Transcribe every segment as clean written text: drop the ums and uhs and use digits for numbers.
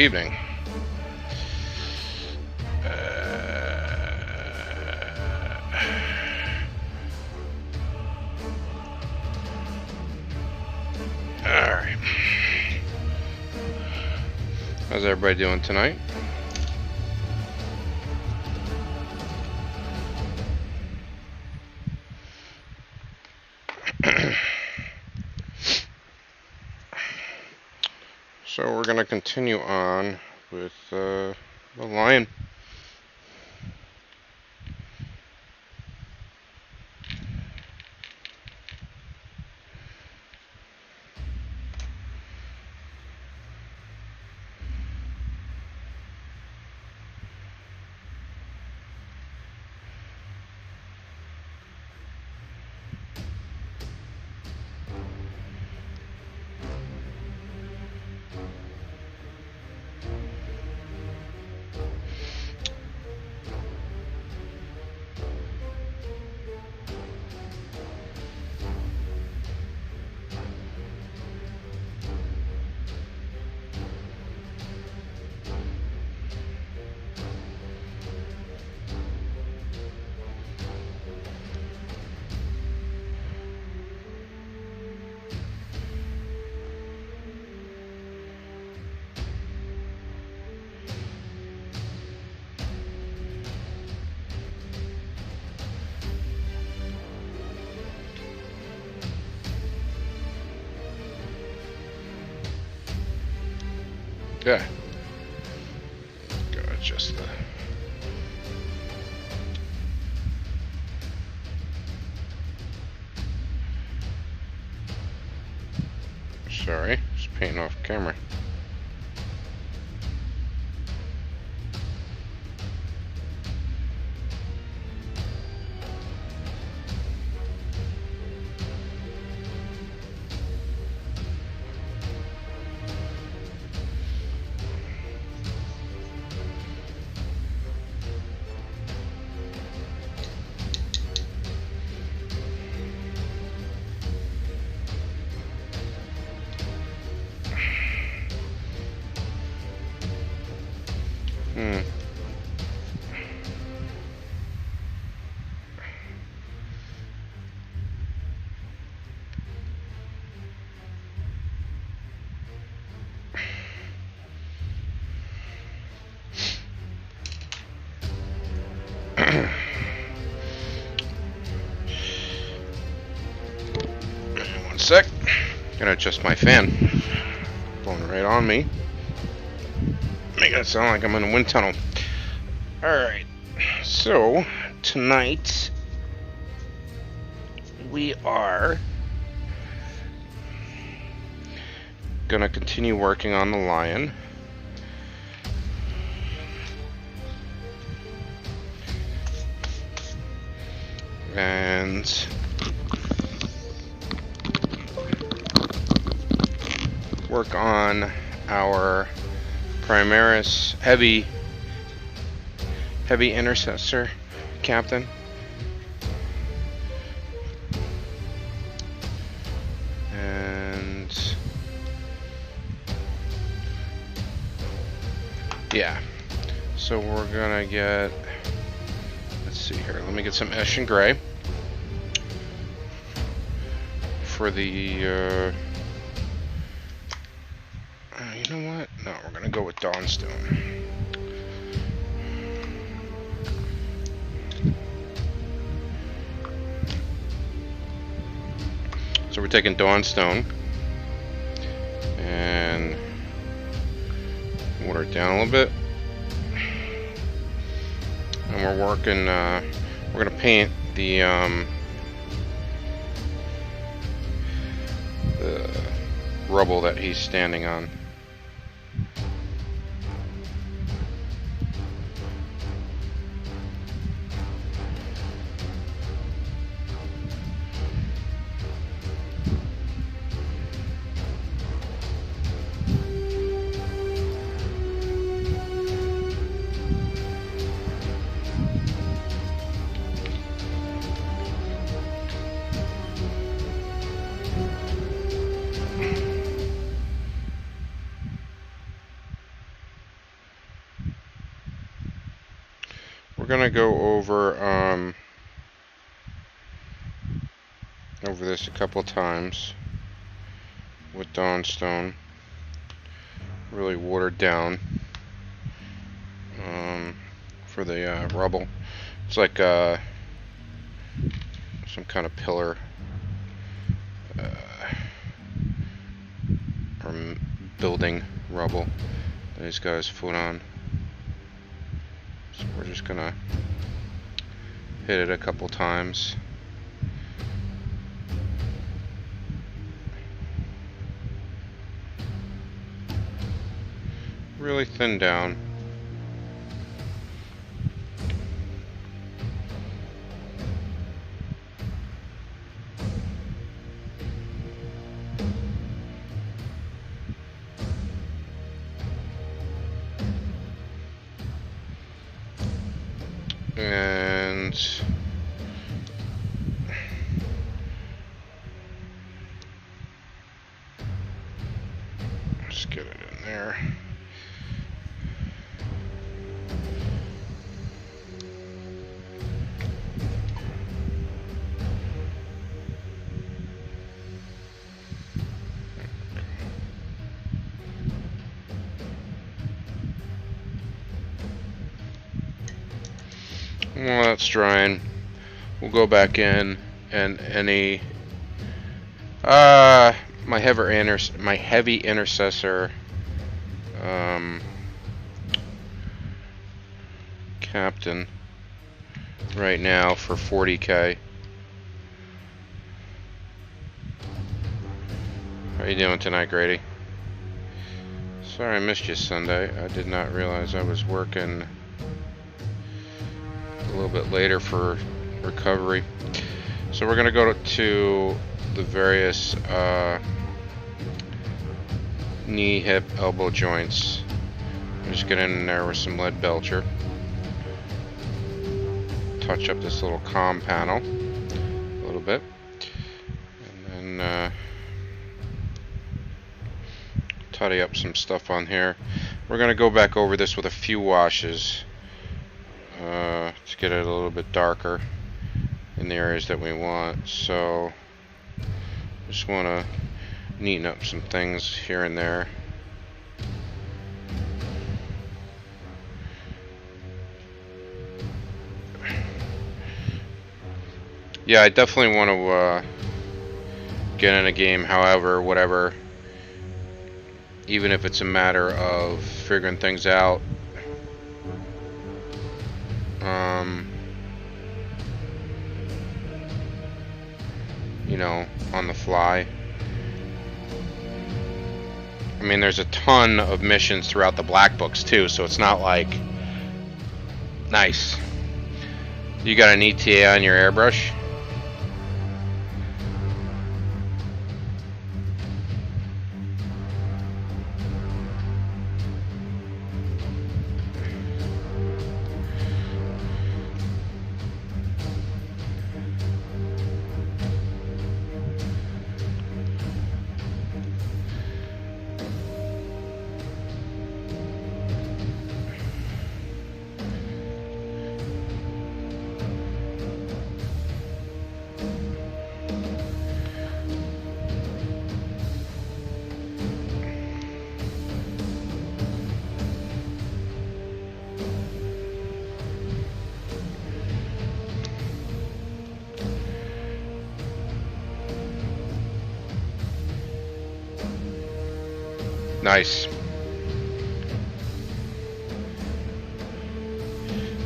evening. Alright. How's everybody doing tonight? So we're going to continue on with the lion. Yeah. Go adjust the. Sorry, just painting off camera. One sec. Gonna adjust my fan. Blowing right on me. Making it sound like I'm in a wind tunnel. Alright. So, tonight we are gonna continue working on the lion. And work on our Primaris heavy intercessor captain. And yeah, so we're gonna get, let's see here, let me get some Esh and Gray for the you know what? No, we're gonna go with Dawnstone. So we're taking Dawnstone and water it down a little bit, and we're working. We're gonna paint the rubble that he's standing on. we're gonna go over this a couple times with Dawnstone, really watered down for the rubble. It's like some kind of pillar or building rubble that he's got his foot on. So we're just gonna hit it a couple times. Really thin down. And let's get it in there. While that's drying, we'll go back in and any my heavy intercessor captain right now for 40k. How you doing tonight, Grady? Sorry I missed you Sunday. I did not realize I was working a little bit later for recovery. So we're gonna go to the various knee, hip, elbow joints. Just get in there with some lead belcher. Touch up this little comm panel a little bit, and then tidy up some stuff on here. We're gonna go back over this with a few washes to get it a little bit darker in the areas that we want. So just want to neaten up some things here and there. Yeah, I definitely want to get in a game, however, whatever, even if it's a matter of figuring things out. You know, on the fly. I mean, there's a ton of missions throughout the black books too, so it's not like... Nice. You got an ETA on your airbrush? Nice.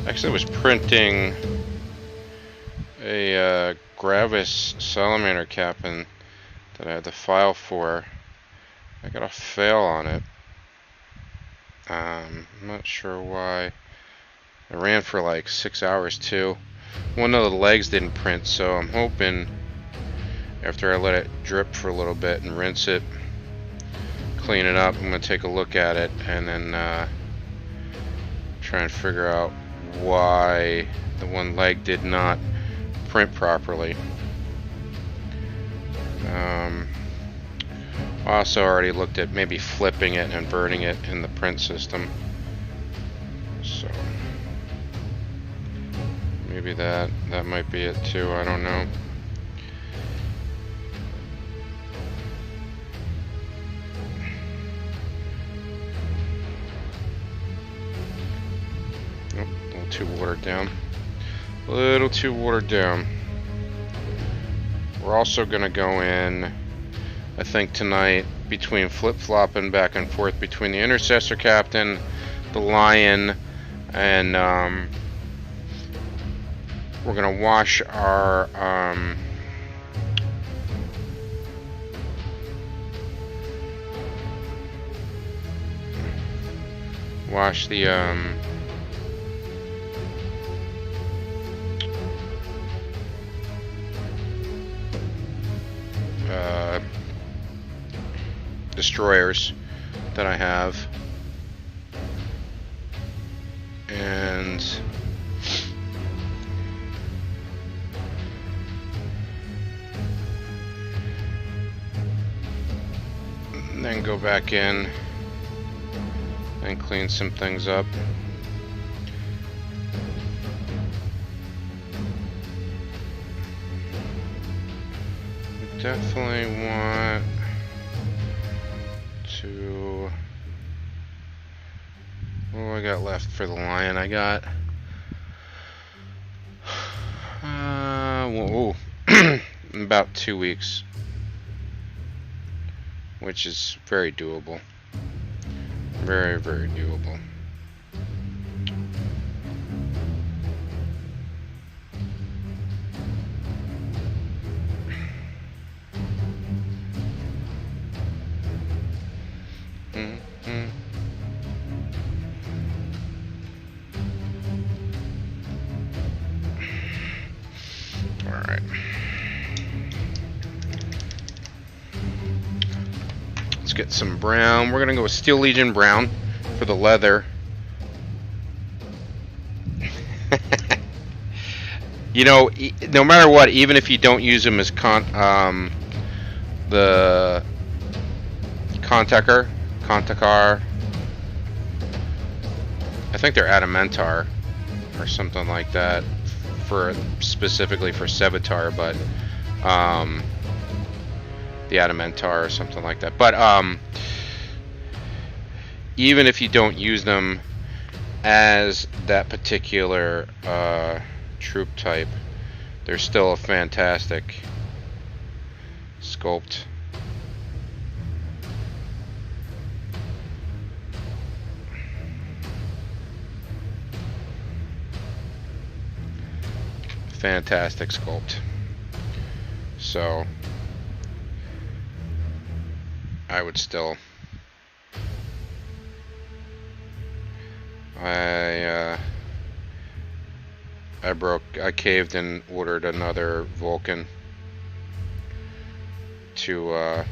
Actually, I was printing a Gravis Salamander Captain that I had the file for. I got a fail on it. I'm not sure why. I ran for like 6 hours too. One of the legs didn't print, so I'm hoping after I let it drip for a little bit and rinse it, clean it up, I'm going to take a look at it and then try and figure out why the one leg did not print properly. I also already looked at maybe flipping it and inverting it in the print system. So Maybe that might be it too, I don't know. Nope, a little too watered down. A little too watered down. We're also gonna go in, I think tonight, between flip-flopping back and forth between the Intercessor Captain, the Lion, and we're gonna wash our wash the destroyers that I have, and then go back in and clean some things up. Definitely want to... What do I got left for the Lion? I got... whoa, about 2 weeks, which is very doable. Very, very doable. Alright. Let's get some brown. We're gonna go with Steel Legion brown for the leather. You know, no matter what, even if you don't use them as the Contakar, I think they're Adamantar or something like that, for specifically for Sevatar, but the Adamantar or something like that. But even if you don't use them as that particular troop type, they're still a fantastic sculpt. Fantastic sculpt. So I would still I caved and ordered another Vulcan to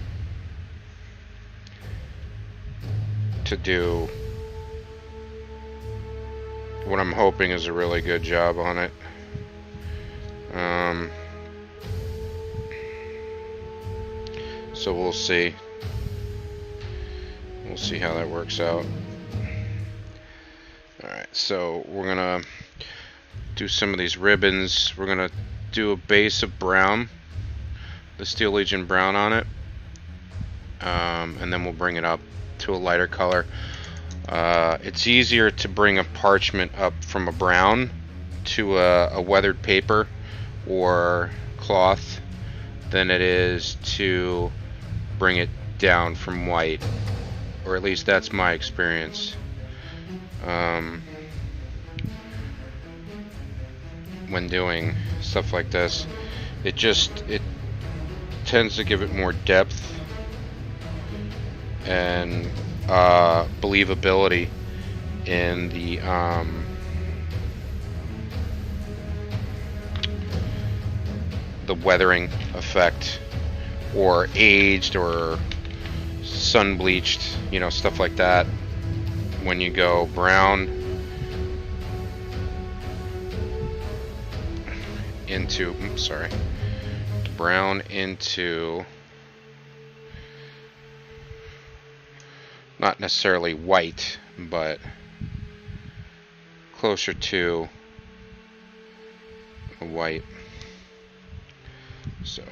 do what I'm hoping is a really good job on it. So we'll see. We'll see how that works out. Alright, so we're gonna do some of these ribbons. We're gonna do a base of brown, the Steel Legion brown on it, and then we'll bring it up to a lighter color. It's easier to bring a parchment up from a brown to a weathered paper or cloth than it is to bring it down from white, or at least that's my experience. When doing stuff like this, it tends to give it more depth and believability in the weathering effect, or aged or sun bleached, you know, stuff like that. When you go brown into, brown into not necessarily white, but closer to white. So.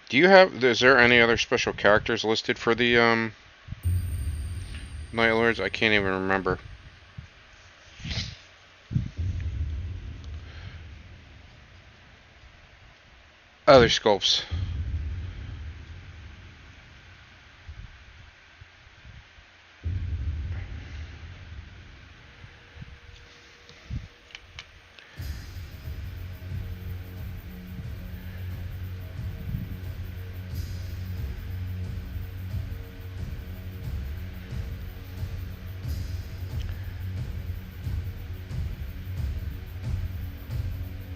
Is there any other special characters listed for the, Night Lords? I can't even remember. Other sculpts.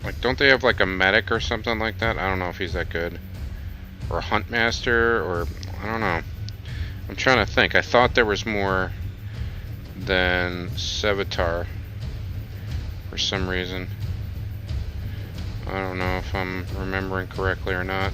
Like, don't they have like a medic or something like that? I don't know if he's that good. Or a hunt master, or I don't know. I'm trying to think. I thought there was more than Sevatar for some reason. I don't know if I'm remembering correctly or not.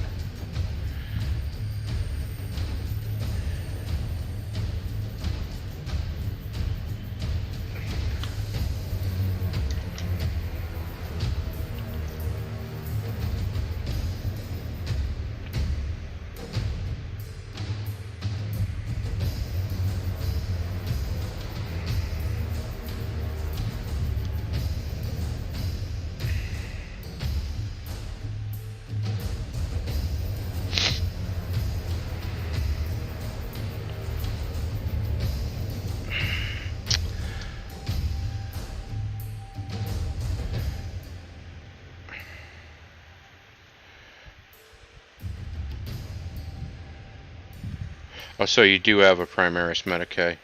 Oh, so you do have a Primaris Medicae.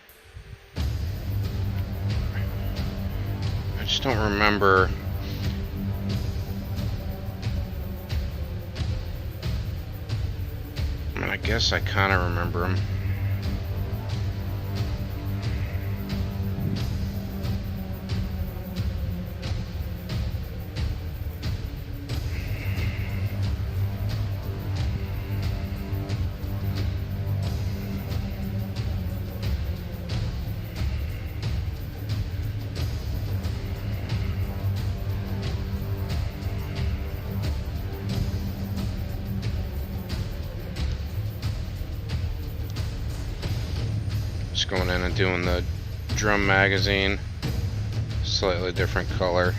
I just don't remember. I mean, I guess I kind of remember him. Just going in and doing the drum magazine, slightly different color.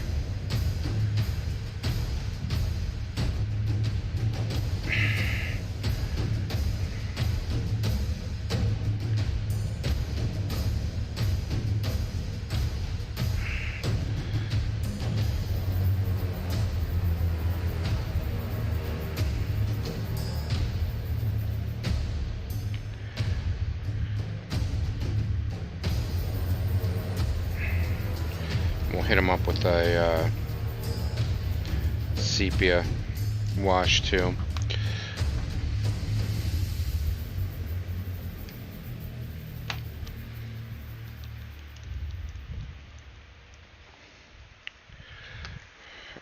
We'll hit him up with a sepia wash too.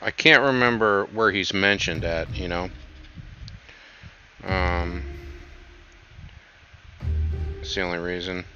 I can't remember where he's mentioned at, you know. It's the only reason.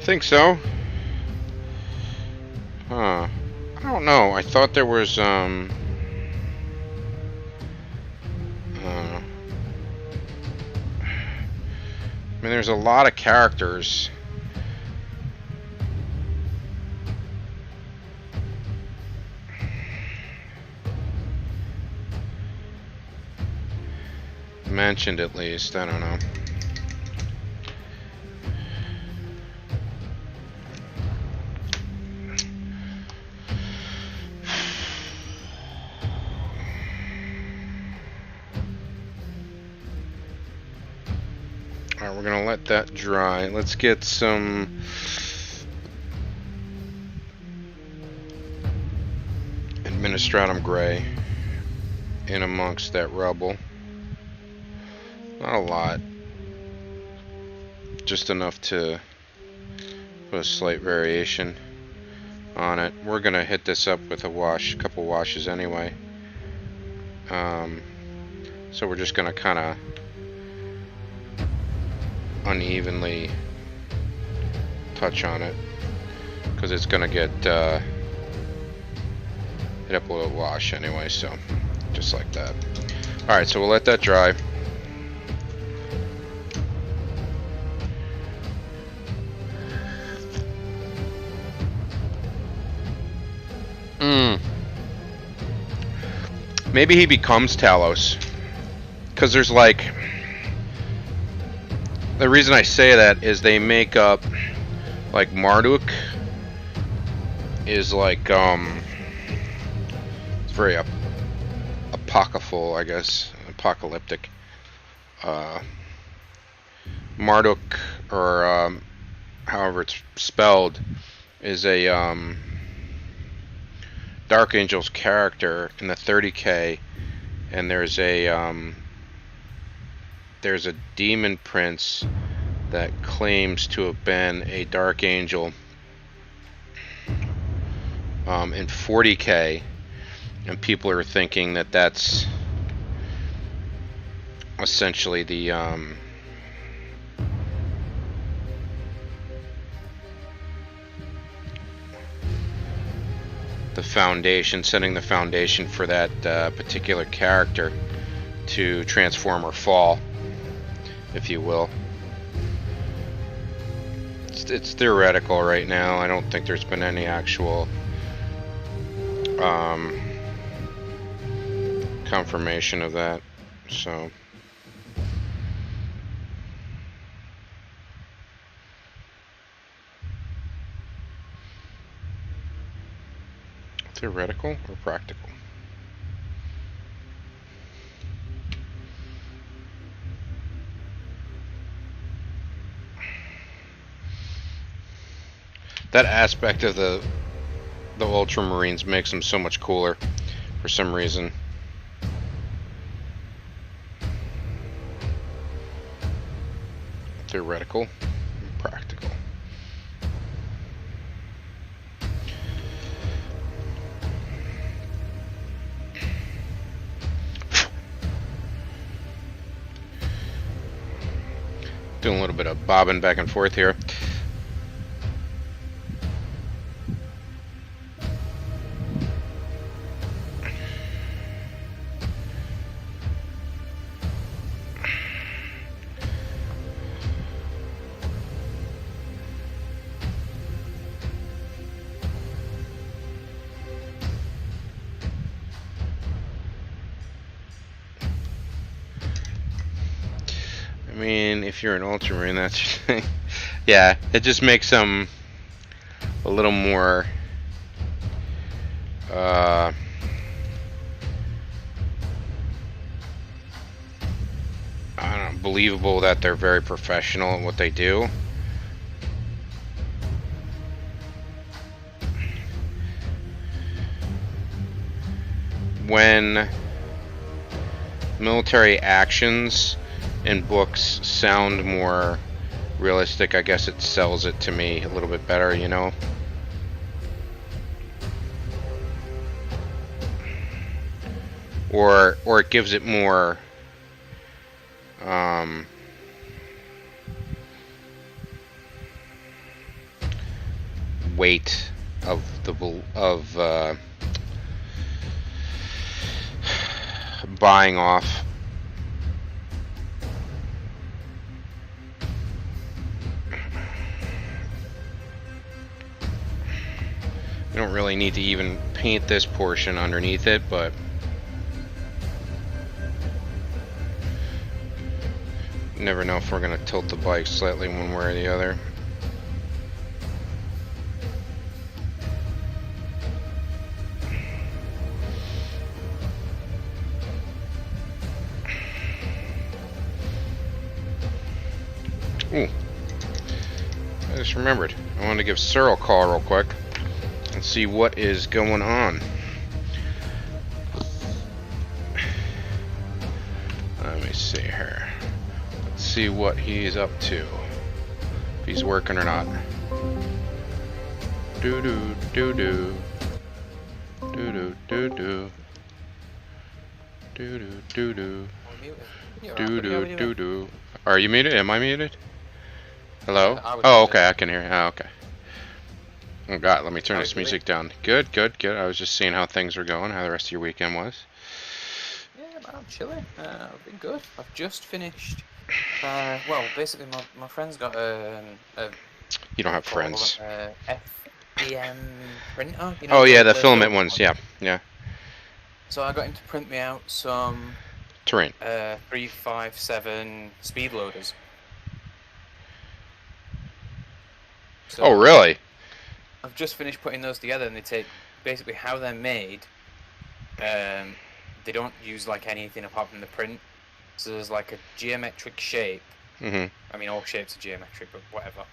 think so. Huh. I don't know. I thought there was, I mean, there's a lot of characters. Mentioned at least. I don't know. Alright, we're gonna let that dry. Let's get some Administratum Gray in amongst that rubble. Not a lot. Just enough to put a slight variation on it. We're gonna hit this up with a wash, a couple washes anyway. So we're just gonna kind of unevenly touch on it because it's gonna get hit up with a wash anyway. So just like that. All right, so we'll let that dry. Maybe he becomes Talos. Because there's like... The reason I say that is they make up... Like Marduk is like... It's very apocryphal, I guess. Apocalyptic. Marduk, or however it's spelled, is a... Dark Angel's character in the 30K, and there's a demon prince that claims to have been a Dark Angel in 40K, and people are thinking that that's essentially the foundation, setting the foundation for that particular character to transform or fall, if you will. It's theoretical right now. I don't think there's been any actual confirmation of that, so theoretical or practical? That aspect of the Ultramarines makes them so much cooler for some reason. Theoretical, practical. Doing a little bit of bobbing back and forth here. I mean, if you're an Ultramarine, that's your thing. Yeah, it just makes them a little more I don't know, believable that they're very professional in what they do. When military actions in books sound more realistic, I guess it sells it to me a little bit better, you know? Or it gives it more weight of buying off. We don't really need to even paint this portion underneath it, but you never know if we're going to tilt the bike slightly one way or the other. Ooh. I just remembered. I wanted to give Cyril a call real quick and see what is going on. Let me see here. Let's see what he's up to. If he's working or not. Doo doo doo doo. Doo doo doo doo. Doo doo doo doo. Doo doo doo doo. Are you muted? Am I muted? Hello? Oh, okay, I can hear you. Oh, okay. Oh god, let me turn this music down. Good, good, good. I was just seeing how things were going, how the rest of your weekend was. Yeah, man, I'm chilling. I've been good. I've just finished. Well, basically, my friend's got You don't have friends. FDM printer. You know, oh yeah, the filament ones. Yeah, yeah. So I got him to print me out some terrain. 357 speed loaders. So oh really? I've just finished putting those together, and they take basically how they're made. They don't use like anything apart from the print. So there's like a geometric shape. Mm-hmm. I mean, all shapes are geometric, but whatever.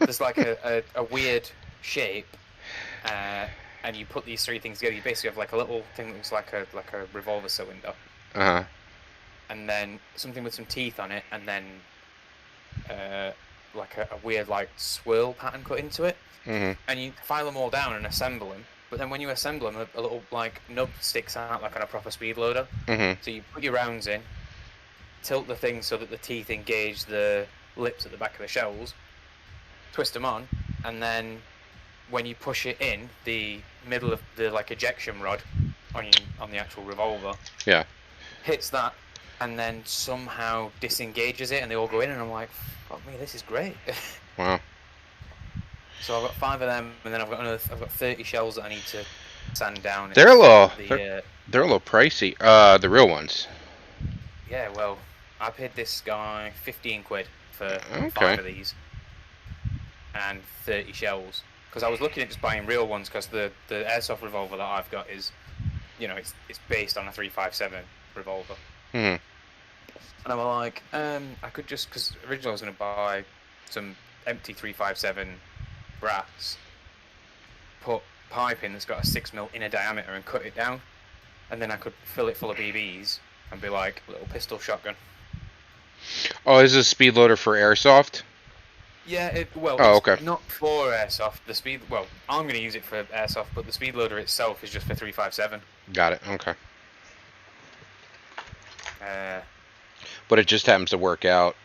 There's like a weird shape, and you put these three things together. You basically have like a little thing that looks like a revolver cylinder. Uh-huh. And then something with some teeth on it, and then like a weird like swirl pattern cut into it. Mm-hmm. And you file them all down and assemble them. But then when you assemble them, a little like nub sticks out like on a proper speed loader. Mm-hmm. So you put your rounds in, tilt the thing so that the teeth engage the lips at the back of the shells, twist them on, and then when you push it in, the middle of the like ejection rod on the actual revolver, yeah, hits that, and then somehow disengages it, and they all go in. And I'm like, fuck me, this is great. Wow. So I've got 5 of them, and then I've got 30 shells that I need to sand down. They're a little they're a little pricey. The real ones. Yeah, well, I paid this guy 15 quid for Okay. 5 of these and 30 shells. Because I was looking at just buying real ones, because the airsoft revolver that I've got is, you know, it's based on a 357 revolver. Hmm. And I was like, I could just, because originally I was going to buy some empty 357 brass, put pipe in that's got a 6mm inner diameter and cut it down, and then I could fill it full of BBs and be like a little pistol shotgun. Oh, is this a speed loader for airsoft? Yeah, oh, okay. Not for airsoft. I'm going to use it for airsoft, but the speed loader itself is just for 357. Got it. Okay. But it just happens to work out.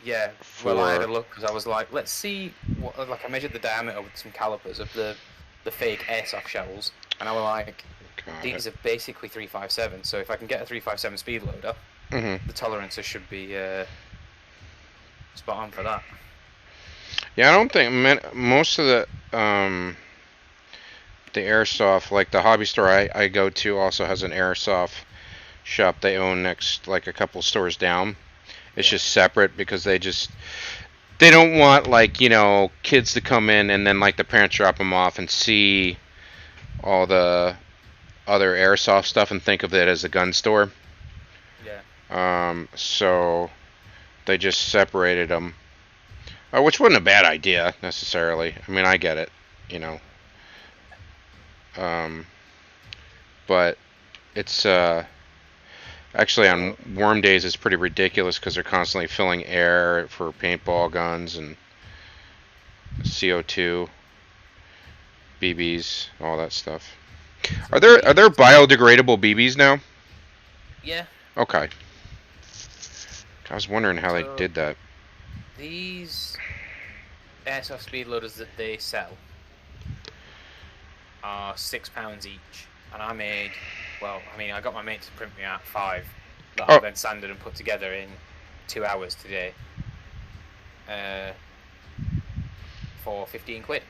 Yeah. Well, I had a look because I was like, let's see what. Like, I measured the diameter with some calipers of the fake airsoft shells, and I was like, these are basically 357. So if I can get a 357 speed loader, mm-hmm. the tolerances should be spot on for that. Yeah, I don't think most of the airsoft, like the hobby store I go to, also has an airsoft shop they own next, like a couple stores down. It's just separate because they don't want, like, you know, kids to come in and then like the parents drop them off and see all the other airsoft stuff and think of it as a gun store. Yeah. So they just separated them, which wasn't a bad idea necessarily. I mean, I get it, you know. But it's actually on warm days it's pretty ridiculous because they're constantly filling air for paintball guns and CO2, BBs, all that stuff. Are there biodegradable BBs now? Yeah. Okay. I was wondering how they did that. These airsoft speed loaders that they sell are £6 each, and I made, well, I mean, I got my mate to print me out 5 that I Oh, then sanded and put together in 2 hours today. For 15 quid.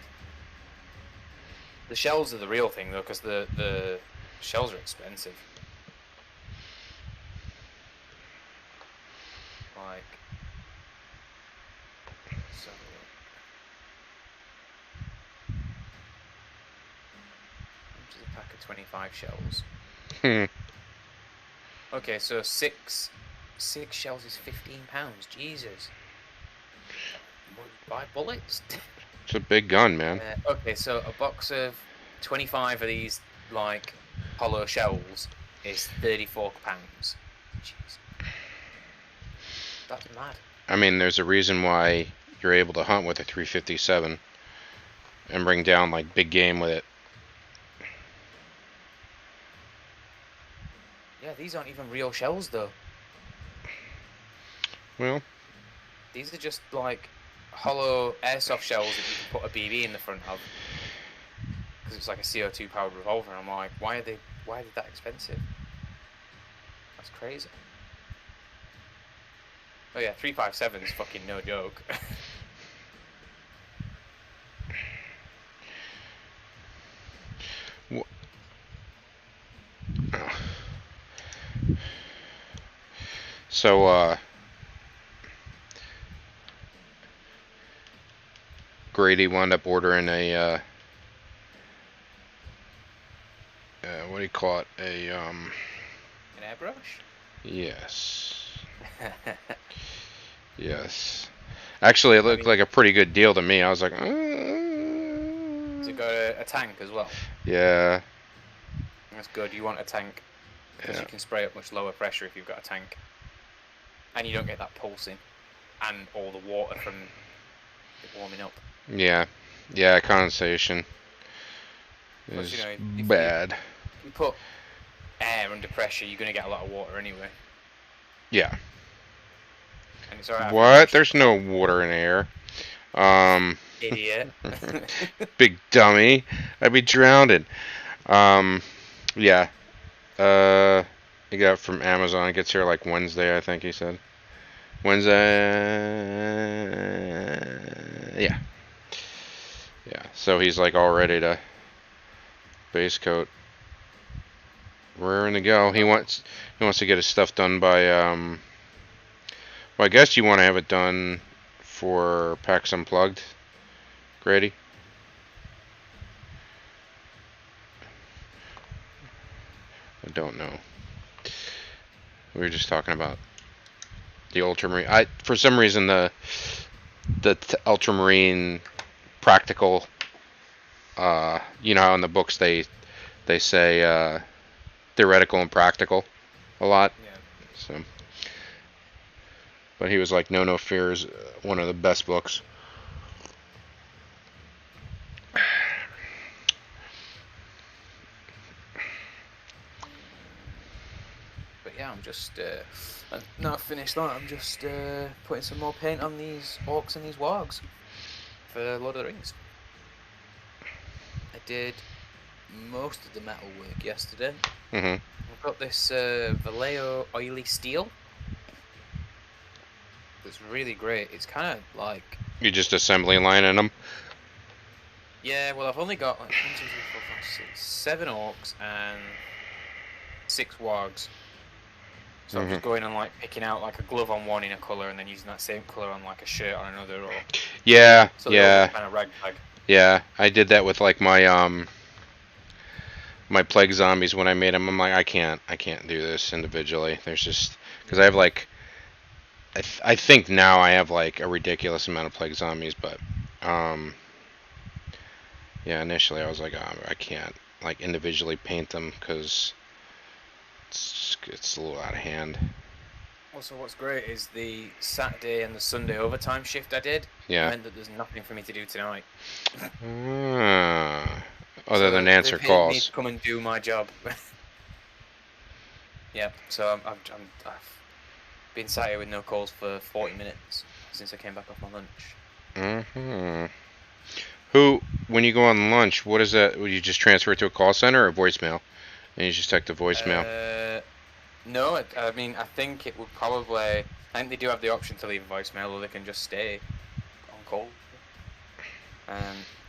The shells are the real thing though, because the shells are expensive. Like, so which is a pack of 25 shells. Okay, so six shells is £15. Jesus. Buy bullets. it's a big gun, man. Okay, so a box of 25 of these like hollow shells is £34. Jeez. That's mad. I mean, there's a reason why you're able to hunt with a 357 and bring down like big game with it. Yeah, these aren't even real shells though. Well, These are just like hollow airsoft shells that you can put a BB in the front of, because it's like a CO2 powered revolver. I'm like, why are they that expensive? That's crazy. Oh yeah, 357 is fucking no joke. so Grady wound up ordering a what do you call it? An airbrush? Yes. Yes. Actually, it looked like a pretty good deal to me. I was like, Has it got a tank as well? Yeah. That's good. You want a tank because you can spray at much lower pressure if you've got a tank, and you don't get that pulsing and all the water from it warming up. Yeah. Yeah, condensation is bad. If you put air under pressure, you're going to get a lot of water anyway. Yeah. And it's alright. What? There's no water in air. Idiot. Big dummy. I'd be drowned. Yeah. He got it from Amazon. It gets here like Wednesday, I think he said. Wednesday. Yeah. Yeah. So he's like all ready to base coat. Raring to go. He wants to get his stuff done by well, I guess you want to have it done for PAX Unplugged, Grady. I don't know. We were just talking about the Ultramarine. For some reason the Ultramarine practical. You know how in the books they say theoretical and practical a lot. Yeah. So, but he was like, No Fear is one of the best books. But yeah, I'm just now I've finished that. I'm just putting some more paint on these orcs and these wargs for Lord of the Rings. I did most of the metal work yesterday. Mhm. I've got this Vallejo oily steel. It's really great. It's kind of like You just assembly lining them. Yeah, well, I've only got like 1, 2, 3, 4, 5, 6, 7 orcs and 6 wargs. So I'm just going and like picking out like a glove on one in a colour and then using that same colour on like a shirt on another. Or Yeah, so yeah. Kind of ragtag. Yeah, I did that with like my my plague zombies when I made them. I'm like, I can't do this individually. There's just because I have like I think now I have like a ridiculous amount of plague zombies, but yeah, initially I was like, I can't like individually paint them because it's a little out of hand. Also, what's great is the Saturday and the Sunday overtime shift I did. Yeah. Meant that there's nothing for me to do tonight. Other than answer calls. Me to come and do my job. Yeah. So I've been sat here with no calls for 40 minutes since I came back off my lunch. Mm-hmm. Who, when you go on lunch, what is that? Would you just transfer it to a call center or voicemail? And you just take the voicemail. No, I mean, I think it would probably. I think they do have the option to leave a voicemail, or they can just stay on call.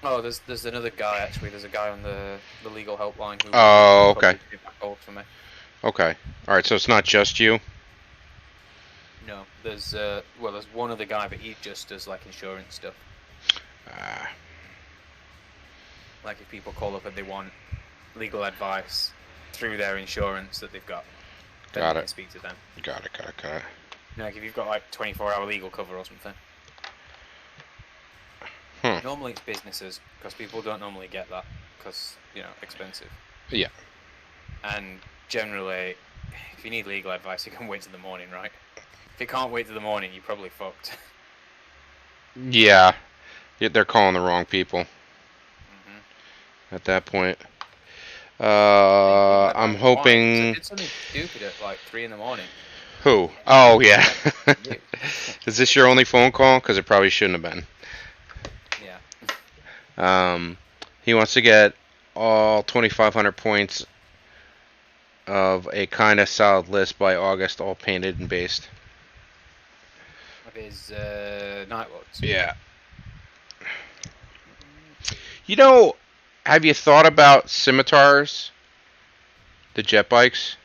Oh, there's another guy actually. There's a guy on the legal helpline who Oh, would okay. probably take that call for me. Okay. All right. So it's not just you. No, there's there's one other guy, but he just does like insurance stuff. Ah, Like if people call up and they want legal advice through their insurance that they've got, then got you it. can speak to them. Got it. Got it. Got it. Like if you've got like 24-hour legal cover or something. Huh. Normally it's businesses because people don't normally get that because expensive. Yeah. And generally, if you need legal advice, you can wait till the morning, right? If you can't wait till the morning, you're probably fucked. Yeah. They're calling the wrong people Mm-hmm. at that point. Legal I'm advice, why? 'Cause I hoping. did something stupid at like 3 in the morning. Who? Oh, yeah. You. Is this your only phone call? Because it probably shouldn't have been. Yeah. He wants to get all 2,500 points of a kind of solid list by August, all painted and based. Of his Night Lords. Yeah. You know, have you thought about scimitars? The jet bikes?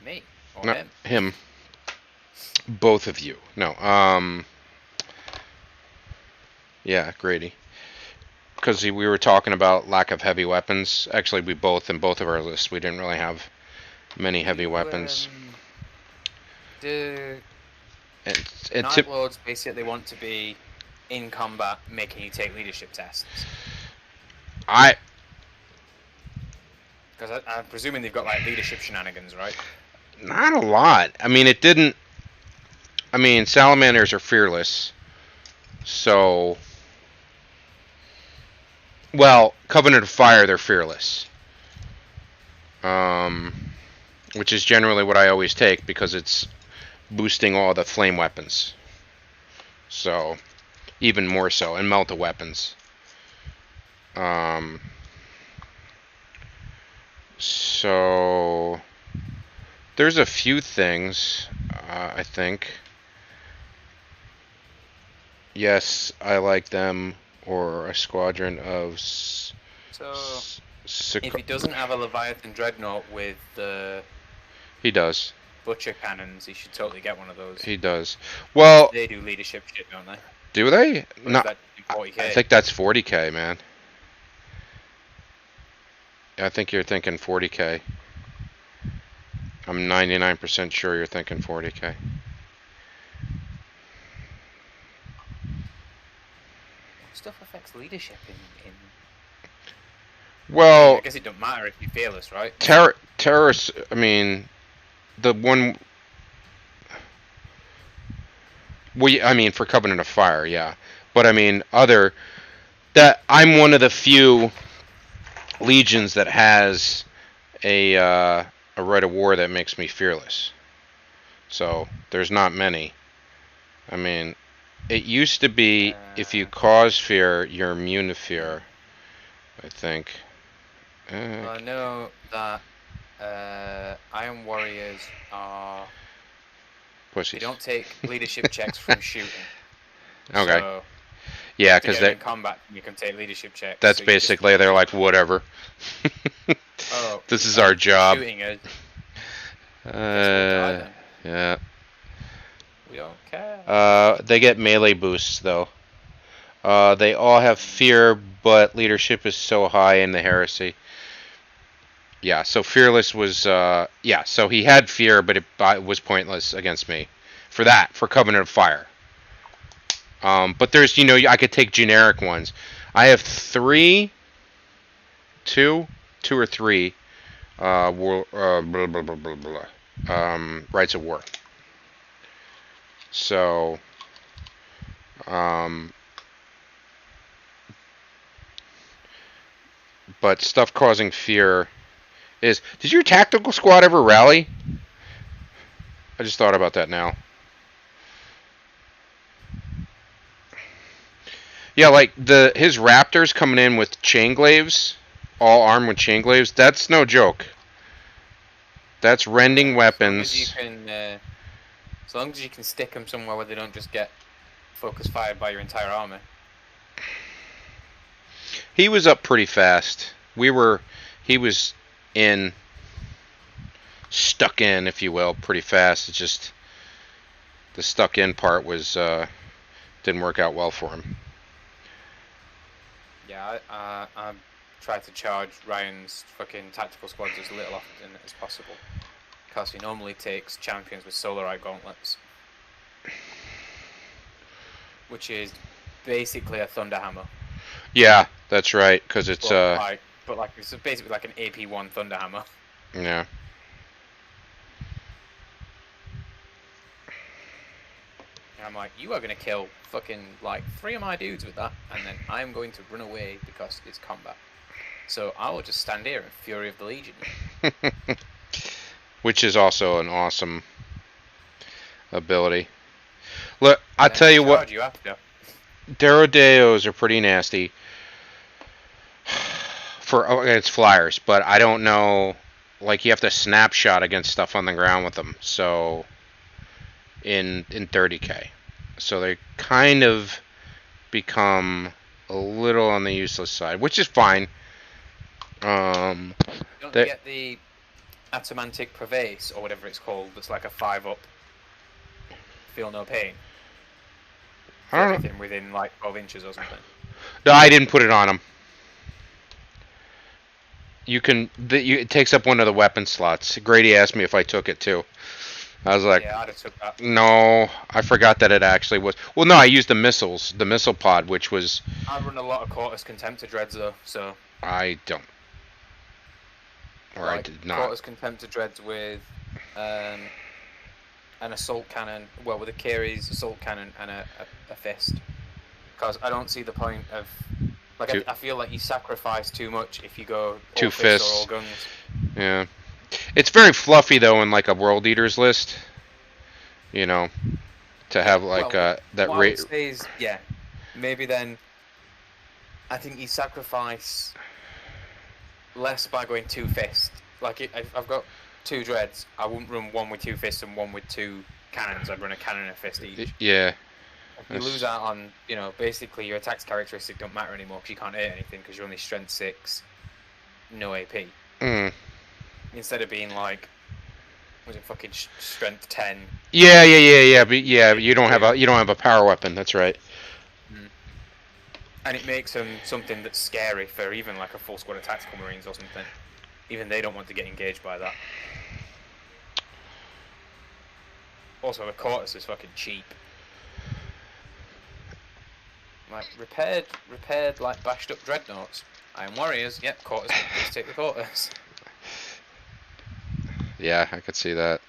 Me or No, him? him. Both of you. No. Yeah, Grady. Because we were talking about lack of heavy weapons. Actually, in both of our lists, we didn't really have many heavy weapons. The And Night Lords basically want to be in combat, making you take leadership tests. Because I'm presuming they've got like leadership shenanigans, right? Not a lot. I mean, it didn't. I mean, salamanders are fearless. So. Well, Covenant of Fire, they're fearless. Which is generally what I always take because it's boosting all the flame weapons. So, even more so. And melt the weapons. So. There's a few things, I think. Yes, I like them, or a squadron of. If he doesn't have a Leviathan Dreadnought with the. He does. Butcher cannons, he should totally get one of those. He does. Well. They do leadership shit, don't they? Do they? No. I think that's 40k, man. I think you're thinking 40k. I'm 99% sure you're thinking 40k. Stuff affects leadership in. Well, I guess it don't matter if you're fearless, right? Terrorists. I mean, the one. Well, I mean, for Covenant of Fire, yeah. But I mean, that I'm one of the few legions that has a right of war that makes me fearless. So there's not many. I mean, it used to be if you cause fear, you're immune to fear. I think. Well, I know that Iron Warriors are. Pussies. They don't take leadership checks from shooting. Okay. So yeah, because in combat, you can take leadership checks. That's so basically they're like whatever. Oh, this is our job. Shooting us. Yeah. We don't care. They get melee boosts though. They all have fear, but leadership is so high in the heresy. Yeah, so fearless was so he had fear, but it was pointless against me. For Covenant of Fire. But there's I could take generic ones. I have two or three rights of war. So but stuff causing fear is. Did your tactical squad ever rally? I just thought about that now. Yeah, like his Raptors coming in with chain glaives, all armed with chain glaives. That's no joke. That's rending As long as you weapons. can, as long as you can stick them somewhere where they don't just get focus fired by your entire army. He was up pretty fast. He was in, stuck in, if you will, pretty fast. It's just the stuck in part was didn't work out well for him. Yeah, I tried to charge Ryan's fucking tactical squads as little often as possible, because he normally takes champions with Solarite gauntlets, which is basically a Thunderhammer. Yeah, that's right, because it's but like it's basically like an AP1 Thunderhammer. yeah. And I'm like, you are gonna kill fucking like 3 of my dudes with that, and then I'm going to run away because it's combat. So I will just stand here and Fury of the Legion. Which is also an awesome ability. Look, I tell you what, you after. Derodeos are pretty nasty for against flyers, but I don't know. Like you have to snapshot against stuff on the ground with them. So in 30k, so they kind of become a little on the useless side, which is fine. Don't you get the Atomantic Prevace or whatever it's called? That's like a 5-up. Feel no pain. For I don't everything within like 12 inches or something. No, I didn't put it on them. You can. It takes up one of the weapon slots. Grady asked me if I took it too. I was like, yeah, I'd have took that. No, I forgot that it actually was. Well, no, I used the missiles, the missile pod, which was. I run a lot of Quartus Contemptor Dreads though, so. I don't. Or like, I did not. Quartus Contemptor Dreads with an assault cannon, well, with a Kiri's assault cannon and a fist. Because I don't see the point of. Like, I feel like you sacrifice too much if you go two fists or all guns. Yeah. It's very fluffy, though, in, like, a World Eaters list. You know, to have, like, that rate. Yeah, maybe then I think you sacrifice less by going 2 fists. Like, I've got 2 dreads. I wouldn't run one with 2 fists and one with 2 cannons. I'd run a cannon and a fist each. Yeah. If you lose out on, you know, basically your attacks characteristic don't matter anymore because you can't hit anything because you're only strength 6, no AP. Instead of being like, was it fucking strength 10? Yeah. But you don't have a power weapon. That's right. And it makes them something that's scary for even like a full squad of tactical marines or something. Even they don't want to get engaged by that. Also, the Quartus is fucking cheap. Like repaired like bashed up dreadnoughts. Iron Warriors, yep, Quartus, let's take the Quartus. Yeah, I could see that.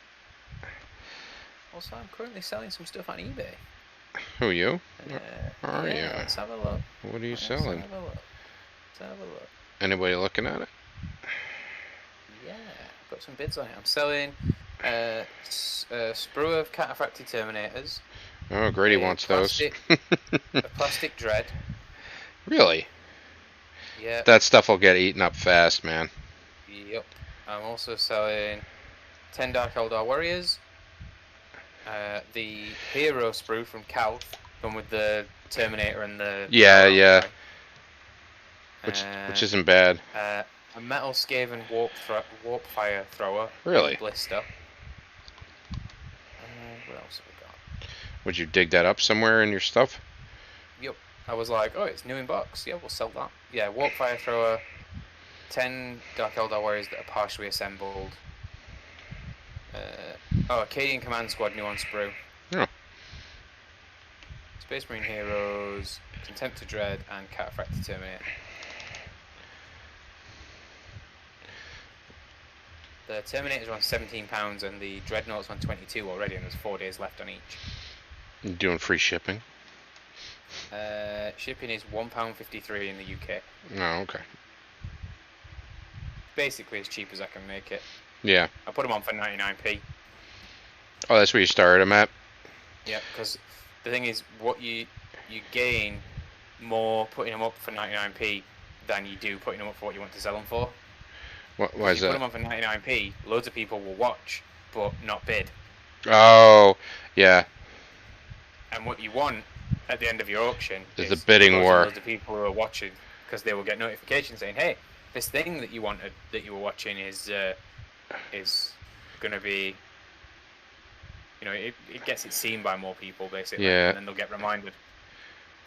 Also, I'm currently selling some stuff on eBay. Who are you? Where are you? Let's have a look. What are you selling? Let's have a look. Anybody looking at it? Yeah, I've got some bids on it. I'm selling a sprue of cataphracted terminators. Oh, Grady wants those. A plastic dread. Really? Yeah. That stuff will get eaten up fast, man. Yep. I'm also selling 10 Dark Eldar Warriors. The Hero sprue from Calth, one with the Terminator and the... Yeah. Which isn't bad. A Metal Skaven warp fire thrower. Really? Blister. What else have we got? Would you dig that up somewhere in your stuff? Yep. I was like, oh, it's new in box. Yeah, we'll sell that. Yeah, warp fire thrower. 10 Dark Eldar Warriors that are partially assembled. Acadian Command Squad, new on sprue. Oh. Space Marine Heroes, Contemptor Dread, and Cataphracted Terminator. The Terminators are on £17 and the Dreadnought's on 22 already, and there's 4 days left on each. You doing free shipping? Shipping is £1.53 in the UK. Oh, okay. Basically as cheap as I can make it. Yeah. I put them on for 99p. Oh, that's where you started them at? Yeah, because the thing is, what you gain more putting them up for 99p than you do putting them up for what you want to sell them for. Why is You put that? them on for 99p, loads of people will watch, but not bid. Oh, yeah. And what you want at the end of your auction Is the is bidding loads war. and loads of people who are watching, because they will get notifications saying, "Hey, this thing that you wanted, that you were watching, is going to be, it gets it seen by more people basically, Yeah. and then they'll get reminded."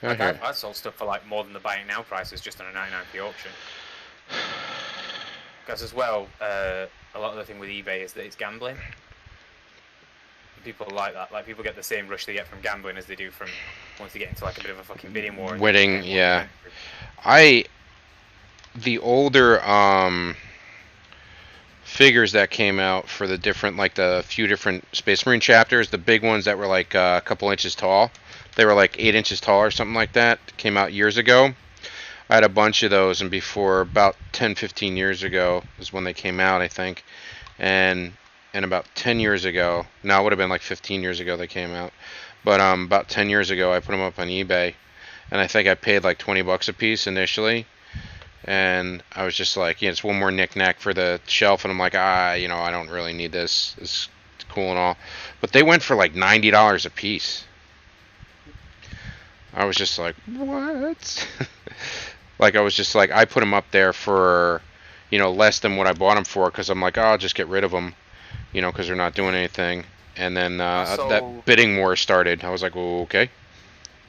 Like Okay. I've sold stuff for like more than the buying now prices just on a 99p auction. Because as well, a lot of the thing with eBay is that it's gambling. People like that. Like, people get the same rush they get from gambling as they do from once they get into like a bit of a fucking bidding war. Winning, yeah. The older figures that came out for the different, like the few different Space Marine chapters, the big ones that were like a couple inches tall, they were like 8 inches tall or something like that, came out years ago. I had a bunch of those, and before about 10-15 years ago is when they came out, I think. And about 10 years ago, no, it would have been like 15 years ago they came out. But about 10 years ago, I put them up on eBay, and I think I paid like $20 a piece initially. And I was just like, it's one more knick-knack for the shelf, and I'm like, I don't really need this. It's cool and all. But they went for like $90 a piece. I was just like, what? Like, I was just like, I put them up there for, less than what I bought them for, because I'm like, I'll just get rid of them, because they're not doing anything. And then that bidding war started. I was like, well, okay.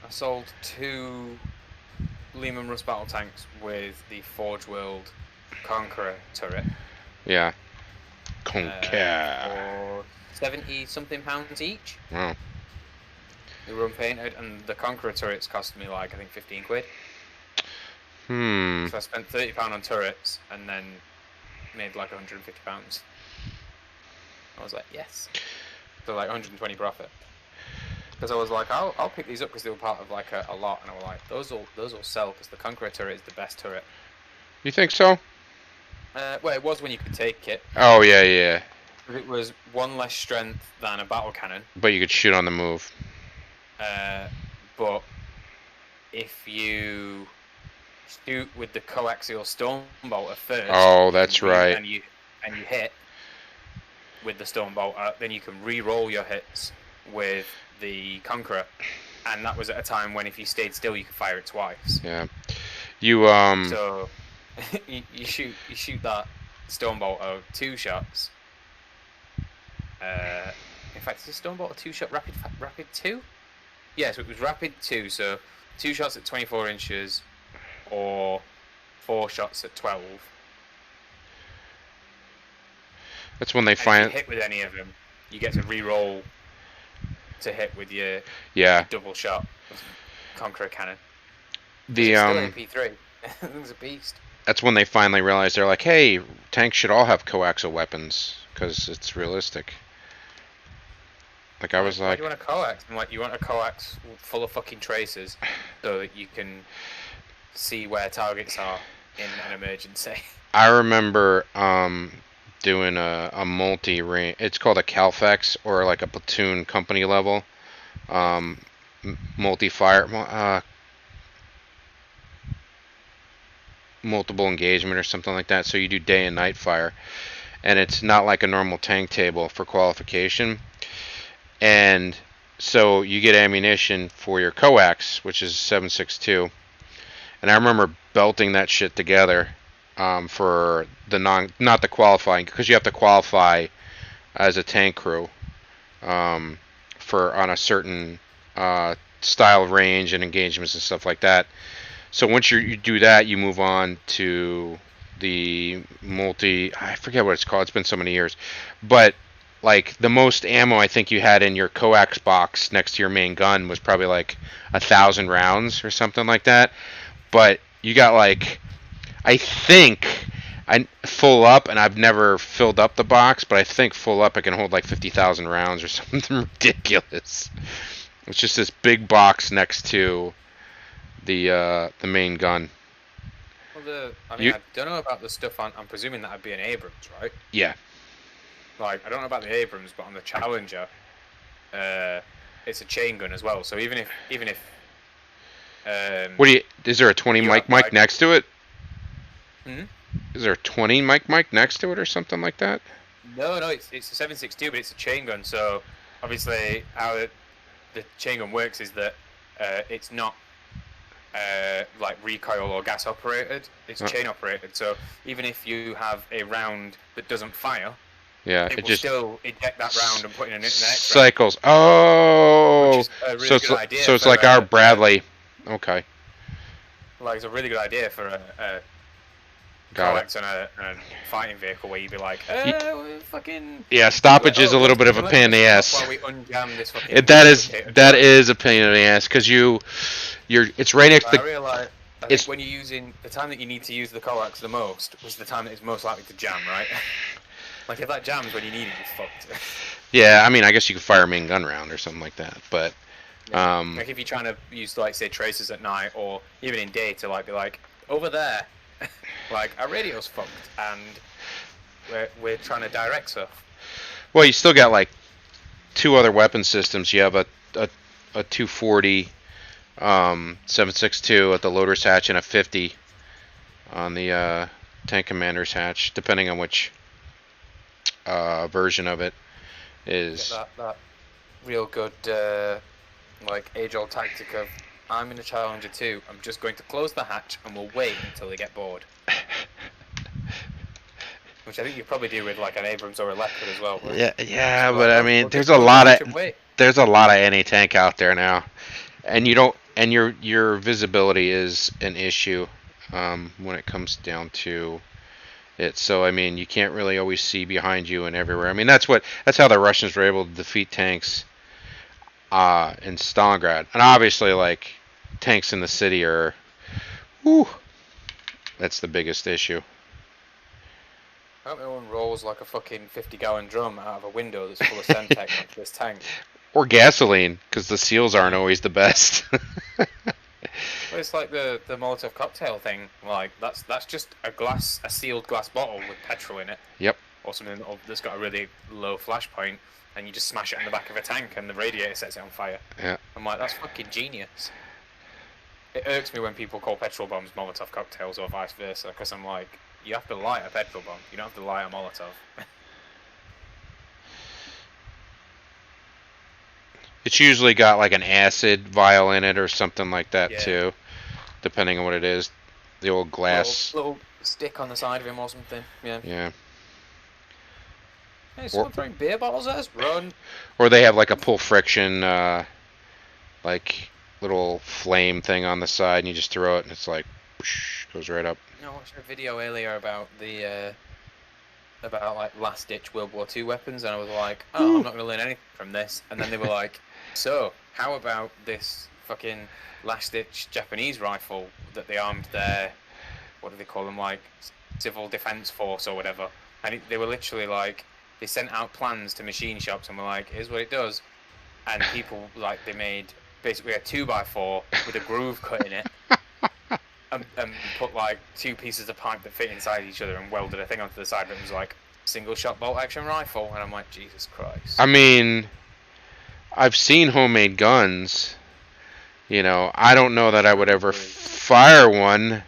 I sold 2 Lehman Russ battle tanks with the Forge World Conqueror turret. Yeah. Conquer. For 70 something pounds each. Wow. They were unpainted, and the Conqueror turrets cost me like, I think, 15 quid. So I spent £30 on turrets and then made like £150. I was like, yes. So like 120 profit. Because I was like, I'll pick these up because they were part of like a lot, and I was like, those will sell because the Conqueror turret is the best turret. You think so? Well, it was when you could take it. Oh yeah. It was 1 less strength than a battle cannon. But you could shoot on the move. But if you shoot with the coaxial storm bolter first, oh, that's right, and you hit with the storm bolter, then you can re-roll your hits with the Conqueror, and that was at a time when if you stayed still, you could fire it twice. Yeah, So you shoot that storm bolter 2 shots. In fact, is the storm bolter 2-shot rapid 2? Yeah, so it was rapid 2. So 2 shots at 24 inches, or 4 shots at 12. That's when they find. If you hit with any of them, you get to re-roll to hit with your double shot Conqueror cannon. The still AP3. It's a beast. That's when they finally realized, they're like, hey, tanks should all have coaxial weapons because it's realistic. Like, I was like, why do you want a coax? I'm like, you want a coax full of fucking tracers so that you can see where targets are in an emergency. I remember doing a multi-range. It's called a Calfex, or like a platoon company level multi-fire, multiple engagement or something like that. So you do day and night fire, and it's not like a normal tank table for qualification. And so you get ammunition for your coax, which is 7.62, and I remember belting that shit together for the not the qualifying, because you have to qualify as a tank crew for on a certain style range and engagements and stuff like that. So once you do that, you move on to the I forget what it's called, it's been so many years, but like the most ammo I think you had in your coax box next to your main gun was probably like 1,000 rounds or something like that. But you got like, I think, full up, and I've never filled up the box, but I think full up I can hold like 50,000 rounds or something ridiculous. It's just this big box next to the main gun. Well, I don't know about the stuff on. I'm presuming that'd be an Abrams, right? Yeah. Like, I don't know about the Abrams, but on the Challenger, it's a chain gun as well. So even if What do you? Is there a 20 you mic have, like, next to it? hmm? Is there a 20 mic next to it or something like that? No, it's a 7.62, but it's a chain gun. So obviously, how the chain gun works is that it's not like recoil or gas operated. It's chain operated. So even if you have a round that doesn't fire, Yeah, it it will just still eject that round and put in an next round, cycles. which Oh, is a really good idea. so it's For like our Bradley. Okay, like it's a really good idea for a got it. coax on a fighting vehicle where you'd be like, fucking. Yeah, Like, stoppage is oh, a little bit of a let's pain in just the stop ass. while we unjam this fucking That lubricated that truck. is a pain in the ass because it's right next to I realize. I it's think when you're using the time that you need to use the coax the most was the time that it's most likely to jam, right? Like if that jams when you need it, you're fucked. yeah. I mean, I guess you could fire a main gun round or something like that, but Like if you're trying to use like say tracers at night or even in day to like be like over there, like our radio's fucked and we're trying to direct stuff. well, you still got like two other weapon systems. You have a 240 7.62 at the loader's hatch and a 50 on the tank commander's hatch, depending on which version of it is. Get that real good like age-old tactic of I'm in a Challenger 2. I'm just going to close the hatch and we'll wait until they get bored. Which I think you probably do with like an Abrams or a Leopard as well. Yeah, So but like, I mean, we'll just close the hatch and wait. there's a lot of anti-tank out there now, and you don't, and your visibility is an issue when it comes down to it. So I mean, you can't really always see behind you and everywhere. I mean, that's how the Russians were able to defeat tanks in Stalingrad, and obviously like tanks in the city are, whew, that's the biggest issue. I hope no one rolls like a fucking 50-gallon drum out of a window that's full of Semtex onto this tank. Or gasoline, because the seals aren't always the best. Well, it's like the Molotov cocktail thing. Like that's just a sealed glass bottle with petrol in it. Yep. Or something that's got a really low flash point, and you just smash it in the back of a tank, and the radiator sets it on fire. Yeah. I'm like, that's fucking genius. It irks me when people call petrol bombs Molotov cocktails or vice versa, because I'm like, you have to light a petrol bomb. You don't have to light a Molotov. It's usually got like an acid vial in it or something like that Yeah. too, depending on what it is. The old glass. Little stick on the side of him or something. Yeah. Yeah. Hey, someone throwing beer bottles at us? Run. Or they have like a pull friction, like little flame thing on the side, and you just throw it, and it's like, whoosh, goes right up. I watched a video earlier about about like last ditch World War II weapons, and I was like, oh, I'm not going to learn anything from this. And then they were like, so how about this fucking last ditch Japanese rifle that they armed their, what do they call them, like civil defense force or whatever? And they were literally like, they sent out plans to machine shops and were like, here's what it does. And people like they made basically a 2x4 with a groove cut in it. And put like two pieces of pipe that fit inside each other and welded a thing onto the side that was like single shot bolt action rifle, and I'm like, Jesus Christ. I mean, I've seen homemade guns. You know, I don't know that I would ever fire one.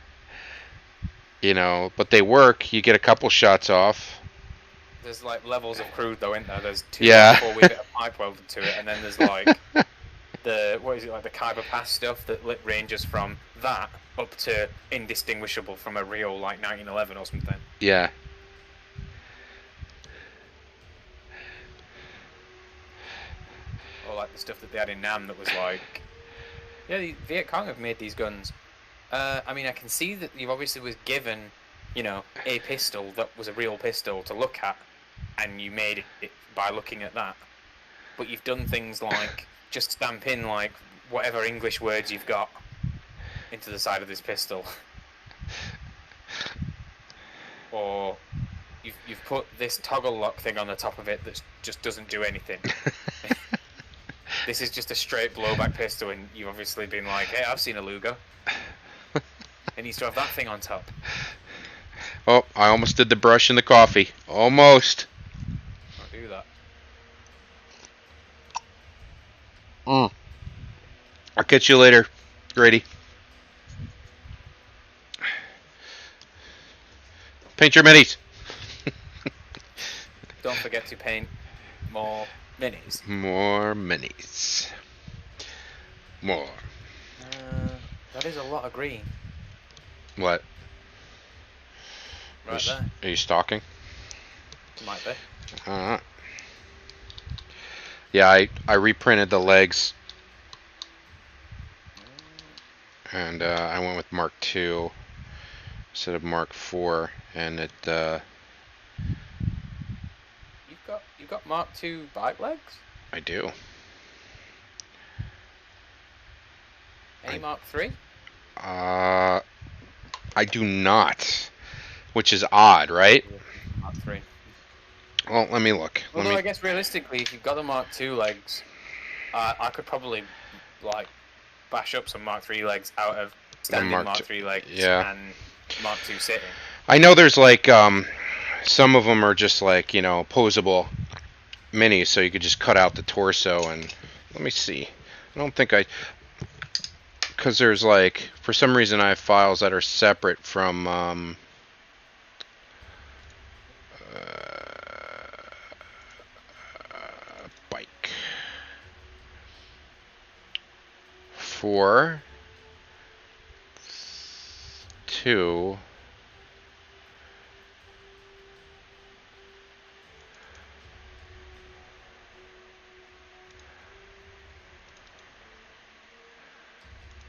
You know, but they work. You get a couple shots off. There's like levels of crude though, isn't there? There's 2x4 with a bit of pipe welded to it, and then there's like the Khyber Pass stuff that ranges from that up to indistinguishable from a real like 1911 or something. Yeah. Or like the stuff that they had in Nam that was like, yeah, the Viet Cong have made these guns. I mean, I can see that you obviously was given, you know, a pistol that was a real pistol to look at, and you made it by looking at that. But you've done things like just stamp in like whatever English words you've got into the side of this pistol, or you've put this toggle lock thing on the top of it that just doesn't do anything. This is just a straight blowback pistol, and you've obviously been like, hey, I've seen a Luger. It needs to have that thing on top. Oh, I almost did the brush in the coffee. Almost. I'll do that. I'll catch you later, Grady. Paint your minis. Don't forget to paint more minis. More minis. More. That is a lot of green What? right there. Are you stalking? Might be. Yeah, I reprinted the legs. And I went with Mark II instead of Mark IV, and it. You've got Mark II bike legs. I do. Any Mark III? I do not, which is odd, right? Mark III. Well, let me look. Although I guess realistically, if you've got the Mark II legs, I could probably like bash up some Mark III legs out of standing Mark III legs and Mark II sitting. I know there's like some of them are just like, you know, posable minis, so you could just cut out the torso and let me see. I don't think because there's like, for some reason I have files that are separate from bike. 4, 2.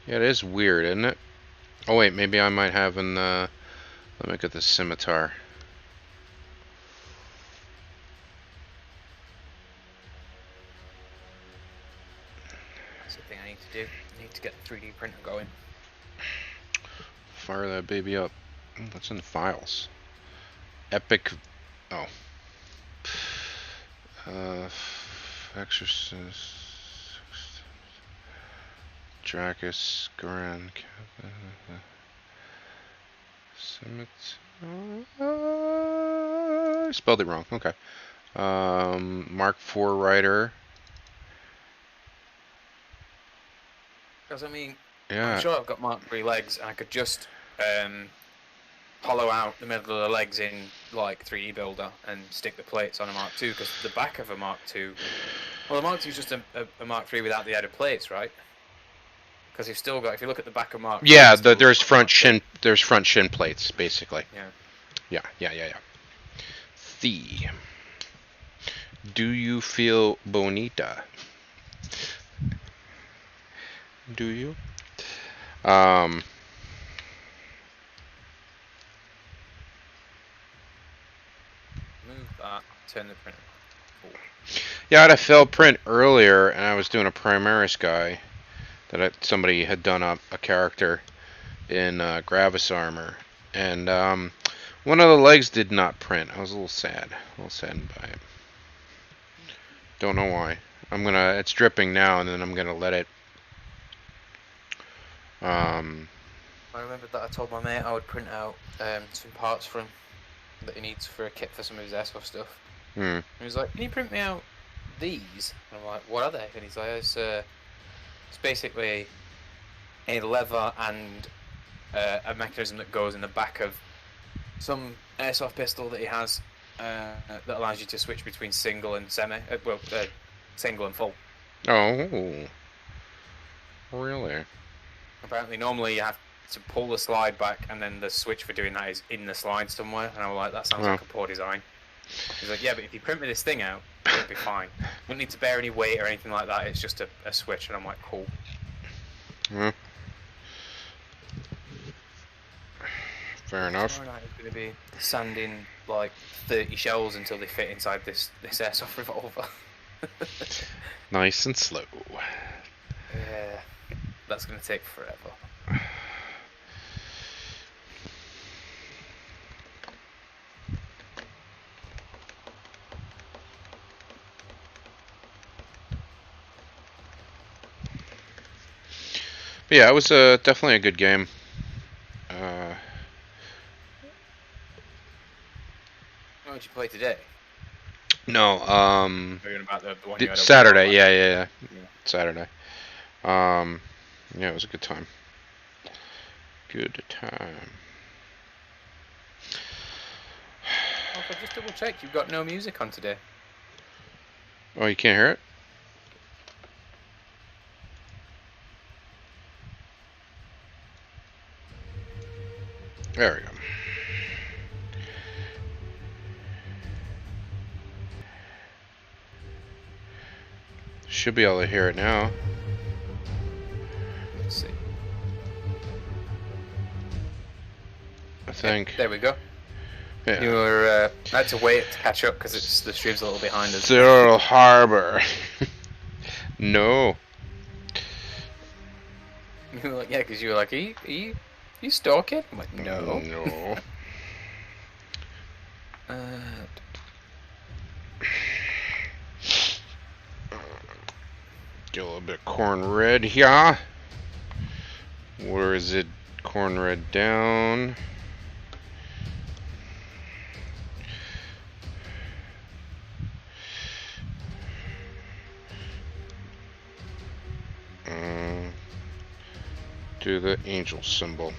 Yeah, it is weird, isn't it? Oh wait, maybe I might have in the. Let me get the scimitar. That's the thing I need to do. I need to get the 3D printer going. Fire that baby up. What's in the files? Epic. Oh. Exorcist. Dracus. Grand. I spelled it wrong. Okay. Mark IV Rider. Because I mean, Yeah. I'm sure I've got Mark III legs, and I could just hollow out the middle of the legs in like 3D Builder and stick the plates on a Mark II. Because the back of a Mark II, well, the Mark II is just a Mark III without the added plates, right? Because you've still got, if you look at the back of Mark III, yeah, there's front shin plates basically. Yeah. Yeah. Do you feel bonita? Do you? Move that. Turn the printer forward. Yeah, I had a failed print earlier, and I was doing a Primaris guy that somebody had done a character in Gravis armor, and one of the legs did not print. I was a little saddened by it. Don't know why. It's dripping now, and then I'm gonna let it. I remember that I told my mate I would print out some parts for him that he needs for a kit for some of his airsoft stuff. And he was like, "Can you print me out these?" And I'm like, "What are they?" And he's like, "It's basically a lever and a mechanism that goes in the back of some airsoft pistol that he has that allows you to switch between single and single and full." Oh, really? Apparently, normally you have to pull the slide back, and then the switch for doing that is in the slide somewhere. And I was like, "That sounds like a poor design." He's like, "Yeah, but if you print me this thing out, it'll be fine. You don't need to bear any weight or anything like that. It's just a switch." And I'm like, "Cool." Fair enough. Tomorrow night is going to be sanding like 30 shells until they fit inside this airsoft revolver. Nice and slow. Yeah, that's going to take forever. But yeah, it was definitely a good game. What did you play today? No, About the one you had Saturday. Yeah. Saturday. Yeah, it was a good time. Good time. I just double checked. You've got no music on today. Oh, you can't hear it? There we go. Should be able to hear it now. Let's see. I think. There we go. Yeah. You were. I had to wait to catch up because the stream's a little behind us. Pearl Harbor. No. You were like, yeah, because you were like, are you stalking? I'm like, no. No. Get a little bit of corn red here. Where is it? Corn red down. Do the angel symbol.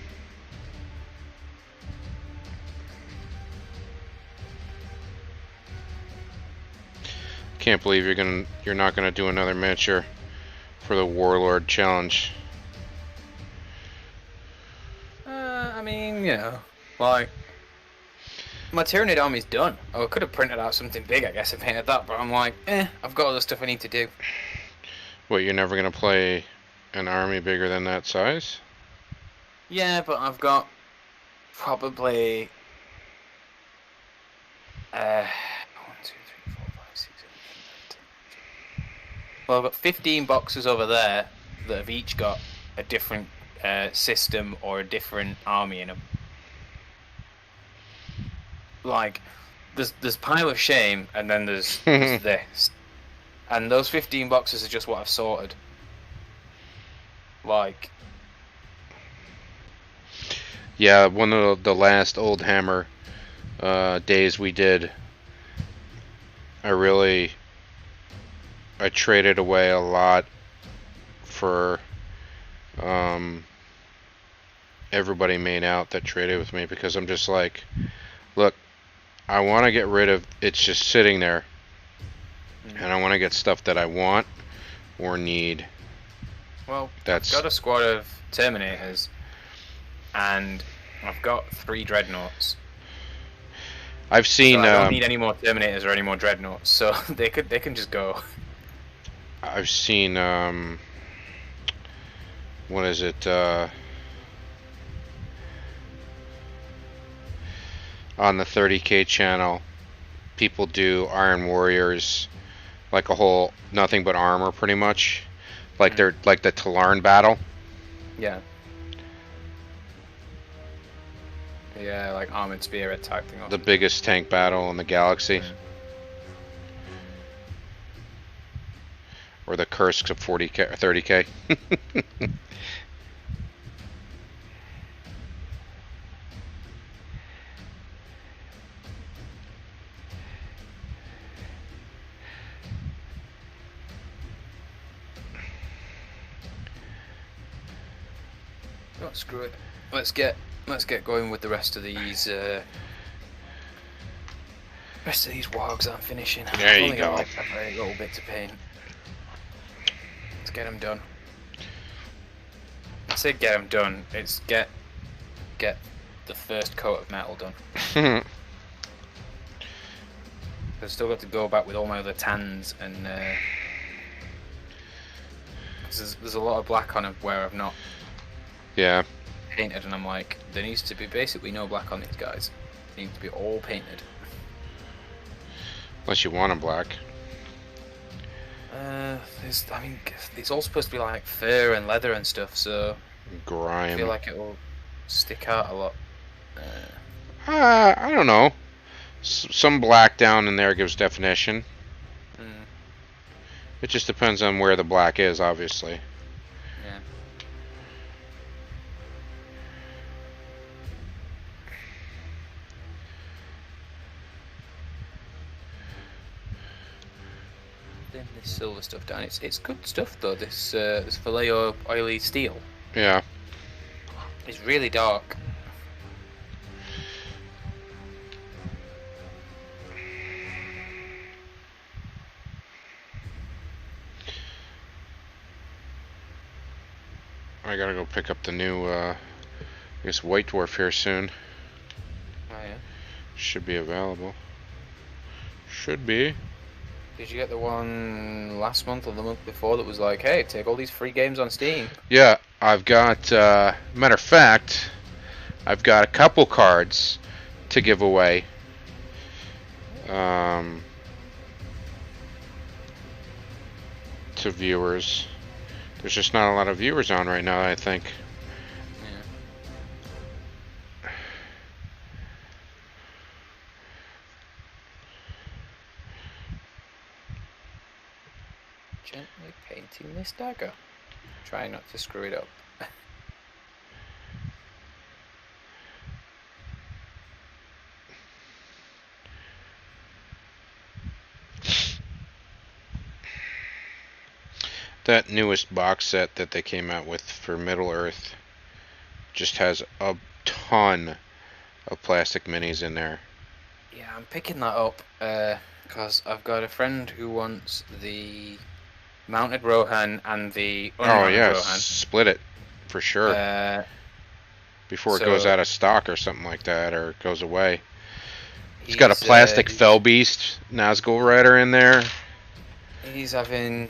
Can't believe you're not gonna do another miniature for the Warlord challenge. I mean, you know, like my Tyranid army's done. I could have printed out something big, I guess, and painted that, but I'm like, I've got other stuff I need to do. What, you're never gonna play an army bigger than that size? Yeah, but I've got probably 1, 2, 3, 4, 5, 6, 7, 8, 9, 10. Well, I've got 15 boxes over there that have each got a different system or a different army in them. Like, there's Pile of Shame, and then there's this. And those 15 boxes are just what I've sorted. Like... Yeah, one of the last Old Hammer days we did, I traded away a lot for everybody made out that traded with me, because I'm just like, look, I want to get rid of it's just sitting there, and I want to get stuff that I want or need. Well, I've got a squad of Terminators, and I've got 3 Dreadnoughts. I've seen. So I don't need any more Terminators or any more Dreadnoughts, so they can just go. I've seen. What is it? On the 30K channel, people do Iron Warriors, like a whole nothing but armor, pretty much, like they're like the Talarn battle. Yeah. Yeah, like armored spearhead type thing. The biggest tank battle in the galaxy. Or the Kursk of 40K or 30K. Oh, screw it. Let's get going with the rest of these wargs that I'm finishing. There I've you only go. got like a very little bit to paint. Let's get them done. I said get them done. It's get the first coat of metal done. I've still got to go back with all my other tans, and there's a lot of black on them where I've not painted, and I'm like, there needs to be basically no black on these guys. They need to be all painted. Unless you want them black. I mean, it's all supposed to be like fur and leather and stuff, so Grime. I feel like it will stick out a lot. I don't know. Some black down in there gives definition. It just depends on where the black is, obviously. Yeah. Then this silver stuff down. It's good stuff though. This Vallejo oily steel. Yeah. It's really dark. I gotta go pick up the new, I guess, White Dwarf here soon. Oh yeah. Should be available. Should be. Did you get the one last month or the month before that was like, hey, take all these free games on Steam? Yeah, I've got, matter of fact, I've got a couple cards to give away. To viewers. There's just not a lot of viewers on right now, I think. Yeah. Gently painting this dagger. Try not to screw it up. That newest box set that they came out with for Middle Earth just has a ton of plastic minis in there. Yeah, I'm picking that up because I've got a friend who wants the mounted Rohan and the unmounted Oh yeah, Rohan. split it for sure before it goes out of stock or something like that, or it goes away. He's got a plastic Fell Beast Nazgul Rider in there. He's having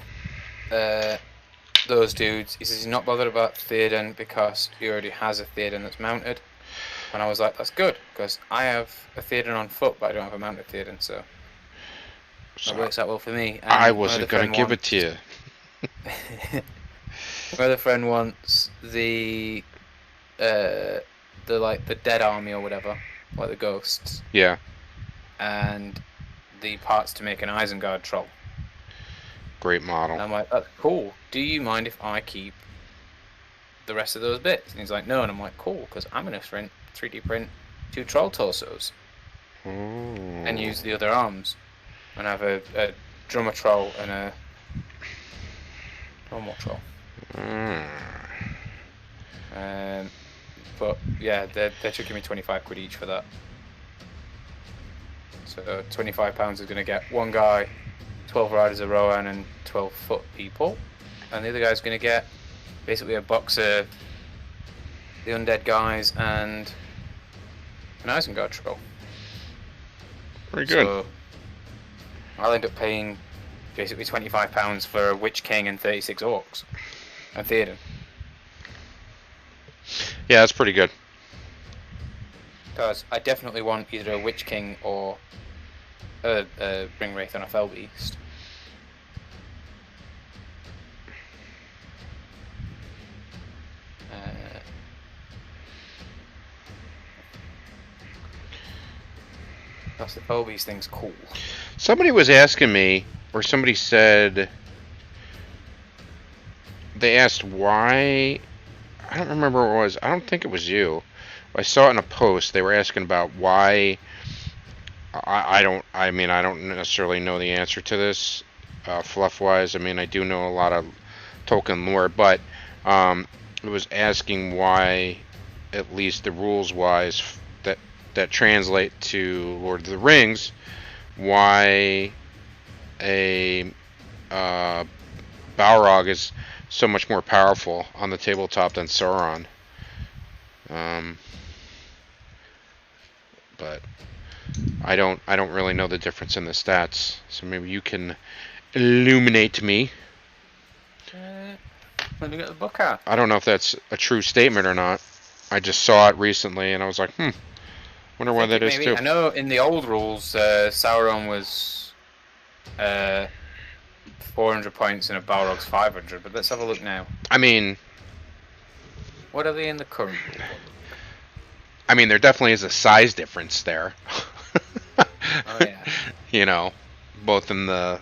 those dudes. He says he's not bothered about Theoden because he already has a Theoden that's mounted. And I was like, that's good, because I have a Theoden on foot, but I don't have a mounted Theoden, so that works out well for me. And I wasn't going to give it to you. My other friend wants the dead army or whatever, like the ghosts. Yeah. And the parts to make an Isengard troll. Great model. And I'm like, that's cool. Do you mind if I keep the rest of those bits? And he's like, no. And I'm like, cool, because I'm going to 3D print 2 troll torsos. Ooh. And use the other arms. And have a drummer troll and a normal troll. But yeah, they're chucking me 25 quid each for that. So £25 is going to get one guy, 12 riders of Rohan and 12 foot people. And the other guy's going to get basically a box of the undead guys and an Isengard troll. Very good. So I'll end up paying basically £25 for a Witch King and 36 orcs and Theoden. Yeah, that's pretty good. Because I definitely want either a Witch King or a Ringwraith and a Fell Beast. Plus the Fell Beast thing's cool. Somebody was asking me, or somebody said, they asked why, I don't remember what it was, I don't think it was you. I saw it in a post, they were asking about why, I don't necessarily know the answer to this, fluff-wise. I mean, I do know a lot of Tolkien lore, but it was asking why, at least the rules-wise, that translate to Lord of the Rings, why a Balrog is so much more powerful on the tabletop than Sauron. But I don't really know the difference in the stats, so maybe you can illuminate me. Let me get the book out. I don't know if that's a true statement or not. I just saw it recently and I was like, wonder why that is too. I know in the old rules, Sauron was 400 points and a Balrog's 500, but let's have a look now. I mean, what are they in the current rule? I mean, there definitely is a size difference there. Oh yeah. You know, both in the,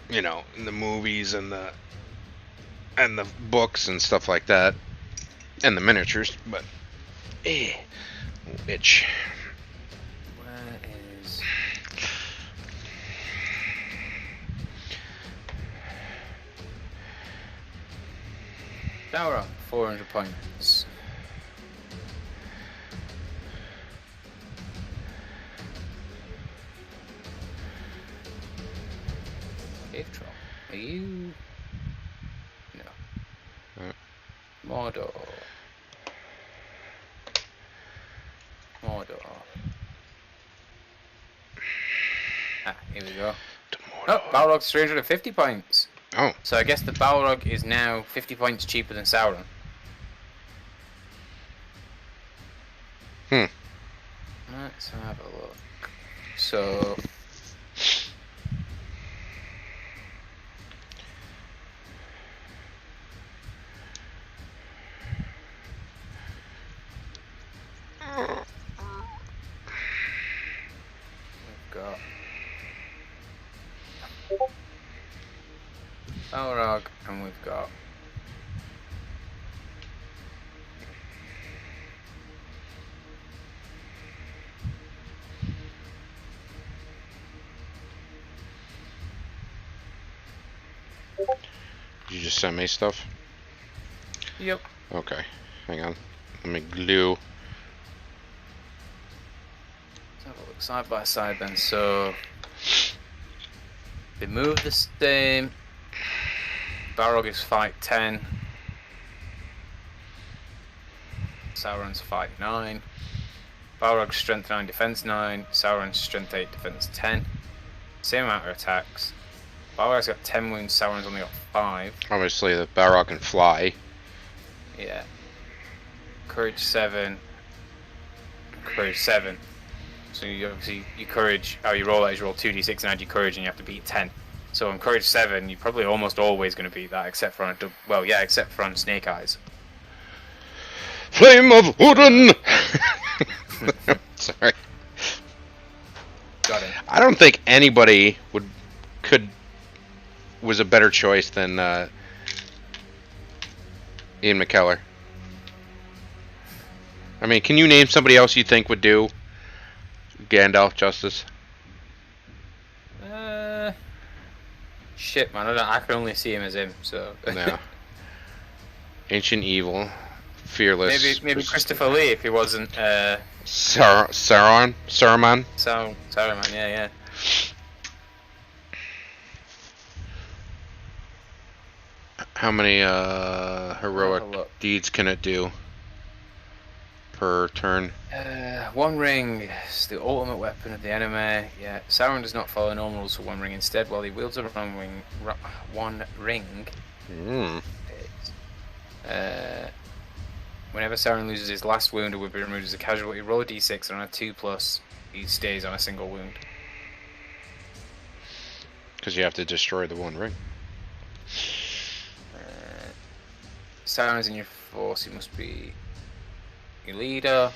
in the movies and the books and stuff like that, and the miniatures. But itch. Where is? Sauron, 400 points. Cave Troll. Are you? No. Mordor. Mordor. Ah, here we go. Oh, Balrog's 350 points. Oh. So I guess the Balrog is now 50 points cheaper than Sauron. Let's have a look. So... we've got... Balrog, and we've got... Did you just send me stuff? Yep. Okay. Hang on. Let me glue. Let's have a look side by side then. So... they move the same. Balrog is fight 10. Sauron's fight 9. Balrog's strength 9, defense 9. Sauron's strength 8, defense 10. Same amount of attacks. Balrog's got 10 wounds, Sauron's only got 5. Obviously, the Balrog can fly. Yeah. Courage 7. Courage 7. So you obviously, you courage, how you roll that is you roll 2d6 and add your courage and you have to beat 10. So on courage 7, you're probably almost always going to beat that, except for on except for on Snake Eyes. Flame of Odin! Sorry. Got it. I don't think anybody was a better choice than Ian McKellar. I mean, can you name somebody else you think would do Gandalf justice? Shit, man, I can only see him as him, so... No. Ancient Evil. Fearless. Maybe Christopher Lee if he wasn't... Saruman? Saruman, yeah. How many heroic deeds can it do per turn? 1 ring is the ultimate weapon of the enemy. Yeah, Sauron does not follow normal rules for 1 ring. Instead, while he wields a one ring, whenever Sauron loses his last wound or will be removed as a casualty, roll a d6 and on a 2+, he stays on a single wound. Because you have to destroy the 1 ring. Sauron's in your force, he must be your leader.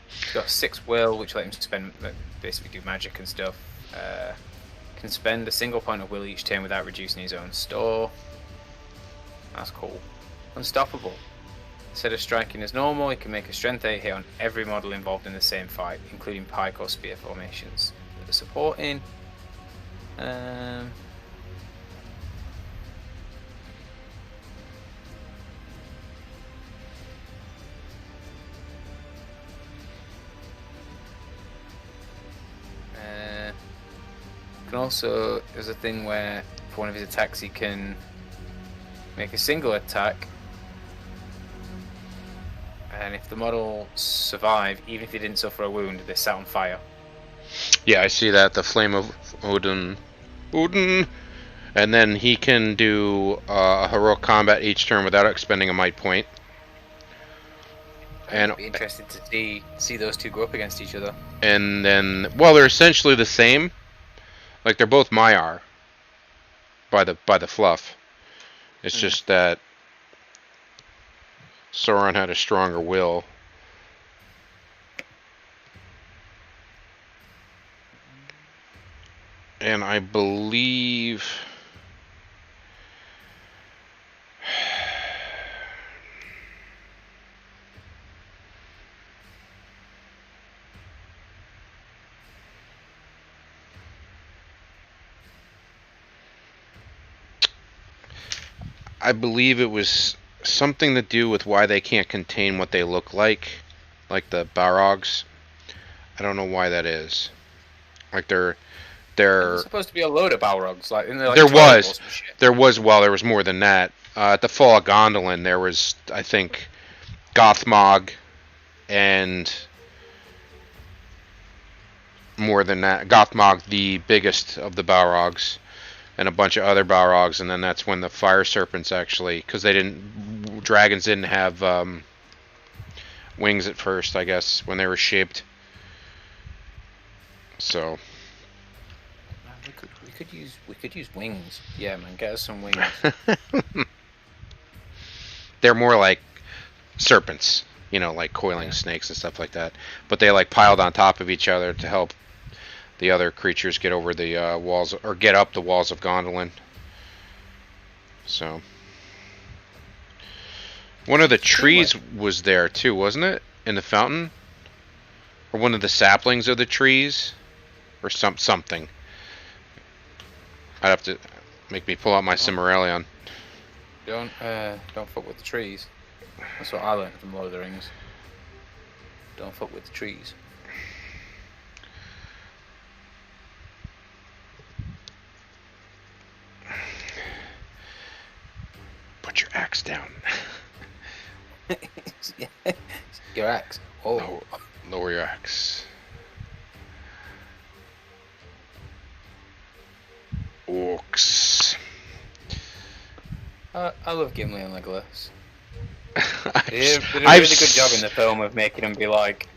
He's got 6 will, which let him spend, basically do magic and stuff. Can spend a single point of will each turn without reducing his own store. That's cool. Unstoppable. Instead of striking as normal, he can make a strength 8 hit on every model involved in the same fight, including pike or spear formations. The supporting. Can also, there's a thing where for one of his attacks he can make a single attack, and if the model survive, even if they didn't suffer a wound, they're set on fire. Yeah, I see that. The Flame of Odin. And then he can do a heroic combat each turn without expending a might point. And I'd be interested to see those two go up against each other. And then, well, they're essentially the same. Like, they're both Maiar by the fluff. It's just that Sauron had a stronger will. And I believe it was something to do with why they can't contain what they look like the Balrogs. I don't know why that is. Like There's supposed to be a load of Balrogs, like in like there 12 or was, some shit. there was more than that. At the Fall of Gondolin, there was, I think, Gothmog and more than that. Gothmog, the biggest of the Balrogs, and a bunch of other Balrogs, and then that's when the Fire Serpents actually, because dragons didn't have wings at first, I guess, when they were shaped. So we could use wings. Yeah, man, get us some wings. they're more like serpents, like coiling snakes and stuff like that. But they like piled on top of each other to help the other creatures get over the walls, or get up the walls of Gondolin. So one of the trees was there too, wasn't it? In the fountain, or one of the saplings of the trees, or something. I'd have to make me pull out my Silmarillion. Don't fuck with the trees. That's what I learned from Lord of the Rings. Don't fuck with the trees. Put your axe down. Your axe. Oh. Lower your axe. Orcs. I love Gimli and Legolas. They did a really good job in the film of making them be like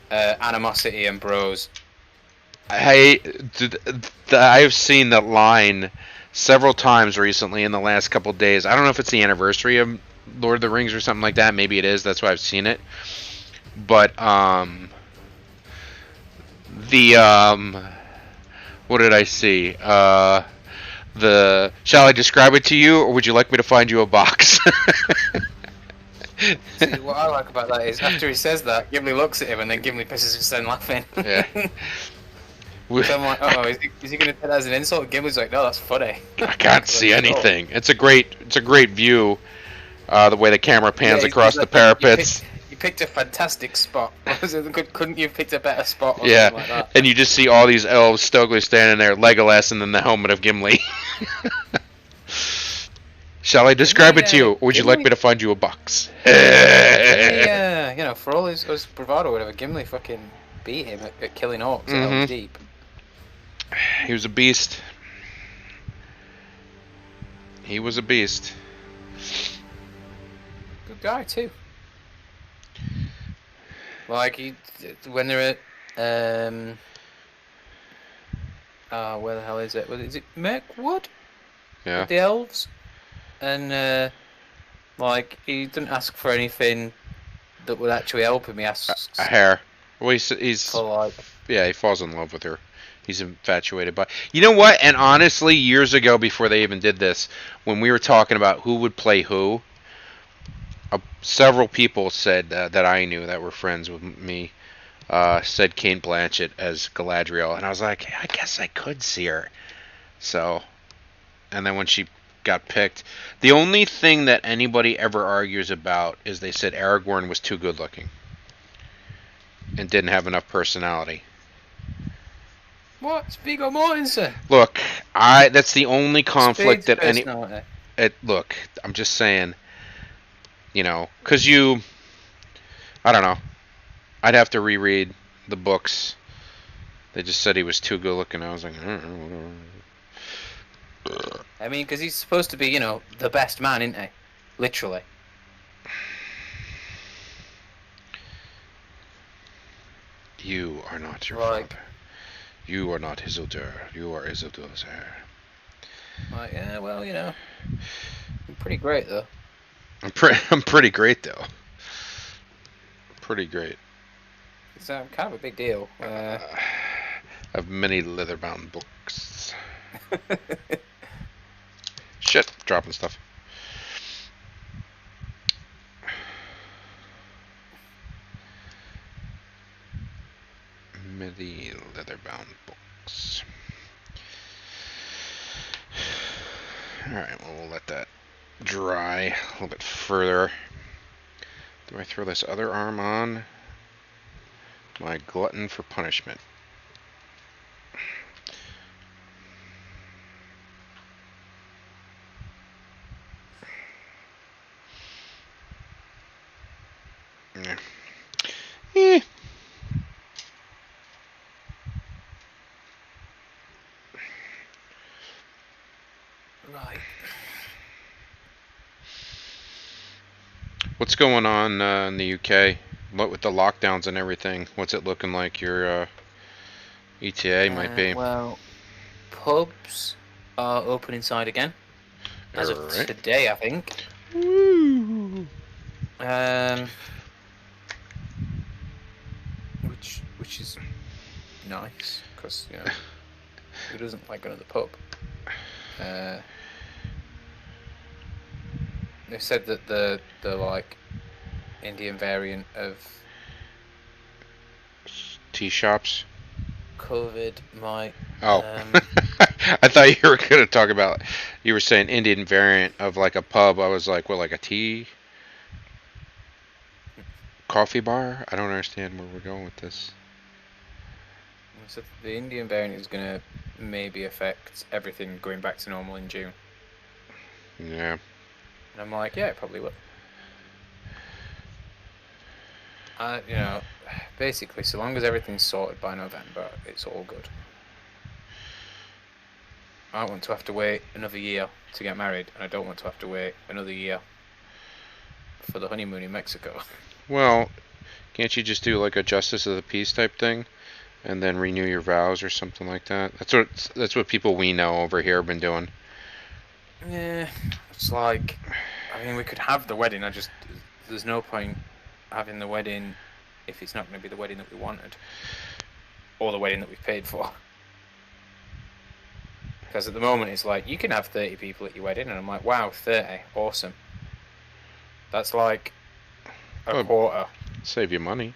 animosity and bros. I've seen that line several times recently in the last couple of days. I don't know if it's the anniversary of Lord of the Rings or something like that. Maybe it is. That's why I've seen it. But what did I see? Shall I describe it to you, or would you like me to find you a box? See, what I like about that is after he says that, Gimli looks at him, and then Gimli pisses himself laughing. Yeah. So I'm like, oh, is he going to take that as an insult? Gimli's like, no, that's funny. I can't see anything. It's a great view. The way the camera pans across the parapets. You picked a fantastic spot. Couldn't you have picked a better spot? Or Yeah, something like that? And you just see all these elves stokely standing there, Legolas, and then the helmet of Gimli. Shall I describe it to you, or would you like me to find you a box? Yeah, for all his bravado, whatever, Gimli fucking beat him at killing orcs at Helm's Deep. He was a beast. He was a beast. Good guy too. Like when they're at where the hell is it? Is it Mirkwood? Yeah. With the elves, and like he didn't ask for anything that would actually help him. He asks a hair. Well, he's for like, yeah, he falls in love with her. He's infatuated by. You know what? And honestly, years ago, before they even did this, when we were talking about who would play who, several people said that I knew that were friends with me said Cate Blanchett as Galadriel, and I was like, I guess I could see her. So, and then when she got picked, the only thing that anybody ever argues about is they said Aragorn was too good looking and didn't have enough personality. What? It's Viggo Mortensen. Look, that's the only conflict that any. Look, I'm just saying. Because I don't know. I'd have to reread the books. They just said he was too good looking. I was like, I mean, because he's supposed to be, the best man, isn't he? Literally. You are not your father. You are not Isildur. You are Isildur's heir. Like, yeah, well, I'm pretty great though. I'm pretty great though. Pretty great. It's kind of a big deal. I have many leather-bound books. Shit, dropping stuff. Many leather-bound books. Alright, well, we'll let that dry a little bit further. Do I throw this other arm on? My glutton for punishment. Right. What's going on in the UK? What with the lockdowns and everything? What's it looking like? Your ETA might be. Well, pubs are open inside again as of Alright. today, I think. Woo! Which is nice because who doesn't like going to the pub? They said that the like Indian variant of Tea shops. COVID might. Oh, I thought you were going to talk about. You were saying Indian variant of like a pub. I was like, what, like a tea, coffee bar? I don't understand where we're going with this. So the Indian variant is going to maybe affect everything going back to normal in June. Yeah. And I'm like, yeah, it probably will. Basically, so long as everything's sorted by November, it's all good. I don't want to have to wait another year to get married, and I don't want to have to wait another year for the honeymoon in Mexico. Well, can't you just do like a justice of the peace type thing, and then renew your vows or something like that? That's what people we know over here have been doing. Yeah, it's like, I mean, we could have the wedding. There's no point having the wedding if it's not going to be the wedding that we wanted, or the wedding that we've paid for. Because at the moment it's like, you can have 30 people at your wedding, and I'm like, wow, 30, awesome. That's like a quarter. Save you money.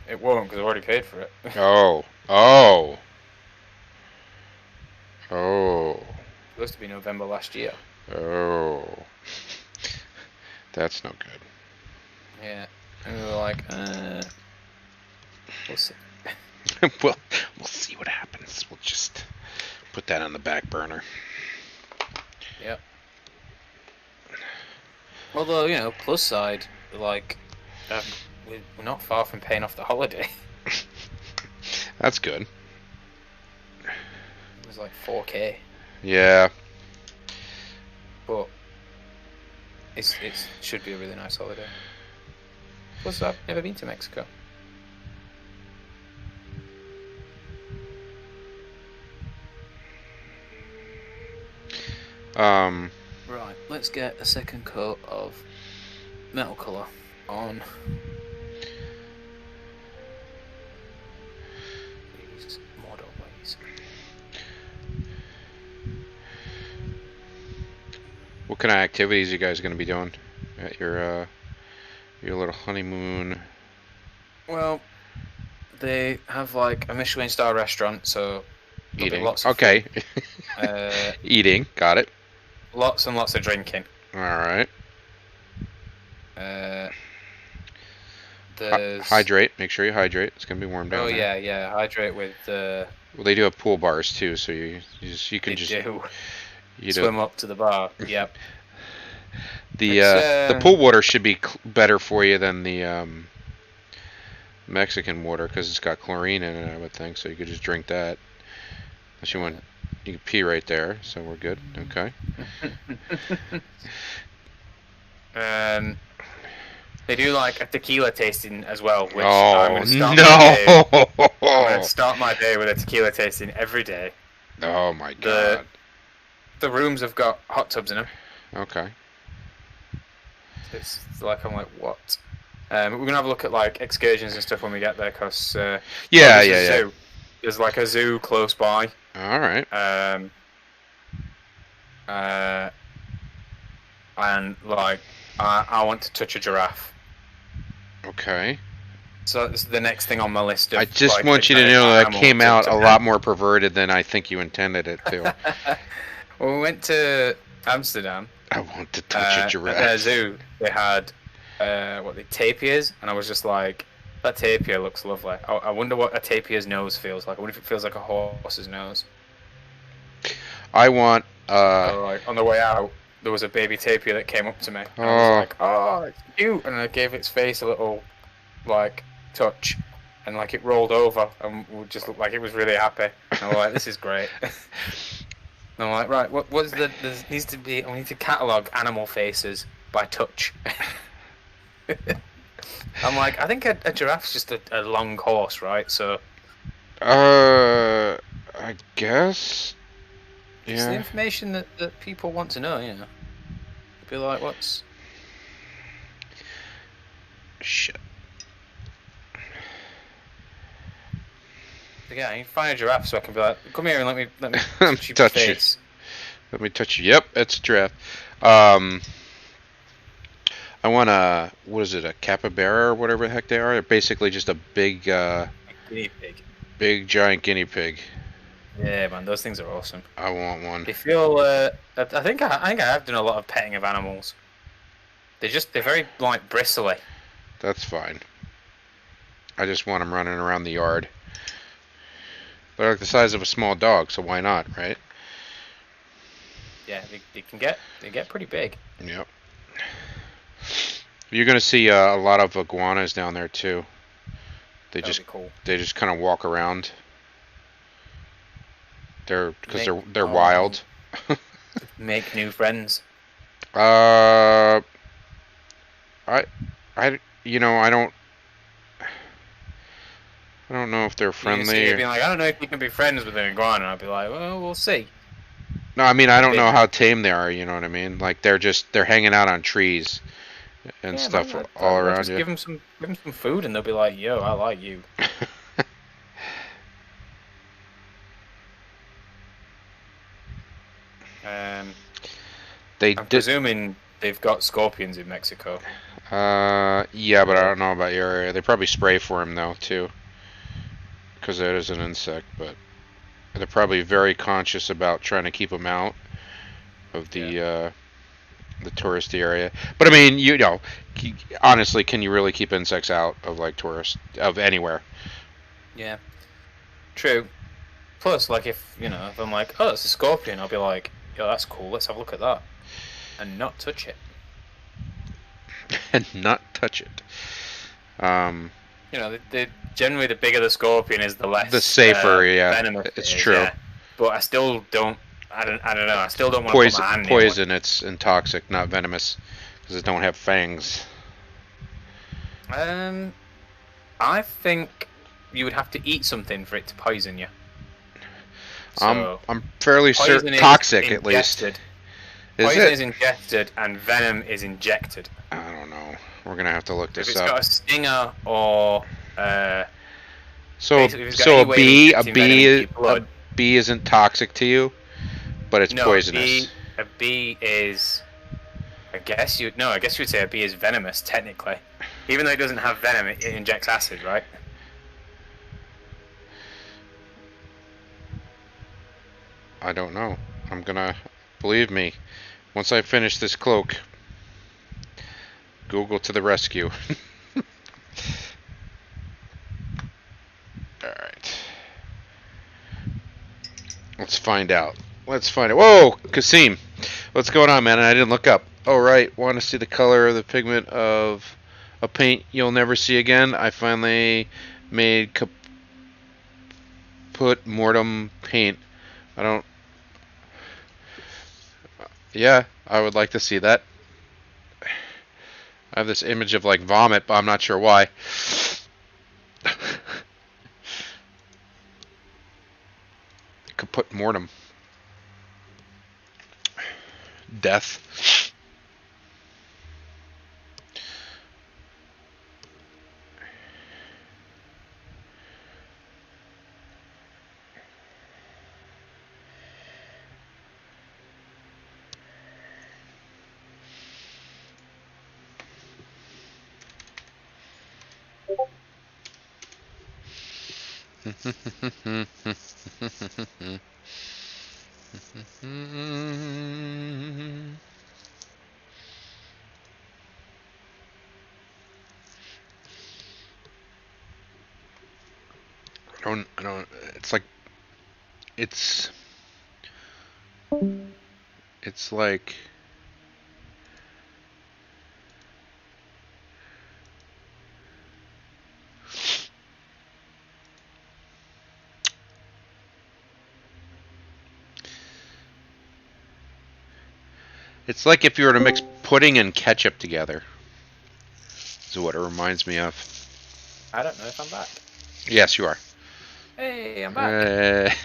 It won't, because I've already paid for it. Oh. It's supposed to be November last year. Oh. That's no good. Yeah. And we were like, we'll see. we'll see what happens. We'll just put that on the back burner. Yep. Although, plus side, like, we're not far from paying off the holiday. That's good. It was like 4K. Yeah. But it should be a really nice holiday. Plus, I've never been to Mexico. Right, let's get a second coat of metal colour on these model ways. What kind of activities are you guys going to be doing at your little honeymoon? Well, they have like a Michelin star restaurant, so Eating. Lots of okay. Eating, got it. Lots and lots of drinking. Alright. There's... Hydrate. Make sure you hydrate. It's going to be warm down there. Oh, yeah. Hydrate with... Well, they do have pool bars, too, so you can just... Swim up to the bar. Yep. The pool water should be better for you than the Mexican water, because it's got chlorine in it, I would think, so you could just drink that. Unless you want... You can pee right there, so we're good. Okay. They do like a tequila tasting as well, which I'm going to start my day with a tequila tasting every day. Oh my god. The rooms have got hot tubs in them. Okay. It's like, I'm like, what? We're gonna have a look at like excursions and stuff when we get there, cause Zoo. There's like a zoo close by. All right. And like I want to touch a giraffe. Okay. So it's the next thing on my list. I just want you to know that came out a lot more perverted than I think you intended it to. Well, we went to Amsterdam. I want to touch a giraffe. At their zoo, they had the tapirs, and I was just like, that tapir looks lovely. I wonder what a tapir's nose feels like. I wonder if it feels like a horse's nose. I want... So, like, on the way out, there was a baby tapir that came up to me. And I was like, oh, it's cute. And I gave its face a little, like, touch. And, like, it rolled over and just looked like it was really happy. And I was like, this is great. And I'm like, right, what's the? There needs to be. I need to catalog animal faces by touch. I'm like, I think a giraffe's just a long horse, right? So I guess. just the Yeah. information that people want to know, Be like, what's? Shit. Yeah, I need to find a giraffe so I can be like, come here and let me touch your Touch you. face. Let me touch you. Yep, it's a giraffe. Um, I want what is it, a capybara or whatever the heck they are? They're basically just a big, A guinea pig. big giant guinea pig. Yeah, man, those things are awesome. I want one. They feel. I think I have done a lot of petting of animals. They're very like bristly. That's fine. I just want them running around the yard. They're like the size of a small dog, so why not, right? Yeah, they get pretty big. Yep. You're gonna see a lot of iguanas down there too. They That'd just be cool. they just kind of walk around. Because Make they're wild. make new friends. Uh, I I don't know if they're You can see friendly. it being like, I don't know if you can be friends with an iguana. I'd be like, well, we'll see. No, I mean I They're don't big, know man. how tame they are. You know what I mean? Like they're hanging out on trees and Yeah, stuff man. all I'd around just you. give them some food, and they'll be like, yo, I like you. Um, They I'm did. presuming they've got scorpions in Mexico. Yeah, but I Yeah. don't know about your area. They probably spray for him though too, because it is an insect. But they're probably very conscious about trying to keep him out of Yeah. the touristy area. But I mean, honestly, can you really keep insects out of like tourist of anywhere? Yeah. True. Plus, like if I'm like, oh, it's a scorpion, I'll be like, yo, that's cool. Let's have a look at that, and not touch it. And not touch it. Um, Generally the bigger the scorpion is, the the less safer, yeah, venomous it it's is. true. Yeah, but I still don't. I don't know. I still don't want to put Poison, my hand near one. poison. It's and toxic, not venomous, because it don't have fangs. Um, I think you would have to eat something for it to poison you. So I'm fairly certain poison is toxic at least. ingested. Is Poison it? is ingested, and venom is injected. I don't know. We're gonna have to look If this it's up. got a stinger or uh, So, basically if it's got so any way of injecting venom into your a blood. bee isn't toxic to you, but it's No, poisonous. a bee is. I guess you would say a bee is venomous technically, even though it doesn't have venom. It injects acid, right? I don't know. I'm gonna believe me. Once I finish this cloak, Google to the rescue. All right. Let's find out. Let's find out. Whoa, Kasim, what's going on, man? I didn't look up. Oh, right. Want to see the color of the pigment of a paint you'll never see again? I finally made kaput mortem paint. I don't. Yeah, I would like to see that. I have this image of like vomit, but I'm not sure why. Kaput mortem. Death. I don't, it's like, it's, it's like, It's like if you were to mix pudding and ketchup together. Is what it reminds me of. I don't know if I'm back. Yes, you are. Hey, I'm back. Uh,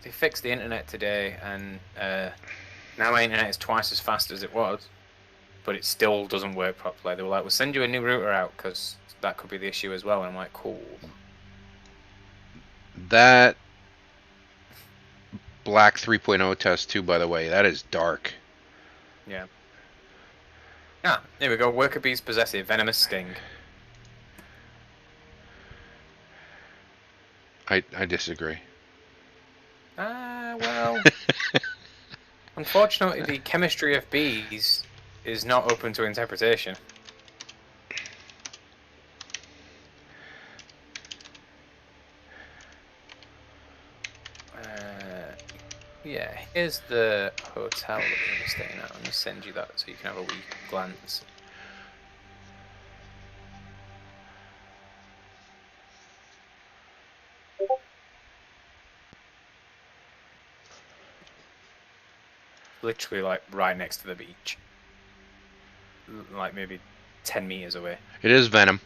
They fixed the internet today, and now my internet is twice as fast as it was, but it still doesn't work properly. They were like, "We'll send you a new router out because that could be the issue as well." And I'm like, "Cool." that Black 3.0 test too, by the way, that is dark. Yeah. Ah, here we go. Worker bees possessive, venomous sting. I disagree. Well, unfortunately, the chemistry of bees is not open to interpretation. Yeah, here's the hotel that we're going to be staying at. Let me send you that so you can have a wee glance. Literally, like, right next to the beach. Like, maybe 10 meters away. It is venom.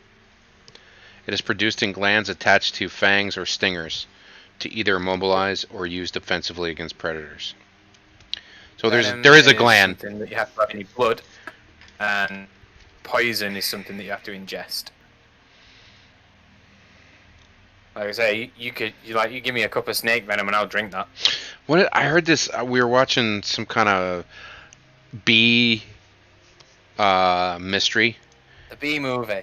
It is produced in glands attached to fangs or stingers to either immobilize or use defensively against predators. So there is a gland. Something that you have to have in your blood, and poison is something that you have to ingest. Like I say, you give me a cup of snake venom and I'll drink that. I heard this. We were watching some kind of bee mystery. The bee movie.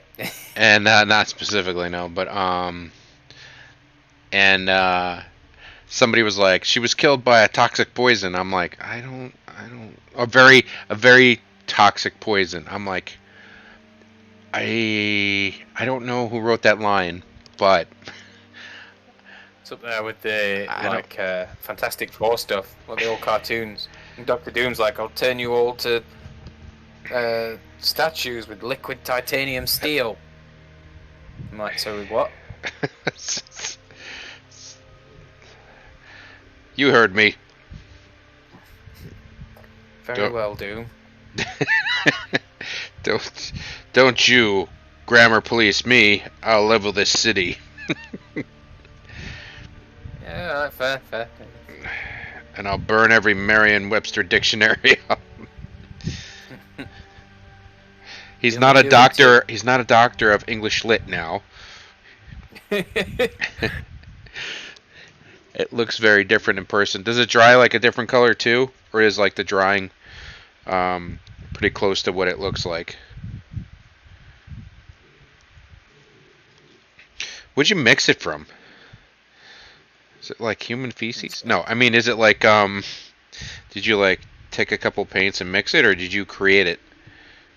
And not specifically, no, but somebody was like, she was killed by a toxic poison. I'm like, I don't, a very toxic poison. I'm like, I don't know who wrote that line, but it's up there with the Fantastic Four stuff, like the old cartoons. And Doctor Doom's like, I'll turn you all to statues with liquid titanium steel. I'm like, so with what? You heard me. Very well, Doom. Don't you grammar police me. I'll level this city. Yeah, fair. And I'll burn every Merriam-Webster dictionary up. He's not a doctor. He's not a doctor of English lit now. It looks very different in person. Does it dry like a different color too, or is like the drying pretty close to what it looks like? What'd you mix it from? Is it like human feces? No, I mean, is it like did you like take a couple paints and mix it, or did you create it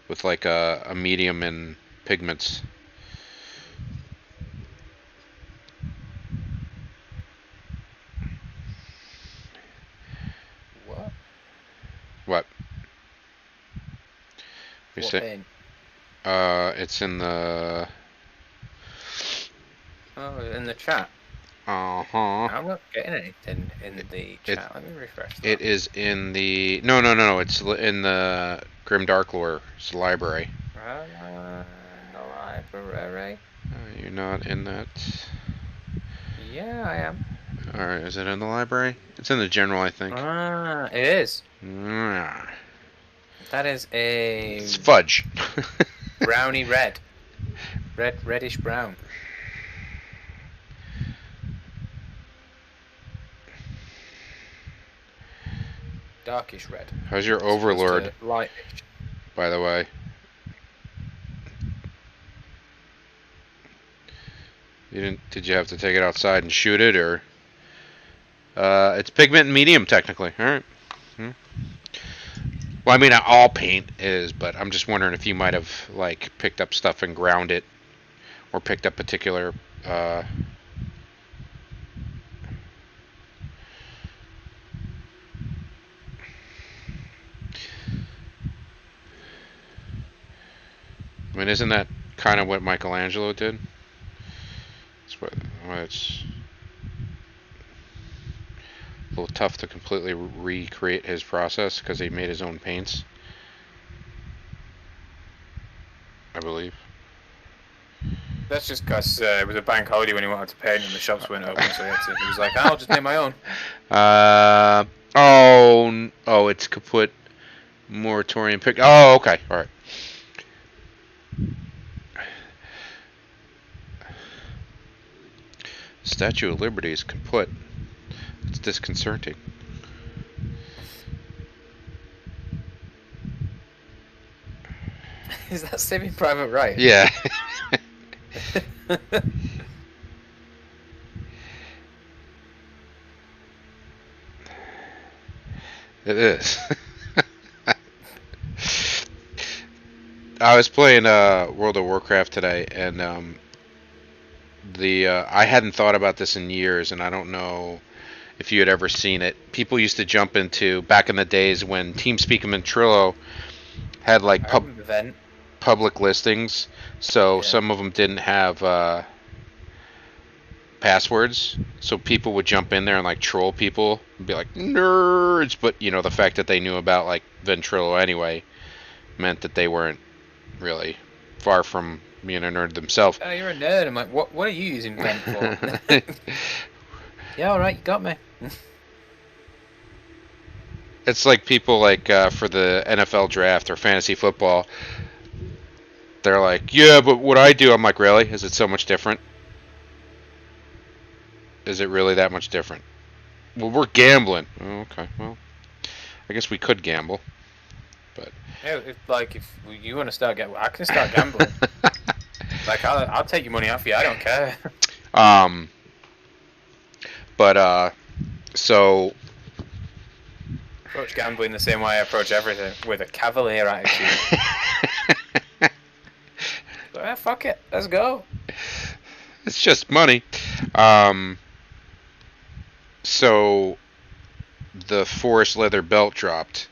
with like a medium and pigments? What? What paint? It's in the. Oh, in the chat. Uh-huh. I'm not getting anything in the chat. Let me refresh that. It is in the. No. It's in the Grim Dark Lore's library. The library. You're not in that. Yeah, I am. Alright, is it in the library? It's in the general, I think. It is. That is a... It's fudge. browny red. Reddish brown. Darkish red. How's your overlord? Lightish. By the way. Did you have to take it outside and shoot it, or? It's pigment and medium, technically. All right. Well, I mean, all paint is, but I'm just wondering if you might have like picked up stuff and ground it, or picked up particular. I mean, isn't that kind of what Michelangelo did? It's what it's. little tough to completely recreate his process because he made his own paints, I believe. That's just because it was a bank holiday when he wanted to paint and the shops weren't open, so he was like, I'll just make my own. Oh, it's kaput moratorium pick. Oh, okay, all right. Statue of Liberty is kaput. It's disconcerting. Is that Saving Private Ryan? Yeah. It is. I was playing World of Warcraft today, and I hadn't thought about this in years, and I don't know if you had ever seen it. People used to jump into back in the days when TeamSpeak and Ventrilo had like public listings, so some of them didn't have passwords, so people would jump in there and like troll people and be like nerds, but you know the fact that they knew about like Ventrilo anyway meant that they weren't really far from being a nerd themselves. Oh, you're a nerd. I'm like, what are you using Vent for? Yeah, alright, you got me. It's like people like for the NFL draft or fantasy football, they're like, yeah, but what I do, I'm like, really? Is it so much different? Is it really that much different? Well, we're gambling. Oh, okay, well, I guess we could gamble, but yeah, if you want to start gambling, I can start gambling. Like I'll take your money off you. I don't care. But so approach gambling the same way I approach everything, with a cavalier attitude. So, fuck it, let's go. It's just money. So the forest leather belt dropped,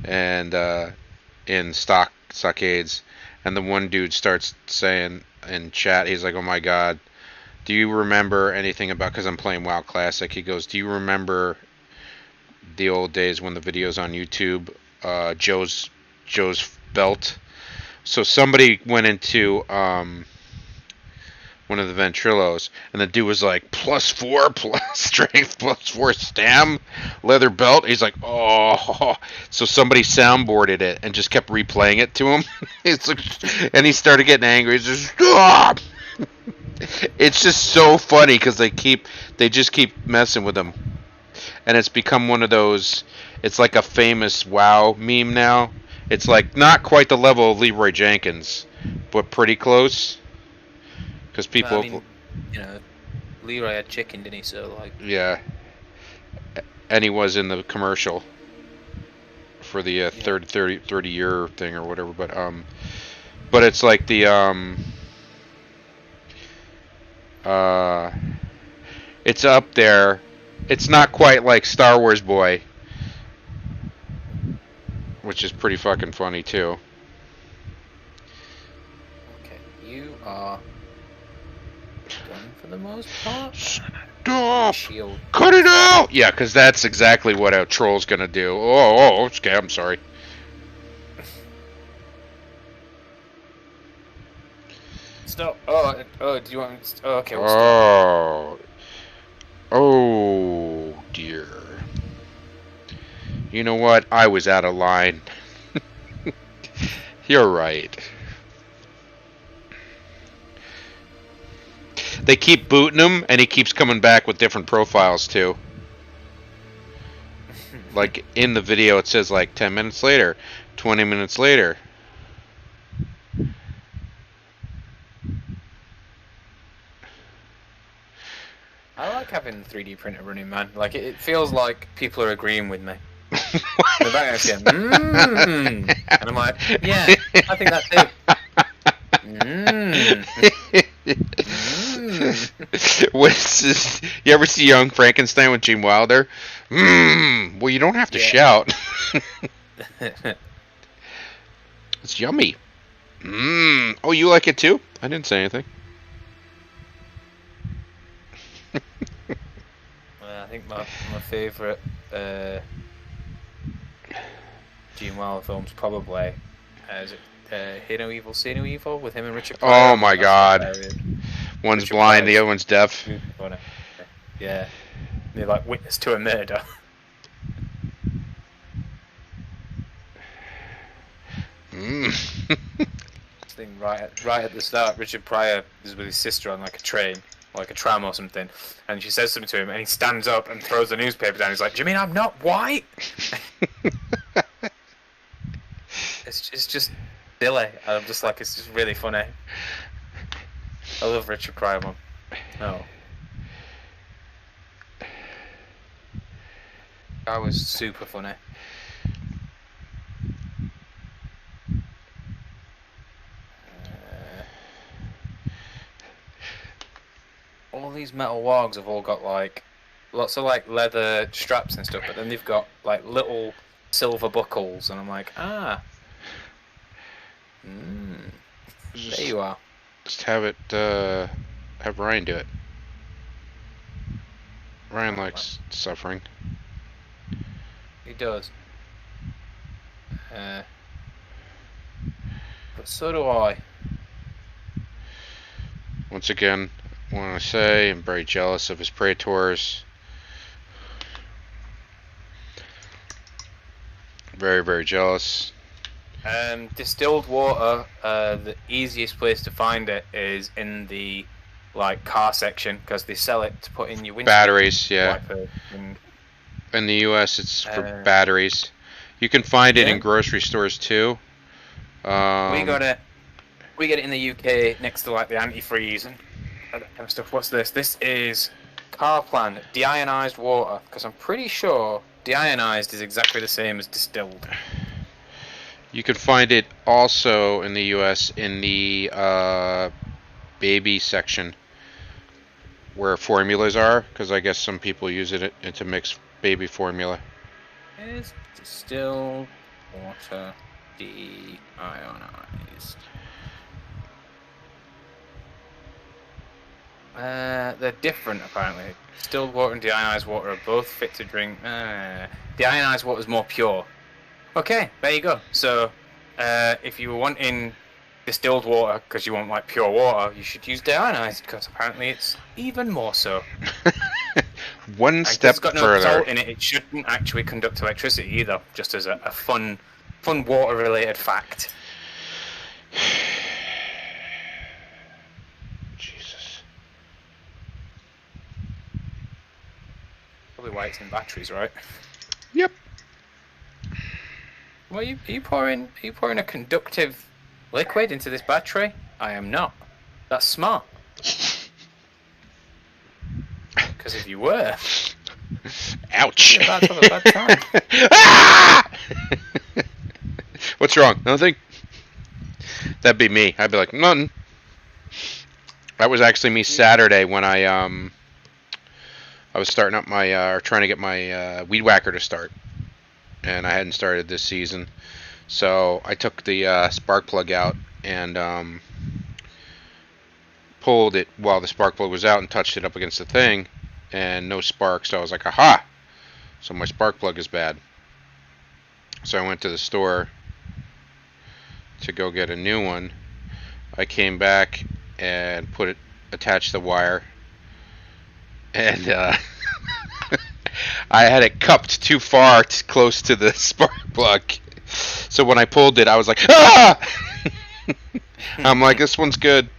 and in stockades, and the one dude starts saying in chat, he's like, "Oh my god, do you remember anything about?" Because I'm playing WoW Classic. He goes, "Do you remember the old days when the videos on YouTube, Joe's belt?" So somebody went into one of the Ventrilos, and the dude was like, +4 plus strength, +4 stam, leather belt. He's like, oh. So somebody soundboarded it and just kept replaying it to him. It's like, and he started getting angry. He's just, stop! It's just so funny because they just keep messing with him. And it's become one of those, it's like a famous WoW meme now. It's like not quite the level of Leroy Jenkins, but pretty close. Because people, I mean, you know, Leroy had chicken, didn't he? So like, yeah, and he was in the commercial for the 30 year thing or whatever. But it's like the it's up there. It's not quite like Star Wars Boy, which is pretty fucking funny too. Okay, you are done for the most part. Stop! Shield. Cut it out! Yeah, because that's exactly what a troll's gonna do. Oh, okay, I'm sorry. Stop. Oh, do you want me to... Oh, okay, we'll stop. Oh, dear. You know what? I was out of line. You're right. They keep booting him, and he keeps coming back with different profiles, too. Like, in the video, it says, like, 10 minutes later, 20 minutes later. I like having the 3D printer running, man. Like, it feels like people are agreeing with me. The back going, and I'm like, yeah, I think that too. What's this? You ever see Young Frankenstein with Gene Wilder? Well, you don't have to shout. It's yummy. Oh, you like it too? I didn't say anything. I think my favourite Gene Wilder film's probably is it Hear No Evil, See No Evil with him and Richard Pryor. Oh my God! One's Richard blind, the Pryor's other one's deaf. funny. Yeah, they're like witness to a murder. Thing right at the start, Richard Pryor is with his sister on like a train, like a tram or something, and she says something to him, and he stands up and throws the newspaper down. He's like, "Do you mean I'm not white?" It's just silly. I'm just like, it's just really funny. I love Richard Pryor, man. No, that was super funny. All these metal wargs have all got like lots of like leather straps and stuff, but then they've got like little silver buckles, and I'm like, there you are. Just have it, have Ryan do it. Ryan likes suffering. He does. But so do I. Once again, I want to say I'm very jealous of his Praetors. Very, very jealous. Distilled water, the easiest place to find it is in the like car section, because they sell it to put in your windscreen Batteries, yeah. wiper and, In the US, it's for batteries. You can find it in grocery stores too. we get it in the UK next to like the antifreeze and that kind of stuff. What's this? This is Carplan deionized water, because I'm pretty sure deionized is exactly the same as distilled. You can find it also in the US in the baby section where formulas are, because I guess some people use it to mix baby formula. Is distilled water deionized? They're different apparently. Distilled water and deionized water are both fit to drink. Deionized water is more pure. Okay, there you go. So, if you were wanting distilled water because you want like pure water, you should use deionized, because apparently it's even more so. One step it's got no further. salt in it. It shouldn't actually conduct electricity either. Just as a fun water-related fact. Jesus. Probably why it's in batteries, right? Yep. Well, are you pouring a conductive liquid into this battery? I am not. That's smart. Because if you were, ouch! you're about to have a bad time. Ah! What's wrong? Nothing. That'd be me. I'd be like, nothing. That was actually me Saturday when I was starting up my or trying to get my weed whacker to start, and I hadn't started this season, so I took the spark plug out and pulled it while the spark plug was out and touched it up against the thing, and no spark. So I was like, aha! So my spark plug is bad. So I went to the store to go get a new one. I came back and attached the wire, and I had it cupped too far close to the spark plug. So when I pulled it, I was like, ah! I'm like, this one's good.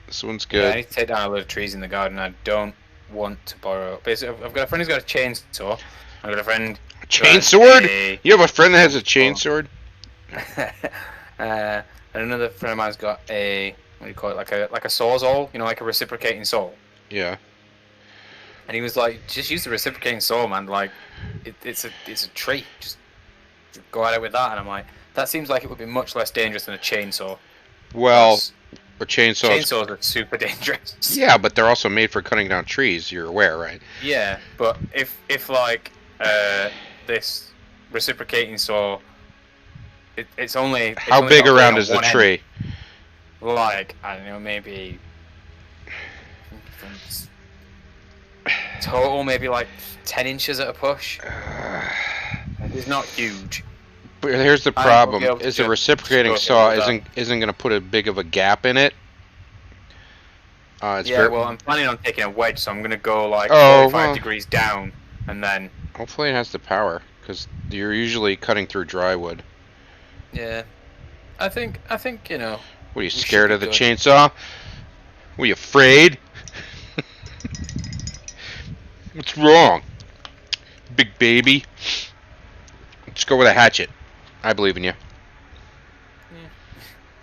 This one's good. Yeah, I need to take down a load of trees in the garden. I don't want to borrow. Basically, I've got a friend who's got a chainsaw. I've got a friend. A chainsword? You have a friend that has a chainsword? And another friend of mine's got a, what do you call it, like a sawzall, you know, like a reciprocating saw. Yeah. And he was like, just use the reciprocating saw, man. Like, it's a tree. Just go at it with that. And I'm like, that seems like it would be much less dangerous than a chainsaw. Well, a chainsaw. Chainsaws are super dangerous. Yeah, but they're also made for cutting down trees. You're aware, right? Yeah, but if like this reciprocating saw, it's only. How big around is the tree? Like, I don't know, maybe total maybe like 10 inches at a push. It's not huge. But here's the I think we'll be problem: able to is a just reciprocating go saw with that. isn't going to put a big of a gap in it. It's Yeah, very. well, I'm planning on taking a wedge, so I'm going to go like Oh 45 well. degrees down, and then... Hopefully it has the power, because you're usually cutting through dry wood. Yeah. I think, you know... What are you, we should scared be of the good. chainsaw? Were you afraid? What's wrong? Big baby? Let's go with a hatchet. I believe in you. Yeah.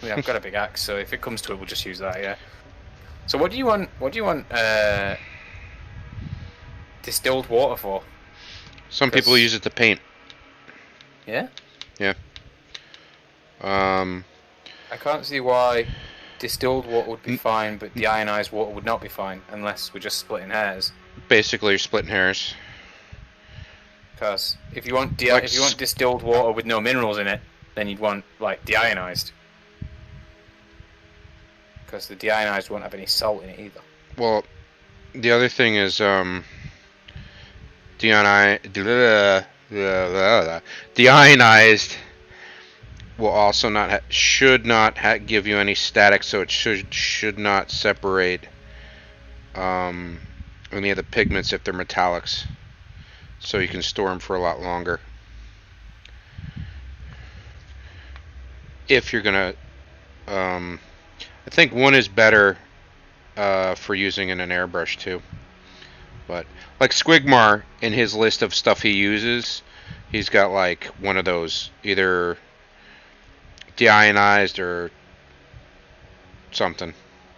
I mean, I've got a big axe, so if it comes to it, we'll just use that, yeah. So what do you want, distilled water for? Some people use it to paint. Yeah? Yeah. I can't see why distilled water would be fine, but deionized water would not be fine, unless we're just splitting hairs. Basically, you're splitting hairs. Because if you want distilled water with no minerals in it, then you'd want like deionized. Because the deionized won't have any salt in it either. Well, the other thing is deionized will also should not give you any static, so it should not separate any of the pigments if they're metallics, so you can store them for a lot longer. If you're gonna, I think one is better for using in an airbrush too. But like Squigmar, in his list of stuff he uses, he's got like one of those, either deionized or something.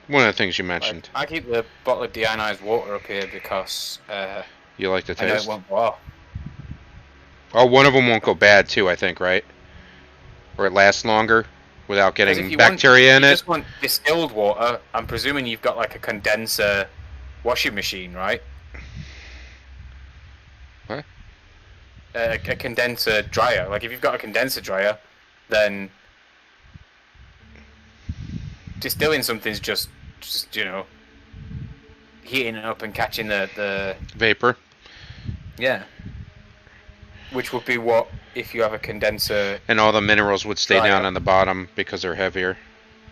One of the things you mentioned. Like, I keep the bottle of deionized water up here because You like the I know it taste? won't go off. Oh, one of them won't go bad too, I think, right? Or it lasts longer without getting bacteria in it. If you just want distilled water, I'm presuming you've got like a condenser washing machine, right? What? A condenser dryer. Like if you've got a condenser dryer, then distilling something's just you know, heating it up and catching the Vapor. Yeah. Which would be what if you have a condenser. And all the minerals would stay dryer. down on the bottom because they're heavier,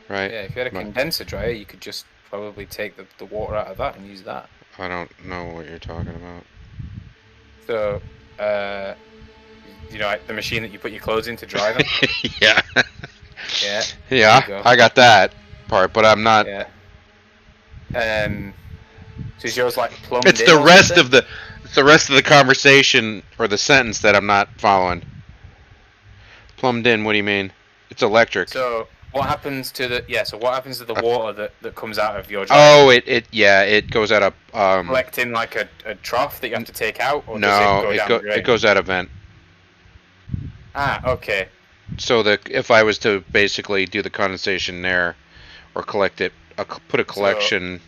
right? Yeah, if you had a condenser dryer, you could just probably take the water out of that and use that. I don't know what you're talking about. So, you know, like the machine that you put your clothes in to dry them. Yeah. Yeah. Yeah, I got that part, but I'm not. Yeah. So is yours like plumbed It's in the or rest something? of the. It's the rest of the conversation or the sentence that I'm not following. Plumbed in. What do you mean? It's electric. So what happens to the So what happens to the water that comes out of your dryer? Oh, it goes out of Collecting like a trough that you have to take out, or no, does it go down the drain? it goes out of vent. Ah, okay. So if I was to basically do the condensation there, or collect it, put a collection.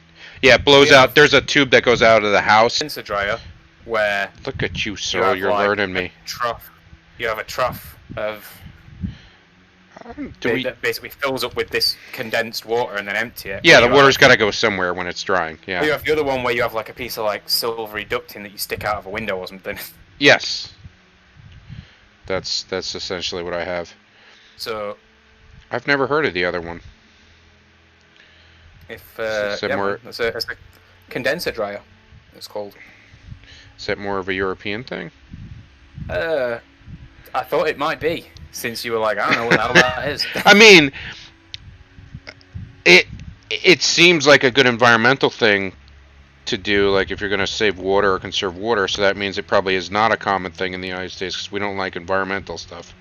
Yeah, it blows out. There's a tube that goes out of the house. Condenser dryer, where Look at you, sir. You're like learning me. Trough. You have a trough of Do we? that basically fills up with this condensed water and then empty it. Yeah, Or the you water's have- got to go somewhere when it's drying. or you Yeah. have the other one where you have like a piece of like silvery ducting that you stick out of a window or something. Yes. That's essentially what I have. So I've never heard of the other one. if Is that more- it's a condenser dryer, it's called. Is that more of a European thing? I thought it might be, since you were like, I don't know what the hell that is. I mean, it seems like a good environmental thing to do, like if you're going to save water or conserve water. So that means it probably is not a common thing in the United States because we don't like environmental stuff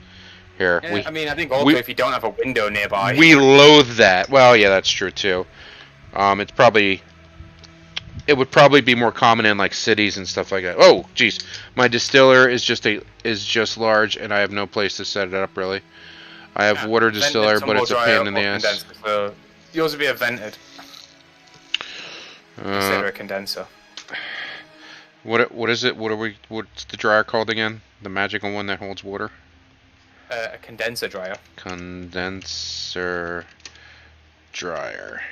here. Yeah, I mean, I think also if you don't have a window nearby. We loathe that. Well, yeah, that's true too. It would probably be more common in like cities and stuff like that. Oh, geez, my distiller is just large, and I have no place to set it up really. I have water distiller, but it's a pain in the ass. So yours would be a vented instead of a condenser. What is it? What's the dryer called again? The magical one that holds water? A condenser dryer. Condenser dryer.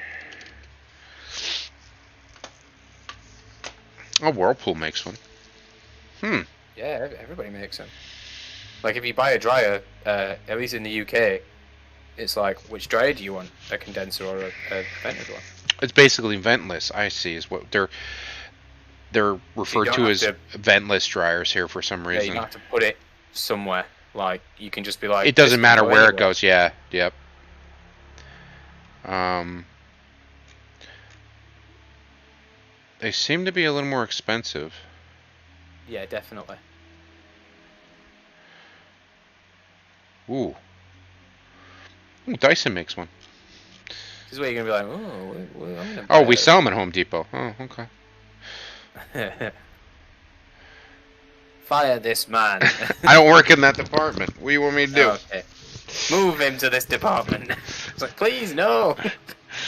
Oh, Whirlpool makes one. Hmm. Yeah, everybody makes them. Like if you buy a dryer, at least in the UK, it's like, which dryer do you want? A condenser or a vented one? It's basically ventless. I see is what they're So you referred don't to have as to, ventless dryers here for some yeah, you reason. don't have to put it somewhere. Like you can just be like, It this doesn't can matter go where it anywhere. goes. Yeah. Yep. Um, they seem to be a little more expensive. Yeah, definitely. Ooh. Ooh, Dyson makes one. This is where you're gonna be like, oh, I'm gonna Oh, buy we sell them at Home Depot. Oh, okay. a. Fire this man. I don't work in that department. What do you want me to do? Okay. Move him to this department. It's like, please, no.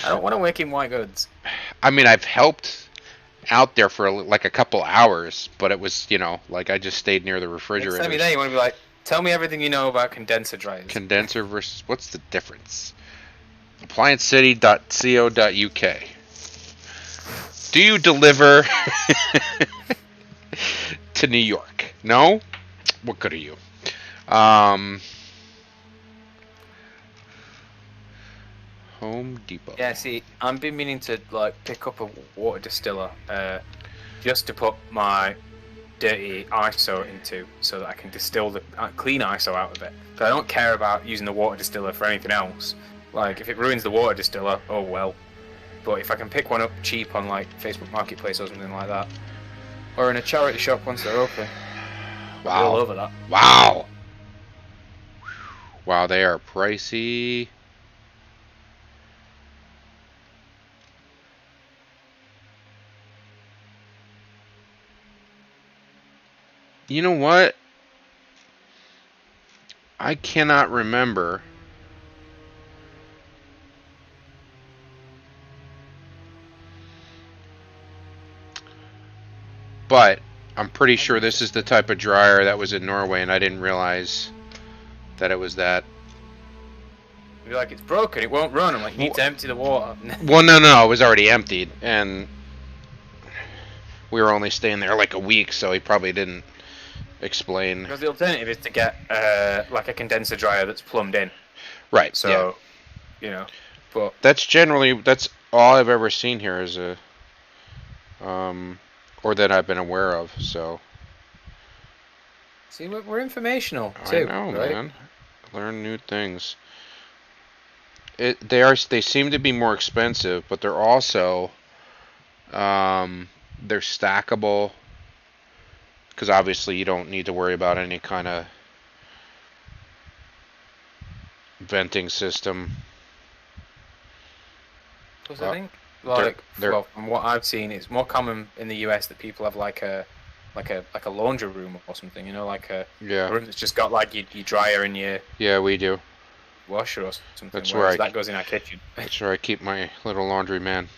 I don't want to work in white goods. I mean, I've helped out there for like a couple hours, but it was, like I just stayed near the Next time you're refrigerators. there, you want to be like, tell me everything you know about condenser dryers. Condenser versus, what's the difference? ApplianceCity.co.uk. Do you deliver to New York? No? What good are you? Home Depot. Yeah, see, I've been meaning to like pick up a water distiller, just to put my dirty ISO into, so that I can distill the clean ISO out of it. Because I don't care about using the water distiller for anything else. Like, if it ruins the water distiller, oh well. But if I can pick one up cheap on like Facebook Marketplace or something like that, or in a charity shop once they're open, I'll be all over that. Wow. Wow, they are pricey. You know what? I cannot remember. But I'm pretty sure this is the type of dryer that was in Norway, and I didn't realize that it was that. You're like, it's broken, it won't run. I'm like, you need to empty the water. Well, no, it was already emptied, and we were only staying there like a week, so he probably didn't explain. Because the alternative is to get like a condenser dryer that's plumbed in. Right. So, but that's all I've ever seen here is a, or that I've been aware of. So. See, we're informational too. I know, right? man. Learn new things. They seem to be more expensive, but they're also they're stackable, because obviously you don't need to worry about any kind of venting system. Because I think, well, from what I've seen, it's more common in the US that people have like a laundry room or something. Like a room that's just got like your dryer and your we do washer or something. That's where that goes in our kitchen. That's where I keep my little laundry man,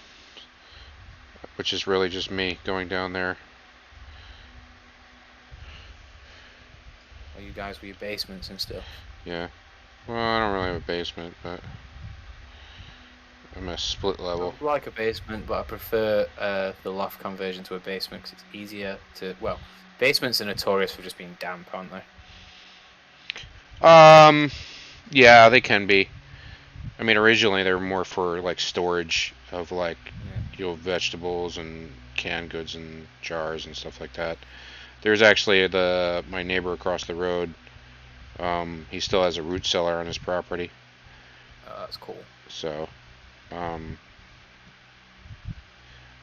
which is really just me going down there. Or you guys with your basements and stuff. Yeah. Well, I don't really have a basement, but I'm a split level. I like a basement, but I prefer the loft conversion to a basement because it's easier to. Well, basements are notorious for just being damp, aren't they? Yeah, they can be. I mean, originally they were more for like storage of like vegetables and canned goods and jars and stuff like that. There's actually my neighbor across the road. He still has a root cellar on his property. Oh, that's cool. So, I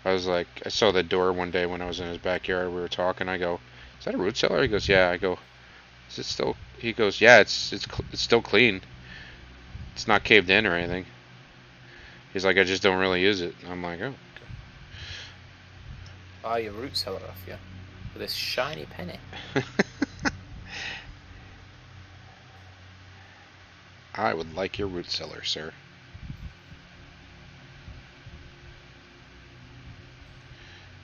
was like, I saw the door one day when I was in his backyard. We were talking. I go, "Is that a root cellar?" He goes, "Yeah." I go, "Is it still?" He goes, "Yeah, it's still clean. It's not caved in or anything." He's like, "I just don't really use it." I'm like, "Oh." Okay. Buy your root cellar off you for this shiny penny. I would like your root cellar, sir.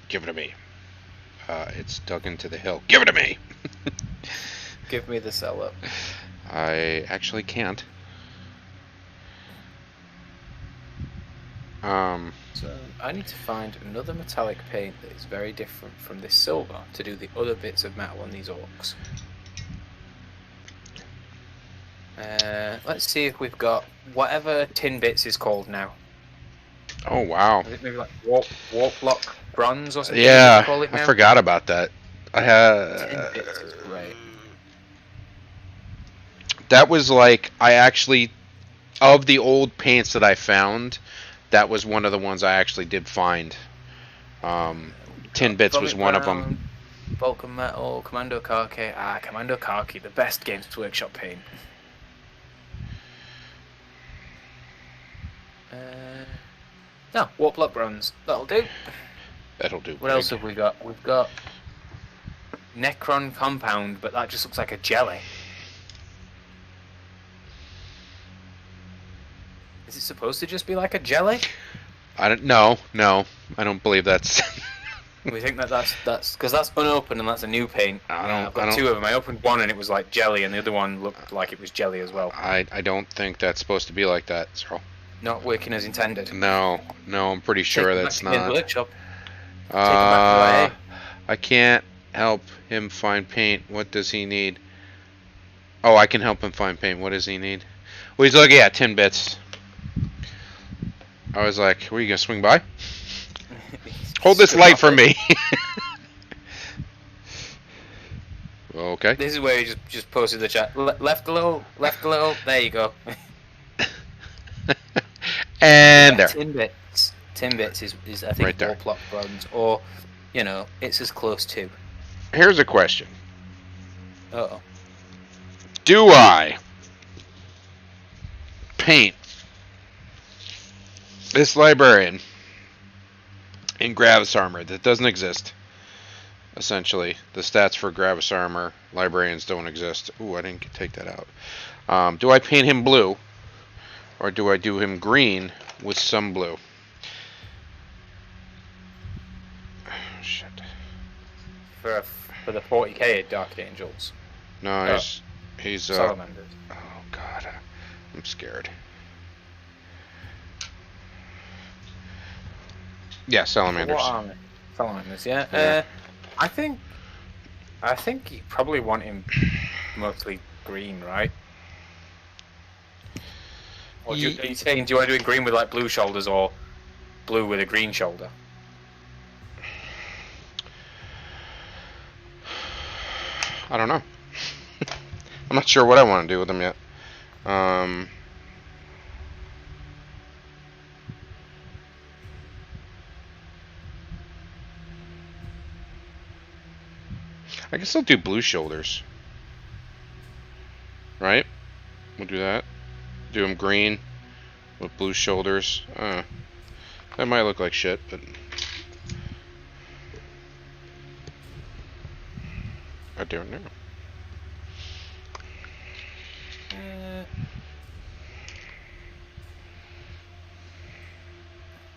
Give it to me. It's dug into the hill. Give it to me. Give me the cellar. I actually can't. So I need to find another metallic paint that is very different from this silver to do the other bits of metal on these orcs. Let's see if we've got whatever tin bits is called now. Oh wow. Is it maybe like warp block bronze or something? Yeah, Call it now? I forgot about that. Tin bits is great. That was like of the old paints that I found, that was one of the ones I actually did find. Tin bits was one of them. Vulcan metal, Commando khaki. Commando khaki, the best Games Workshop paint. No, warp block bronze. That'll do. That'll do. What else have we got? We've got Necron compound, but that just looks like a jelly. Is it supposed to just be like a jelly? I don't know. No, I don't believe that's. We think that's because that's unopened and that's a new paint. I've got two of them. I opened one and it was like jelly, and the other one looked like it was jelly as well. I don't think that's supposed to be like that, so. Not working as intended. No, I'm pretty sure that's not. Workshop. I can't help him find paint. What does he need? Oh, I can help him find paint. What does he need? Well, he's looking at 10 bits. I was like, were you gonna swing by? Hold this light for me. Okay. This is where he just posted the chat. Left a little. There you go. And there. 10 bits. 10 bits is I think Right there. warp block bronze, or it's as close to. Here's a question. Uh-oh. Do I paint this librarian in Gravis armor that doesn't exist? Essentially, the stats for Gravis armor librarians don't exist. Ooh, I didn't take that out. Do I paint him blue, or do I do him green with some blue? Shit. For the 40k Dark Angels. No, he's Salamanders. Oh god, I'm scared. Yeah, salamanders. What are they? Salamanders, yeah. Yeah. I think you probably want him mostly green, right? Or are you saying, do you want to do it green with like blue shoulders or blue with a green shoulder? I don't know. I'm not sure what I want to do with them yet. I guess I'll do blue shoulders. Right? We'll do that. Do them green with blue shoulders. That might look like shit, but I don't know.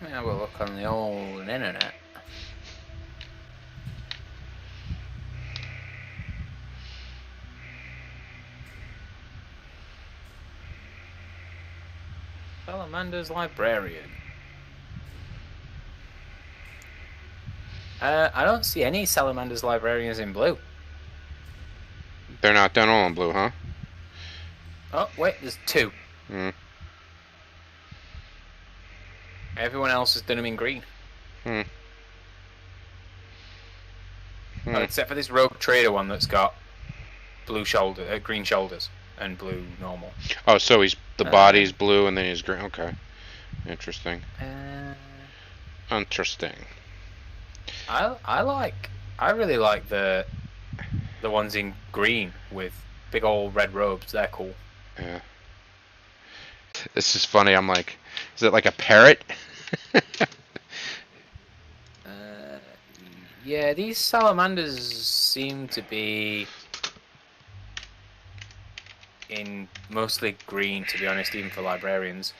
Let me have a look on the old internet. Salamander's Librarian. I don't see any Salamander's Librarians in blue. They're not done all in blue, huh? Oh, wait, there's two. Hmm. Everyone else has done them in green. Hmm. Oh, except for this Rogue Trader one that's got blue green shoulders and blue normal. Oh, so the body's blue and then he's green. Okay. Interesting. Interesting. I really like the ones in green with big old red robes. They're cool. Yeah. This is funny. I'm like, is it like a parrot? Yeah, these salamanders seem to be in mostly green, to be honest, even for librarians.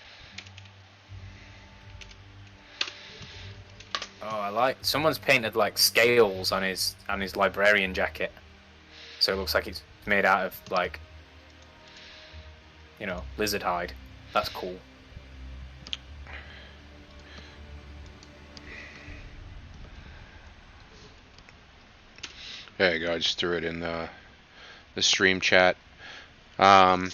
Oh, I like someone's painted like scales on his librarian jacket, so it looks like it's made out of like, lizard hide. That's cool. There you go. I just threw it in the stream chat. Um,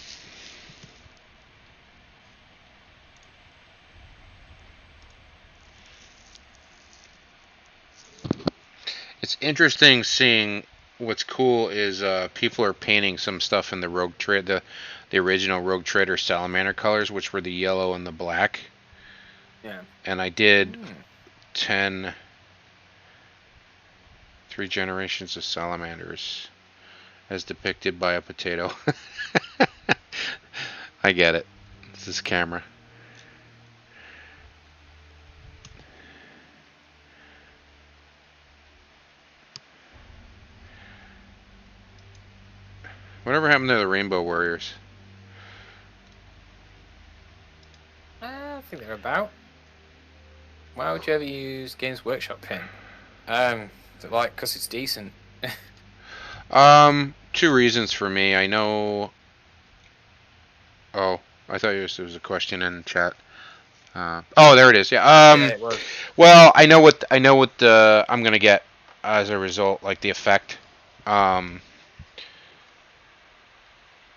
it's interesting seeing. What's cool is people are painting some stuff in the Rogue Trade, the original Rogue Trader Salamander colors, which were the yellow and the black. Yeah. And I did 10, 3 generations of salamanders, as depicted by a potato. I get it. This is camera. Whatever happened to the Rainbow Warriors? I think they're about. Why would you ever use Games Workshop paint? Is it like because it's decent? 2 reasons for me. I know. Oh, I thought there was a question in chat. Oh, there it is. Yeah. Yeah, it was. Well, I know what I'm gonna get as a result, like the effect.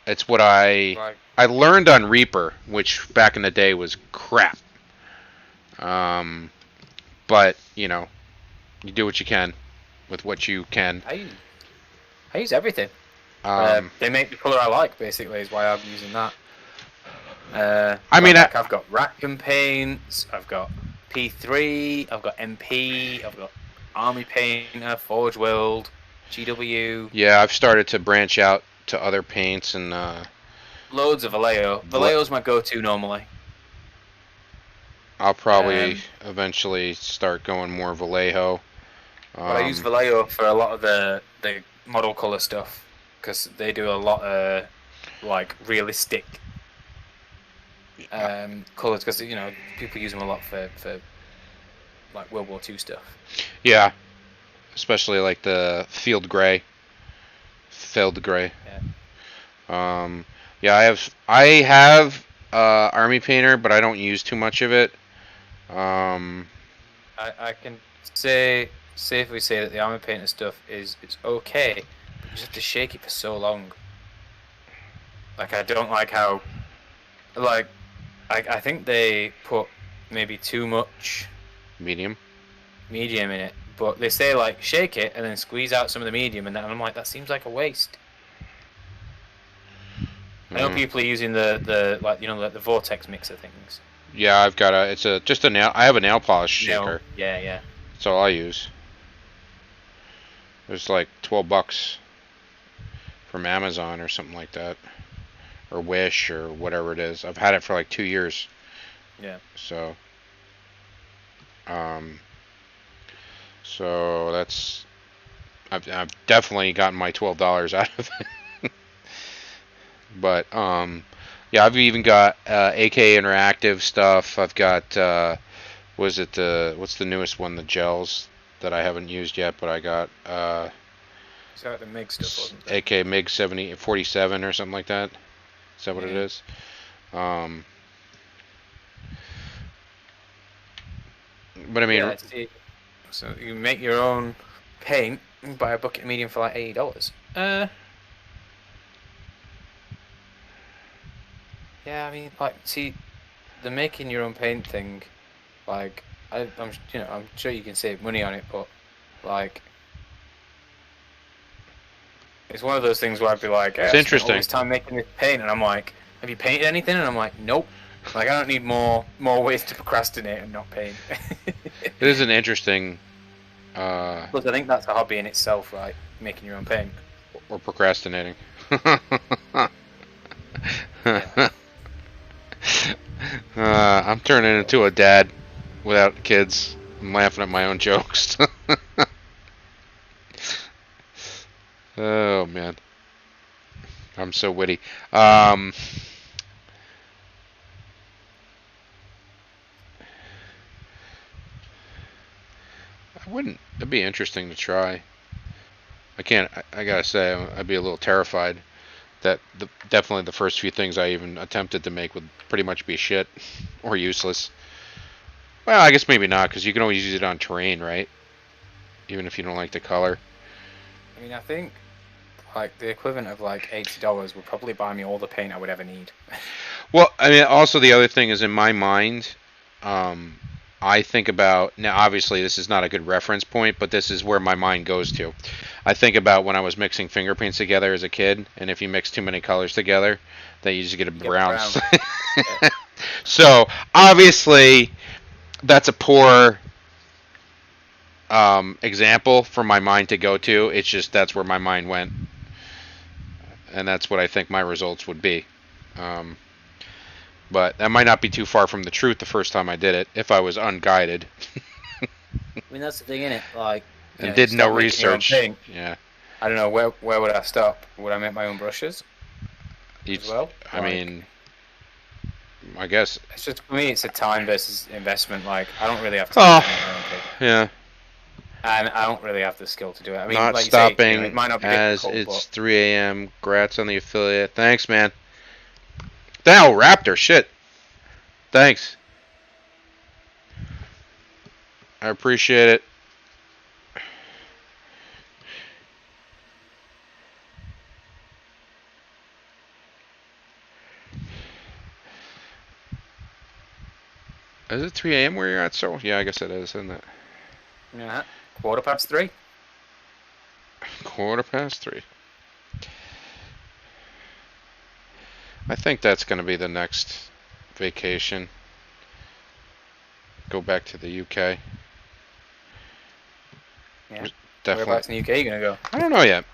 It's what I learned on Reaper, which back in the day was crap. But you know, you do what you can with what you can. I use everything. They make the color I like. Basically, is why I'm using that. I mean, I've got Rackham paints. I've got P3. I've got MP. I've got Army Painter, Forge World, GW. Yeah, I've started to branch out to other paints and loads of Vallejo. Vallejo's my go-to normally. I'll probably eventually start going more Vallejo. But I use Vallejo for a lot of the model color stuff because they do a lot of like realistic colors because you know people use them a lot for like World War II stuff. Yeah, especially like the field gray. Yeah. Yeah, I have Army Painter, but I don't use too much of it. I can safely say that the Army Painter stuff it's okay, but you just have to shake it for so long. Like I don't like how, like, I think they put maybe too much medium in it, but they say like shake it and then squeeze out some of the medium, and I'm like that seems like a waste. I know people are using the like you know like the vortex mixer things. Yeah, I've got I have a nail polish shaker. Yeah. That's all I use. There's like $12 from Amazon or something like that, or Wish or whatever it is. I've had it for like 2 years. Yeah. So that's I've definitely gotten my $12 out of it. But yeah, I've even got AK Interactive stuff. I've got what's the newest one? The gels that I haven't used yet, but I got is that the MiG stuff, wasn't it? AK MiG 47 or something like that. Is that what it is? But I mean, yeah, so you make your own paint, and buy a bucket of medium for like $80. Yeah, I mean, like, see, the making your own paint thing, like, I'm sure you can save money on it, but like, it's one of those things where I'd be like, it's interesting. All this time making this paint, and I'm like, have you painted anything? And I'm like, nope. Like, I don't need more ways to procrastinate and not paint. It is an interesting. Plus, I think that's a hobby in itself, right? Making your own paint. Or procrastinating. I'm turning into a dad without kids. I'm laughing at my own jokes. Oh man, I'm so witty. It'd be interesting to try. I gotta say, I'd be a little terrified that definitely the first few things I even attempted to make would pretty much be shit or useless. Well, I guess maybe not, because you can always use it on terrain, right? Even if you don't like the color. I mean, I think like the equivalent of like $80 would probably buy me all the paint I would ever need. Well, I mean, also the other thing is in my mind, I think about now. Obviously, this is not a good reference point, but this is where my mind goes to. I think about when I was mixing finger paints together as a kid, and if you mix too many colors together, then you just get a brown. Yeah. So obviously, that's a poor example for my mind to go to. It's just that's where my mind went, and that's what I think my results would be. But that might not be too far from the truth the first time I did it, if I was unguided. I mean, that's the thing, innit? Like, and did no research. Yeah. I don't know, where would I stop? Would I make my own brushes? As well? I mean, I guess. It's just, for me, it's a time versus investment. Like, I don't really have time to make my own paint. Yeah. And I don't really have the skill to do it. I mean, not like stopping you say, it might not be as difficult, it's 3 a.m. Grats on the affiliate. Thanks, man. Now, Raptor, shit. Thanks. I appreciate it. Is it 3 a.m. where you're at, so? Yeah, I guess it is, isn't it? Yeah. 3:15. 3:15. I think that's going to be the next vacation. Go back to the UK. Yeah. Definitely. Whereabouts in the UK are you going to go? I don't know yet.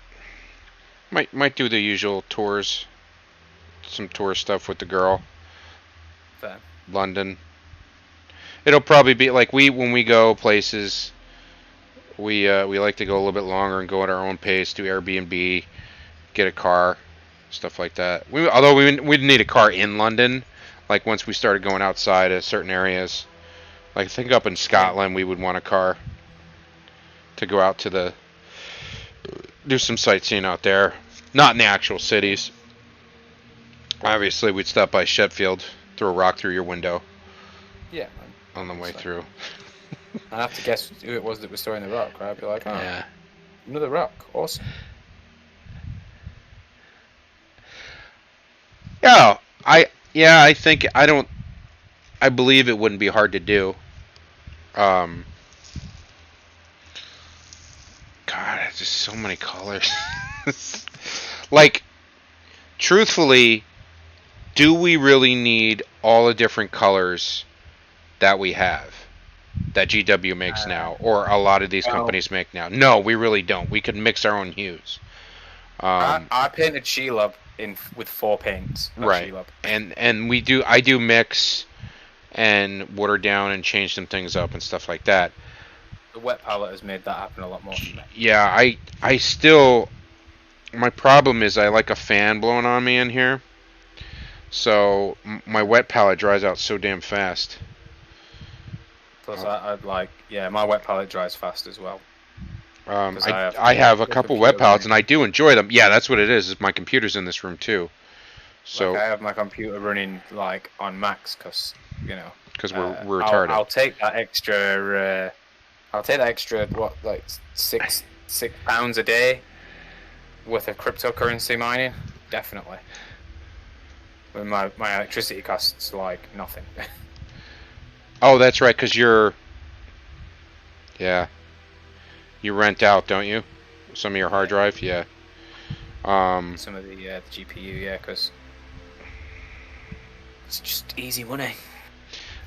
Might do the usual tours. Some tour stuff with the girl. Fair. London. It'll probably be like when we go places, we like to go a little bit longer and go at our own pace, do Airbnb, get a car, stuff like that. Although we didn't need a car in London, like once we started going outside of certain areas, like I think up in Scotland we would want a car to go out to do some sightseeing out there, not in the actual cities. Obviously, we'd stop by Sheffield, throw a rock through your window. Yeah, man. On the way through. I'd have to guess who it was that was throwing the rock, right? I'd be like, oh, yeah, another rock, awesome. I think I believe it wouldn't be hard to do. God, it's just so many colors. Like, truthfully, do we really need all the different colors that we have, that GW makes now, or a lot of these companies make now? No, we really don't. We could mix our own hues. I painted Shelob with 4 paints. Right, Shelob. and I do mix and water down and change some things up and stuff like that. The wet palette has made that happen a lot more for me. Yeah, I still, my problem is I like a fan blowing on me in here, so my wet palette dries out so damn fast. Plus, my wet palette dries fast as well. I have a couple wet palettes, and I do enjoy them. Yeah, that's what it is my computer's in this room, too. So like I have my computer running, like, on max, because, you know... Because we're retarded. I'll take that extra... what, like, six pounds a day worth of cryptocurrency mining? Definitely. When my electricity costs, like, nothing. Oh, that's right, because yeah. You rent out, don't you? Some of your hard drive? Yeah. Some of the GPU, yeah, because it's just easy money.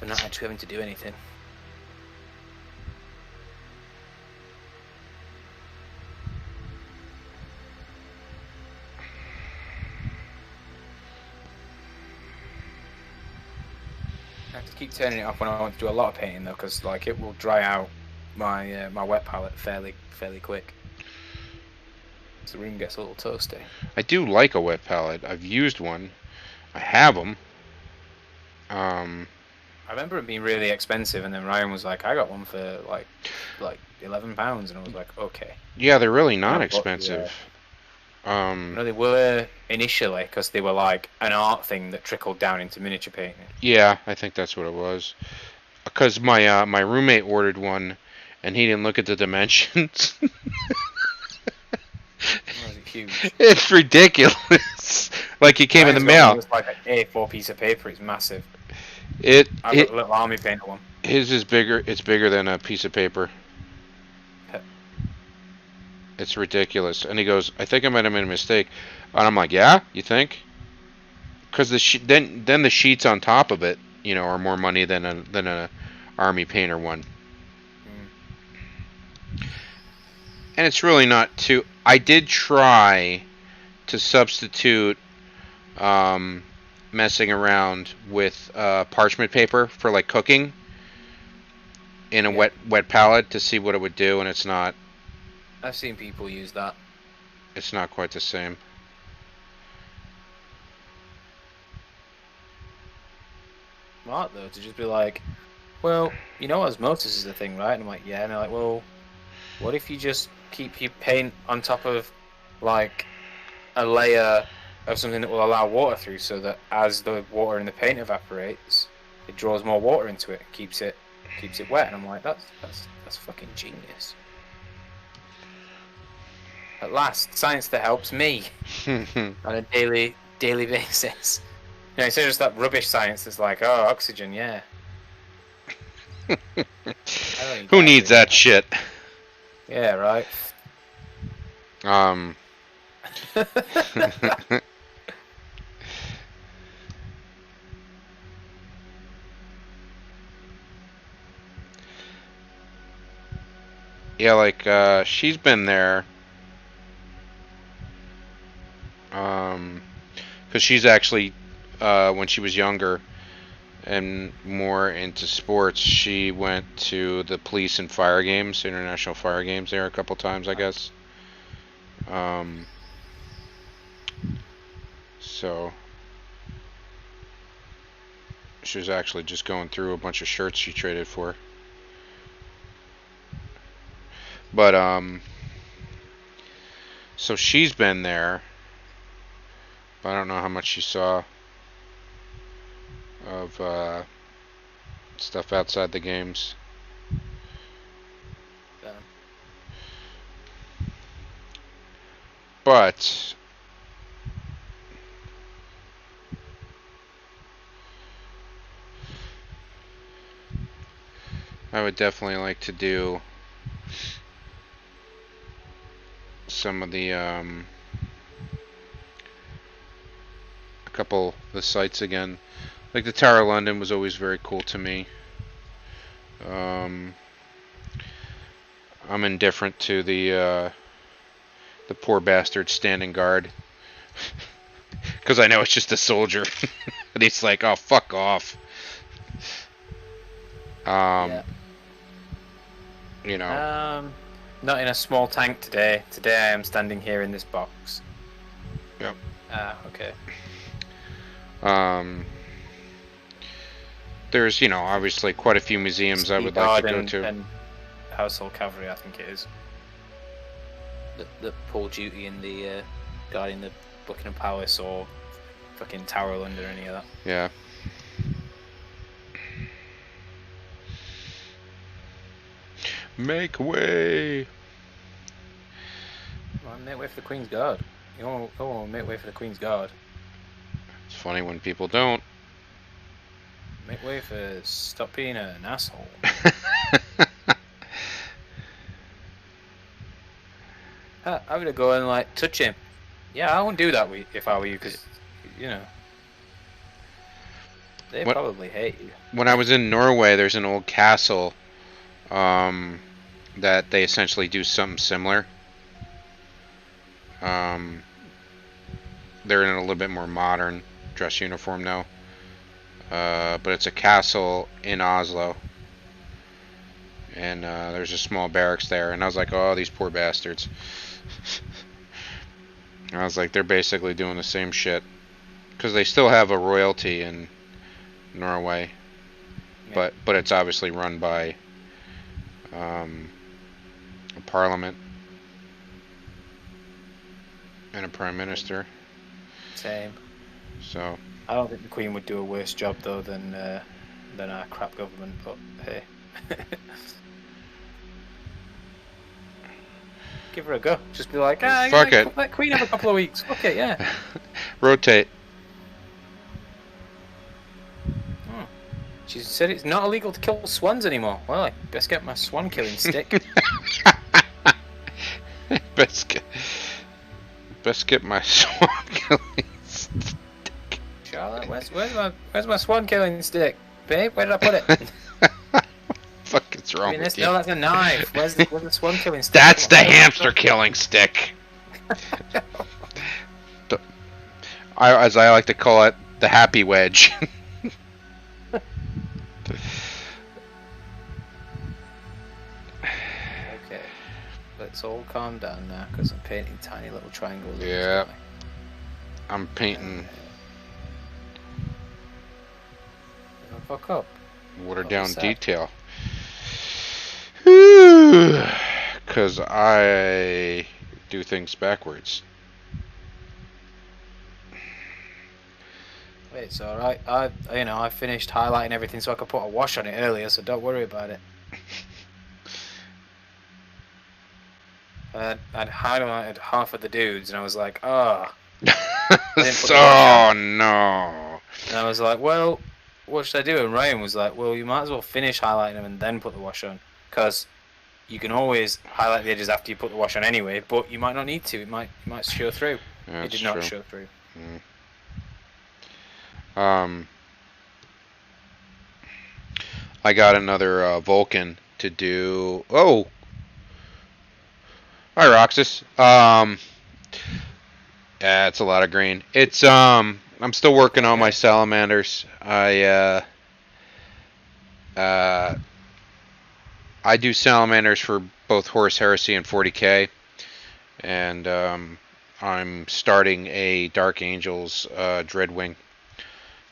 We're not actually having to do anything. I have to keep turning it off when I want to do a lot of painting, though, because like it will dry out my my wet palette fairly quick. So the room gets a little toasty. I do like a wet palette. I've used one. I have them. I remember it being really expensive, and then Ryan was like, "I got one for like £11," and I was like, "Okay." Yeah, they're really not expensive. No, they were initially because they were like an art thing that trickled down into miniature painting. Yeah, I think that's what it was. Because my roommate ordered one, and he didn't look at the dimensions. huge. It's ridiculous. Like it came in the Mine's got one mail. that's like an A4 piece of paper. It's massive. It I've got it the little army painter one. his is bigger. It's bigger than a piece of paper. It's ridiculous. And he goes, I think I might have made a mistake. And I'm like, yeah, you think? Because then the sheets on top of it, you know, are more money than a army painter one. And it's really not too. I did try to substitute messing around with parchment paper for like cooking in a wet palette to see what it would do, and it's not. I've seen people use that. It's not quite the same. Smart though to just be like, well, you know osmosis is a thing, right? And I'm like, yeah. And they're like, well, what if you just keep your paint on top of like a layer of something that will allow water through, so that as the water in the paint evaporates, it draws more water into it, keeps it wet. And I'm like, that's fucking genius. At last, science that helps me on a daily basis. You know, it's just that rubbish science that's like, oh, oxygen, yeah. Who needs that shit? Yeah, right. Yeah, like she's been there. Because she's actually, when she was younger and more into sports, she went to the police and fire games, international fire games there a couple times, I guess. So she was actually just going through a bunch of shirts she traded for. But, so she's been there. But I don't know how much she saw of stuff outside the games. Yeah. But I would definitely like to do some of the a couple of the sites again. Like the Tower of London was always very cool to me. I'm indifferent to the poor bastard standing guard, because I know it's just a soldier, and he's like, "Oh, fuck off." Yeah. You know. Not in a small tank today. Today I am standing here in this box. Yep. Okay. There's, you know, obviously quite a few museums I would like to go to. And Household Cavalry, I think it is. The pull duty in the guarding the Buckingham Palace or fucking Tower of London or any of that. Yeah. Make way. Well, make way for the Queen's Guard. You want to make way for the Queen's Guard. It's funny when people don't. Make way for stop being an asshole. I'm gonna go and like touch him. Yeah, I wouldn't do that if I were you, because you know they probably hate you. When I was in Norway, there's an old castle that they essentially do something similar. They're in a little bit more modern dress uniform now. But it's a castle in Oslo. And there's a small barracks there. And I was like, oh, these poor bastards. I was like, they're basically doing the same shit. Because they still have a royalty in Norway. Yeah. But it's obviously run by a parliament and a prime minister. Same. So I don't think the Queen would do a worse job though than our crap government, but hey. give her a go. Just be like, ah, Fuck yeah, it. let Queen have a couple of weeks. Fuck it, yeah. Rotate. She said it's not illegal to kill swans anymore. Well, I best get my swan killing stick. Best get my swan killing stick. Charlotte, where's my swan killing stick? Babe, where did I put it? Fuck is wrong with you? No, that's a knife. Where's the swan killing stick? That's the hamster killing stick. As I like to call it, the happy wedge. Okay, let's all calm down now because I'm painting tiny little triangles. Yeah, I'm painting. Don't fuck up. Watered down detail. Because I do things backwards. It's all right. I finished highlighting everything so I could put a wash on it earlier, so don't worry about it. I'd highlighted half of the dudes, and I was like, oh. Oh no. And I was like, well, what should I do? And Ryan was like, well, you might as well finish highlighting them and then put the wash on, because you can always highlight the edges after you put the wash on anyway, but you might not need to. It might show through. Yeah, it did not show through. I got another Vulcan to do. Oh, hi Roxas. Yeah, it's a lot of green. It's I'm still working on my salamanders. I do salamanders for both Horus Heresy and 40k, and I'm starting a Dark Angels Dreadwing.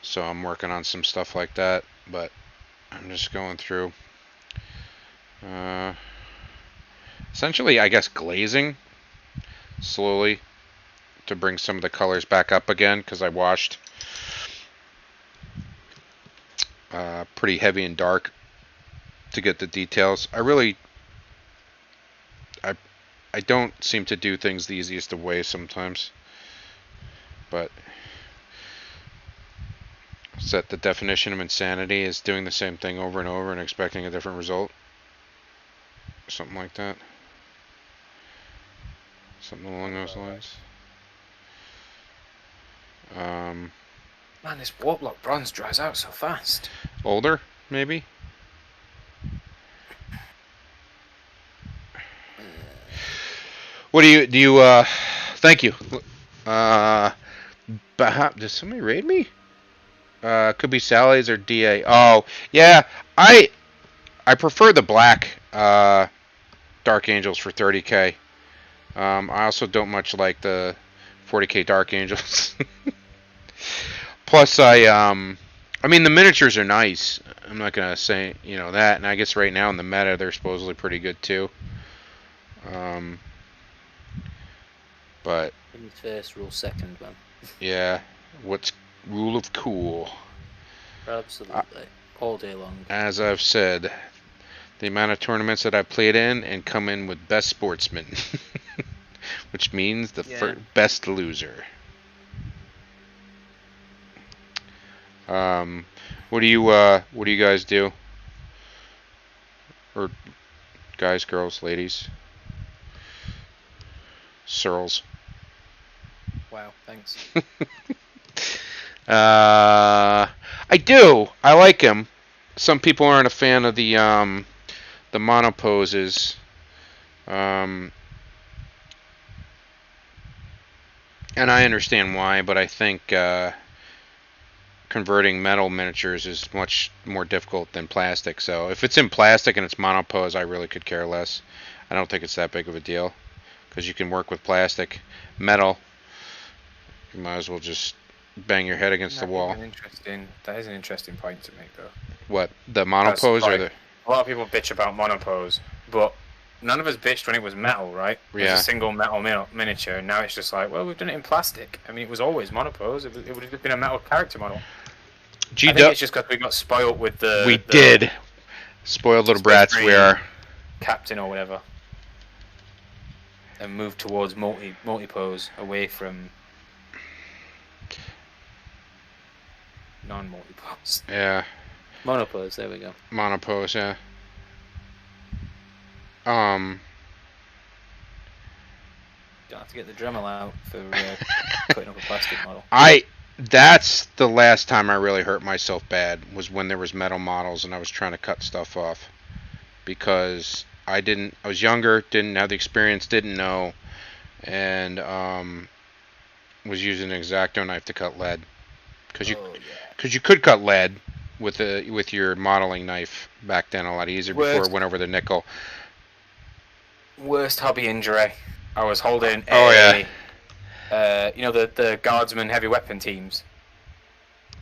So I'm working on some stuff like that, but I'm just going through. Essentially, I guess glazing slowly to bring some of the colors back up again, because I washed pretty heavy and dark to get the details. I don't seem to do things the easiest of ways sometimes, but set the definition of insanity is doing the same thing over and over and expecting a different result. Something like that. Something along those lines. Man, this Warlock bronze dries out so fast. Older, maybe? What do you, thank you. Did somebody raid me? Could be Sally's or DA. Oh, yeah, I prefer the black, Dark Angels for 30k. I also don't much like the 40k Dark Angels. Plus, I mean, the miniatures are nice. I'm not gonna say, that, and I guess right now in the meta they're supposedly pretty good too. But in first, rule second, man. Yeah, what's rule of cool? Absolutely, all day long. As I've said, the amount of tournaments that I've played in and come in with best sportsman, which means the best loser. What do you guys do? Or guys, girls, ladies, Searles. Wow, thanks. I do. I like him. Some people aren't a fan of the mono poses. And I understand why, but I think converting metal miniatures is much more difficult than plastic. So if it's in plastic and it's monopose, I really could care less. I don't think it's that big of a deal, because you can work with plastic. Metal, you might as well just bang your head against the wall. That is an interesting point to make, though. What, the monopose or the? A lot of people bitch about monopose, but none of us bitched when it was metal, right? It was a single metal miniature, and now it's just like, well, we've done it in plastic. I mean, it was always monopose. It would have just been a metal character model. I think it's just because we got spoiled with the... We did. Spoiled little brats we are. Captain or whatever. move towards multi-pose away from non-multi-pose. Yeah. Monopose, there we go. Monopose, yeah. Don't have to get the Dremel out for cutting up a plastic model. That's the last time I really hurt myself bad, was when there was metal models and I was trying to cut stuff off. Because I was younger, didn't have the experience, didn't know, and was using an X-Acto knife to cut lead. Because you could cut lead with your modeling knife back then a lot easier before it went over the nickel. Worst hobby injury. I was holding the guardsman heavy weapon teams.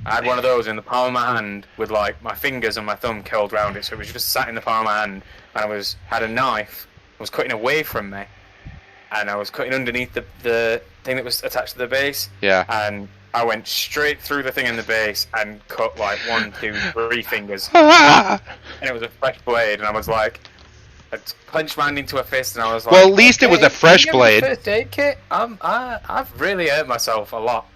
I had one of those in the palm of my hand with like my fingers and my thumb curled around it, so it was just sat in the palm of my hand. And I had a knife. I was cutting away from me, and I was cutting underneath the thing that was attached to the base. Yeah. And I went straight through the thing in the base and cut like 1, 2, 3 fingers. And it was a fresh blade, and I was like, I punched my hand into a fist, and I was like, well, at least it was a fresh blade. First aid kit. I've really hurt myself a lot.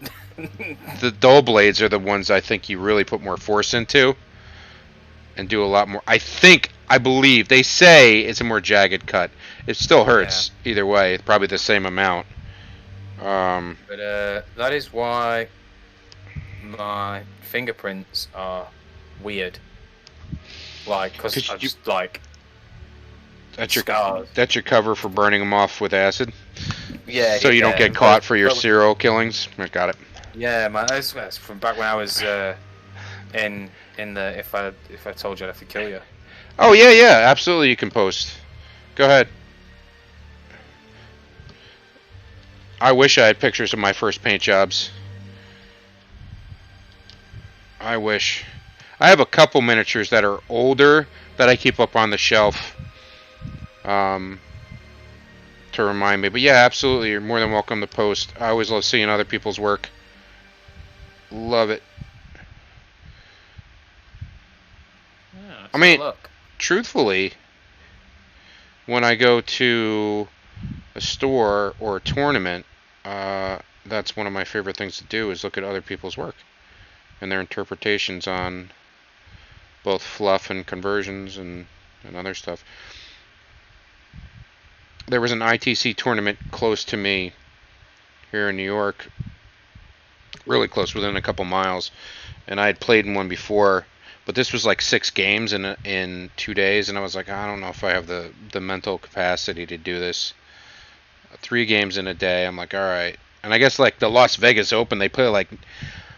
The dull blades are the ones I think you really put more force into, and do a lot more. I believe they say it's a more jagged cut. It still hurts either way. It's probably the same amount. But that is why my fingerprints are weird. Like, because I just like. That's your cover for burning them off with acid. Yeah. So you don't get caught for your serial killings. I got it. Yeah, man. That's from back when I was in the if I told you I'd have to kill you. Oh yeah, absolutely. You can post. Go ahead. I wish I had pictures of my first paint jobs. I wish. I have a couple miniatures that are older that I keep up on the shelf. To remind me, but yeah, absolutely, you're more than welcome to post. I always love seeing other people's work. Love it. Yeah, I mean, truthfully, when I go to a store or a tournament, that's one of my favorite things to do, is look at other people's work and their interpretations on both fluff and conversions and other stuff. There was an ITC tournament close to me here in New York, really close, within a couple miles, and I had played in one before, but this was like 6 games in 2 days, and I was like, I don't know if I have the mental capacity to do this. 3 games in a day, I'm like, all right. And I guess like the Las Vegas Open, they play like,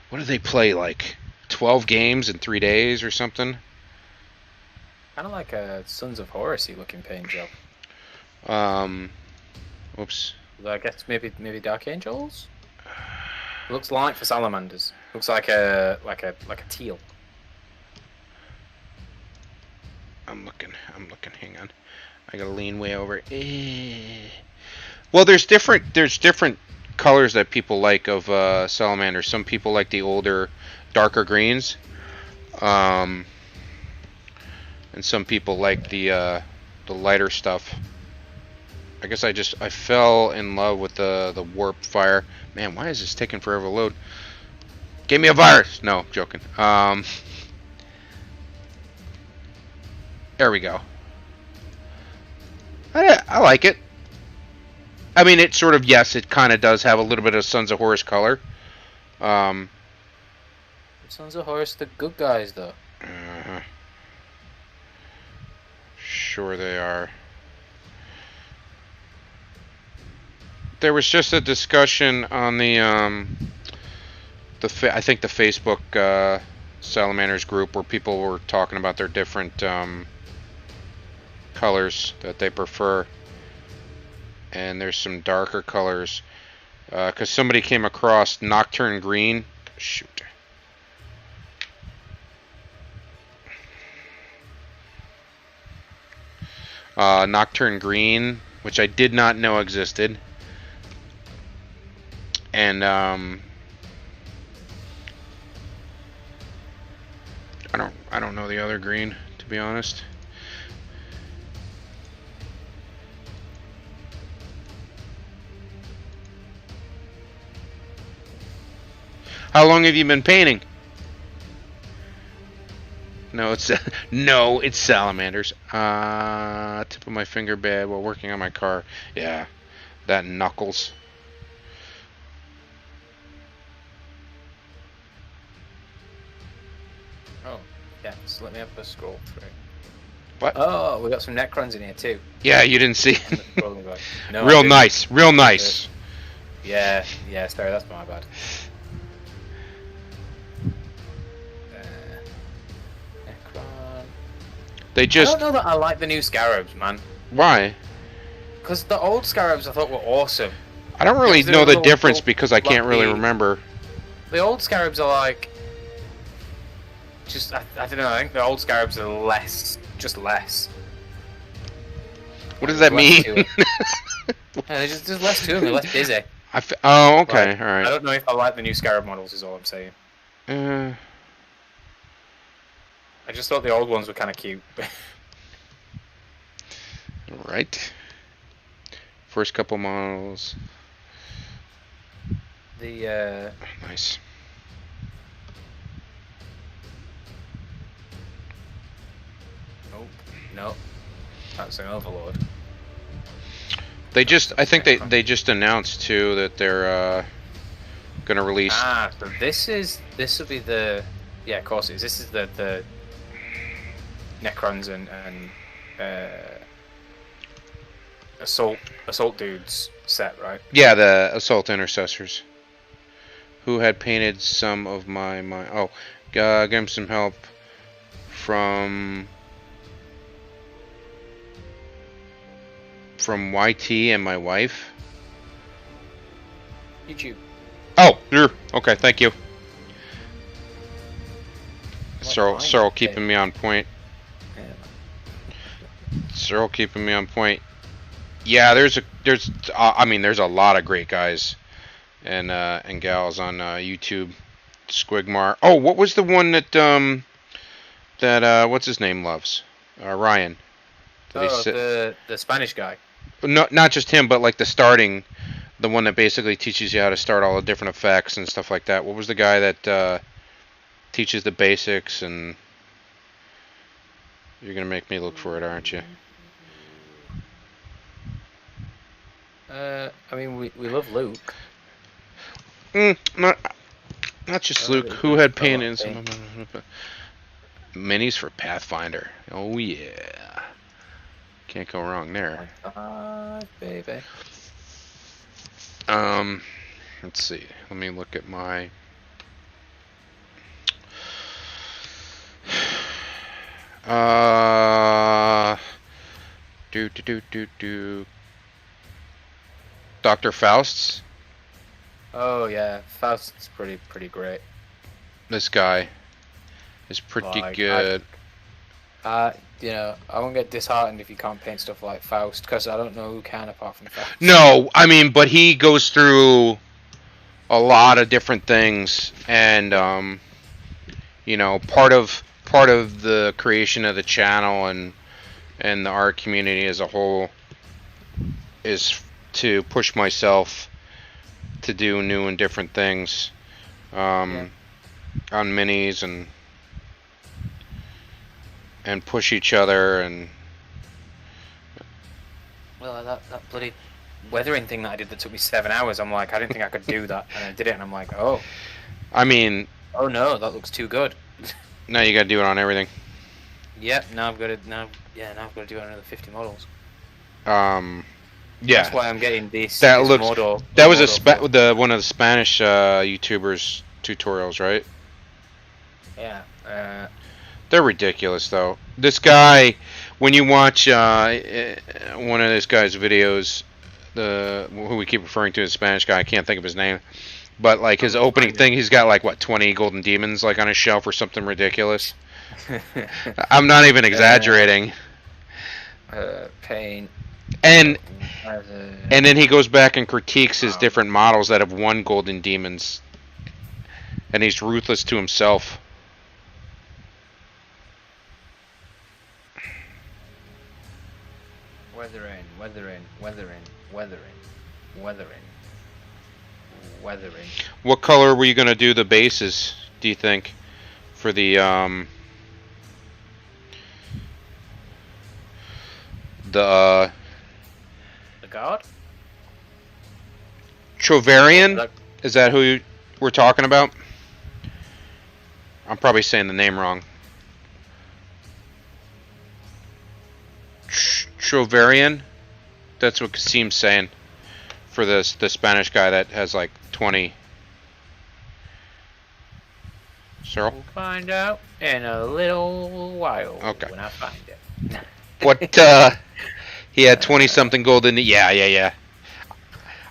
what do they play, like 12 games in 3 days or something? Kind of like a Sons of Horus-y looking paint job. Whoops. I guess maybe Dark Angels. It looks light for salamanders. Looks like a teal. I'm looking. Hang on. I gotta lean way over. Well, there's different colors that people like of salamanders. Some people like the older, darker greens. And some people like the lighter stuff. I guess I fell in love with the warp fire. Man, why is this taking forever to load? Give me a virus. No, joking. There we go. I like it. I mean, it sort of, yes, it kind of does have a little bit of Sons of Horus color. Sons of Horus, the good guys, though. Sure they are. There was just a discussion on the I think the Facebook Salamanders group, where people were talking about their different colors that they prefer, and there's some darker colors, because somebody came across Nocturne Green. Shoot. Nocturne Green, which I did not know existed. And I don't know the other green, to be honest. How long have you been painting? No, it's no, it's salamanders. Tip of my finger bad while working on my car. Yeah, that knuckles. Oh, yeah. So let me have a scroll through. What? Oh, we got some Necrons in here too. Yeah, you didn't see. No, real nice, real nice. Yeah, yeah. Sorry, that's my bad. Necron. They just. I don't know that I like the new Scarabs, man. Why? Because the old Scarabs I thought were awesome. I don't really know the difference because I can't really lucky. remember. The old Scarabs are like. Just, I don't know, I think the old Scarabs are less. Just less. What does that mean? Yeah, there's less to them, they're less busy. Oh, okay, Like, alright. I don't know if I like the new Scarab models, is all I'm saying. Uh. I just thought the old ones were kind of cute. Right. First couple models. The Nice. Nope. That's an Overlord. They just, I think they just announced too that they're gonna release. Ah, so this will be the, yeah, of course it is. This is the Necrons and assault dudes set, right? Yeah, the assault intercessors. Who had painted some of my oh, give him some help from YT and my wife. YouTube. Oh, okay, thank you. Cyril keeping me on point. Cyril keeping me on point. Yeah, there's I mean, there's a lot of great guys and gals on YouTube. Squigmar. Oh, what was the one that what's his name loves? Ryan. The Spanish guy. No, not just him, but like the one that basically teaches you how to start all the different effects and stuff like that. What was the guy that teaches the basics? And you're gonna make me look for it, aren't you? I mean, we love Luke. Not just Luke. Who had painted some minis for Pathfinder? Oh yeah, can't go wrong there. Baby. Let's see. Let me look at my. Do. Dr. Faust's. Oh yeah, Faust's pretty great. This guy is pretty good. You know, I won't get disheartened if you can't paint stuff like Faust, because I don't know who can apart from Faust. No, I mean, but he goes through a lot of different things, and you know, part of the creation of the channel and the art community as a whole is to push myself to do new and different things on minis and push each other. And well, that bloody weathering thing that I did that took me 7 hours, I'm like, I didn't think I could do that, and I did it, and I'm like, oh. I mean, oh no, that looks too good. Now you gotta do it on everything. Yep, now I've got to do it on another 50 models. Yeah. That's why I'm getting this. That this looks. model, that was one of the Spanish YouTubers tutorials, right? Yeah. They're ridiculous, though. This guy, when you watch one of this guy's videos, who we keep referring to as Spanish guy, I can't think of his name, but like his opening thing, he's got like what 20 golden demons like on his shelf or something ridiculous. I'm not even exaggerating. Pain. And then he goes back and critiques his different models that have won golden demons, and he's ruthless to himself. Weathering. weathering. What color were you gonna do the bases? Do you think for the The guard? Trovarian? Is that who we're talking about? I'm probably saying the name wrong. Trovarian? That's what Kasim's saying for the Spanish guy that has like 20. Cyril? We'll find out in a little while. Okay. When I find it. What, he had 20 something gold in the, yeah.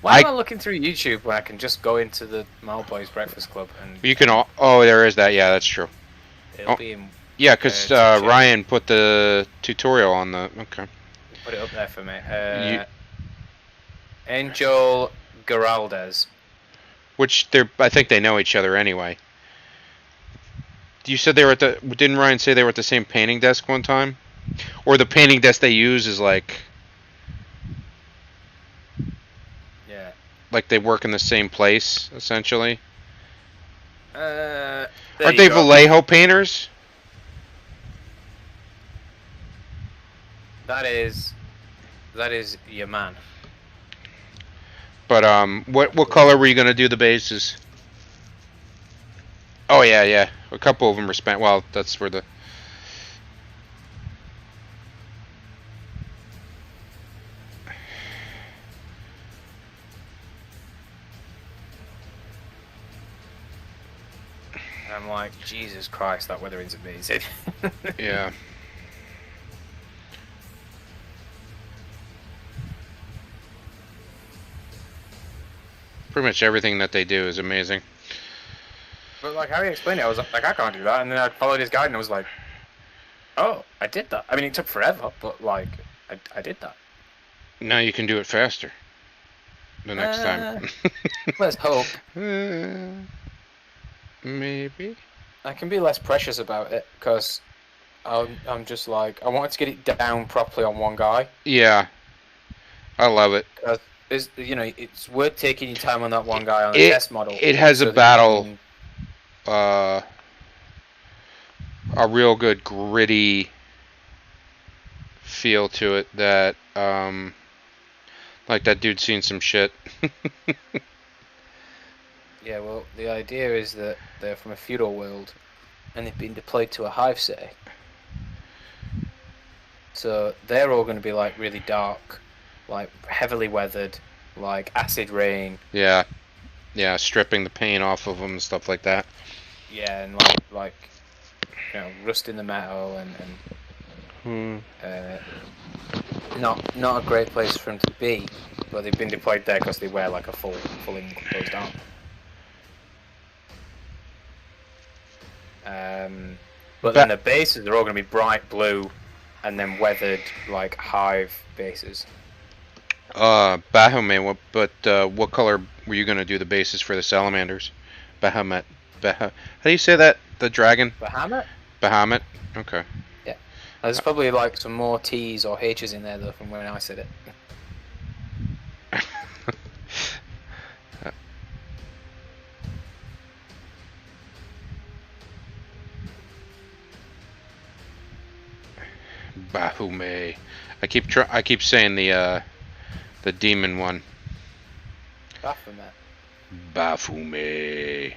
Why am I looking through YouTube when I can just go into the Malboys Breakfast Club and You can, oh, there is that, yeah, that's true. it'll be in, Yeah, because Ryan put the tutorial on the, okay. put it up there for me. Angel Geraldez. Which I think they know each other anyway. You said they were at the, didn't Ryan say they were at the same painting desk one time? Or the painting desk they use is like, Yeah. like they work in the same place, essentially? There Aren't you they go. Vallejo painters? That is your man. But what color were you gonna do the bases? Oh yeah. A couple of them are spent. Well, that's where the. And I'm like, Jesus Christ, that weathering's amazing. Yeah. Pretty much everything that they do is amazing. But like how he explained it, I was like, I can't do that. And then I followed his guide and I was like, oh, I did that. I mean, it took forever, but like, I did that. Now you can do it faster. The next time. Let's hope. Maybe. I can be less precious about it because I'm just like, I wanted to get it down properly on one guy. Yeah. I love it. It's worth taking your time on that one guy on the test model. It has a battle, a real good gritty feel to it that, like that dude's seen some shit. Yeah, well, the idea is that they're from a feudal world and they've been deployed to a hive city. So they're all going to be like really dark, like heavily weathered, like acid rain. Yeah, stripping the paint off of them and stuff like that. Yeah, and like rust in the metal and not a great place for them to be. But they've been deployed there because they wear like a full enclosed armor. But then the bases are all going to be bright blue, and then weathered like hive bases. Bahamut, what color were you gonna do the bases for the salamanders? Bahamut. How do you say that? The dragon? Bahamut? Bahamut? Okay. Yeah. There's probably like some more T's or H's in there though from when I said it. Bahume. I keep saying the demon one. Baphomet. Bafume.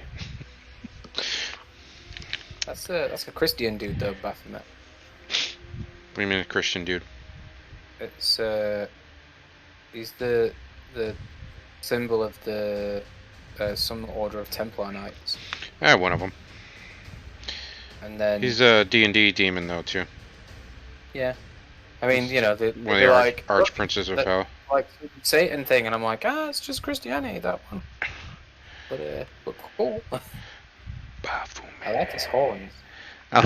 That's a Christian dude though, Baphomet. What do you mean a Christian dude? It's he's the symbol of the some order of Templar Knights. One of them. And then he's a D&D demon though too. Yeah, I mean, they're one of the like archprinces of hell. Like Satan thing, and I'm like, it's just Christianity, that one. But cool. Baphomet. I like his horns. I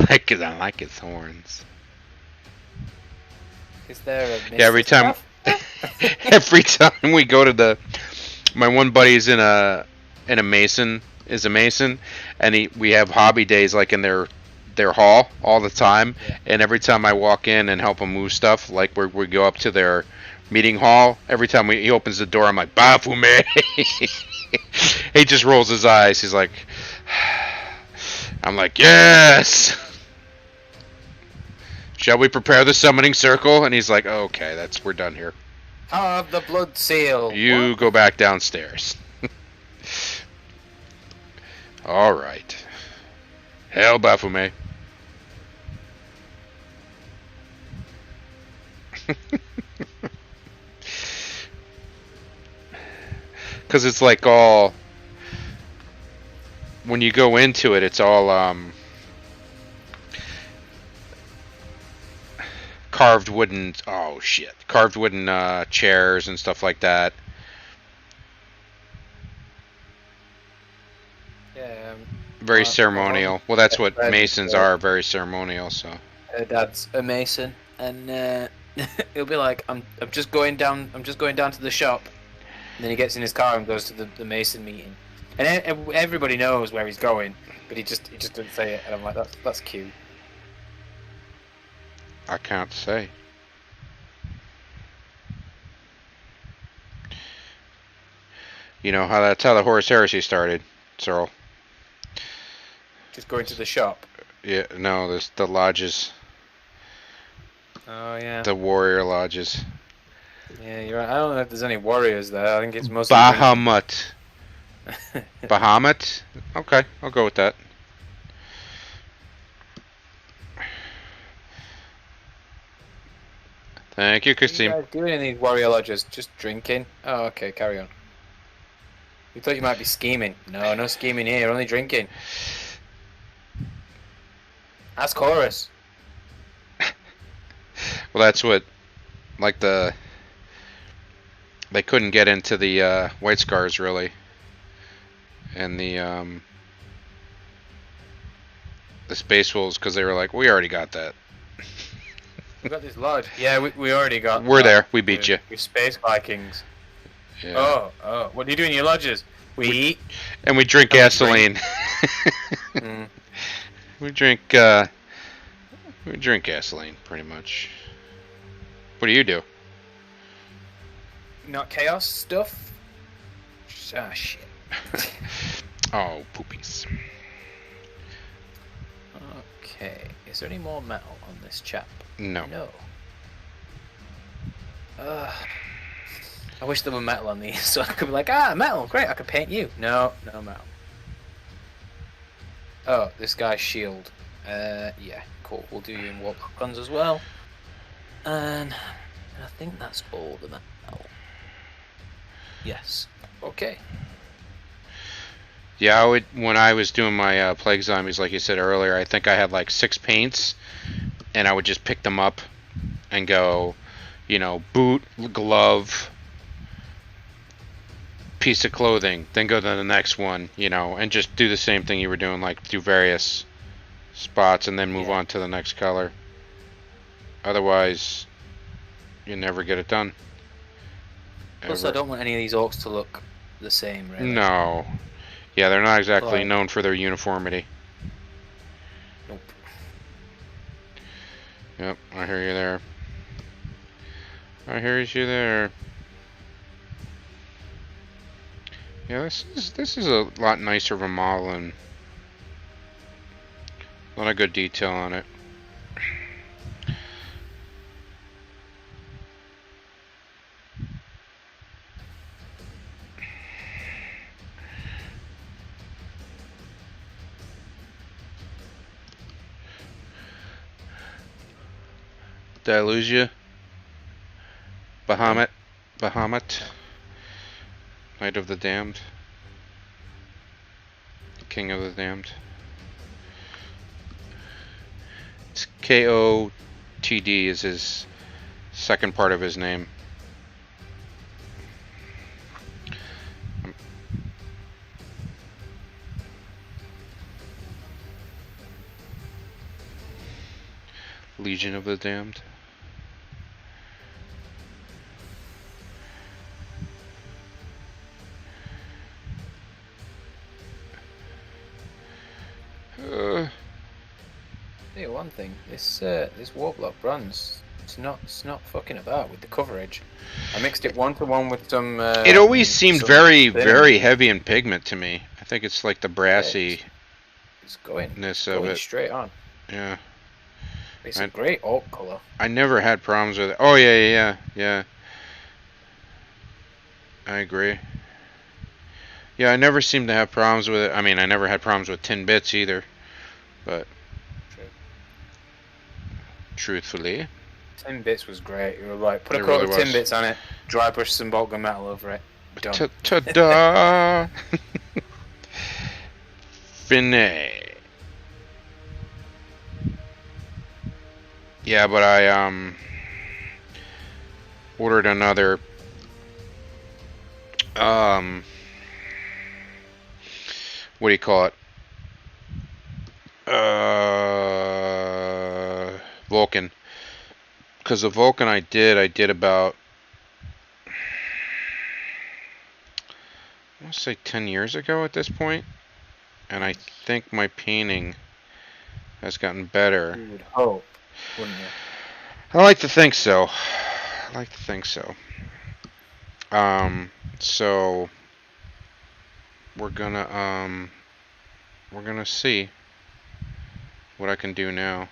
like his horns. Is there a every time we go to my one buddy's is a mason, and we have hobby days like in their hall all the time, and every time I walk in and help them move stuff, like we go up to their meeting hall. Every time he opens the door, I'm like, Baphomet. He just rolls his eyes. He's like, I'm like, yes. Shall we prepare the summoning circle? And he's like, okay, we're done here. Carve the blood seal. You What? go back downstairs. All right. Hail Baphomet. Because it's like all, when you go into it, it's all carved wooden, carved wooden chairs and stuff like that. Yeah. Very ceremonial. Well, that's what Fred, Masons are, very ceremonial. So her dad's a Mason, and he'll be like, "I'm just going down. I'm just going down to the shop." And then he gets in his car and goes to the Mason meeting, and everybody knows where he's going, but he just doesn't say it. And I'm like, that's cute. I can't say. You know that's how the Horus Heresy started, Cyril. Just going to the shop. Yeah, no, there's the lodges. Oh yeah. The warrior lodges. Yeah, you're right. I don't know if there's any warriors there. I think it's mostly Bahamut. Bahamut? Okay, I'll go with that. Thank you, Christine. What are you guys doing in these warrior lodges? Just drinking? Oh, okay, carry on. You thought you might be scheming. No scheming here, only drinking. Ask Horus. Well, that's what, like they couldn't get into the White Scars really, and the Space Wolves because they were like, we already got that. We got this lodge. Yeah, we already got. We're there. We beat you. We're Space Vikings. Yeah. Oh, what do you do in your lodges? We eat. And we drink gasoline. Mm. We drink gasoline pretty much. What do you do? Not chaos stuff. Ah, shit. Oh, poopies. Okay. Is there any more metal on this chap? No. No. I wish there were metal on these, so I could be like, metal, great, I could paint you. No metal. Oh, this guy's shield. Yeah, cool. We'll do you in warp guns as well. And I think that's all the metal. Yes. Okay. Yeah, when I was doing my plague zombies, like you said earlier, I think I had like 6 paints, and I would just pick them up and go, boot, glove, piece of clothing, then go to the next one, and just do the same thing you were doing, like do various spots and then move on to the next color. Otherwise, you never get it done. Plus, I don't want any of these orcs to look the same, really. No. Yeah, they're not exactly known for their uniformity. Nope. Yep, I hear you there. I hear you there. Yeah, this is a lot nicer of a model and a lot of good detail on it. Did I lose you? Bahamut? Knight of the Damned? King of the Damned? It's K-O-T-D is his second part of his name. Legion of the Damned. Hey, one thing. This warp block bronze It's not fucking about with the coverage. I mixed it 1-to-1 with some. It always seemed some very, thinner. very heavy in pigment to me. I think it's like the brassiness It's going of it. straight on. Yeah. It's a great oak color. I never had problems with it. Oh yeah. I agree. Yeah, I never seemed to have problems with it. I mean, I never had problems with tin bits either. But truthfully, tin bits was great. You were like, put a It coat really of tin was. bits on it, dry brush some bolt gun metal over it. Done. ta-da! Finet. Yeah, but I ordered another what do you call it? Vulcan. Because the Vulcan I did about, I want to say 10 years ago at this point, and I think my painting has gotten better. You would hope, wouldn't you? I like to think so. So we're gonna see what I can do now.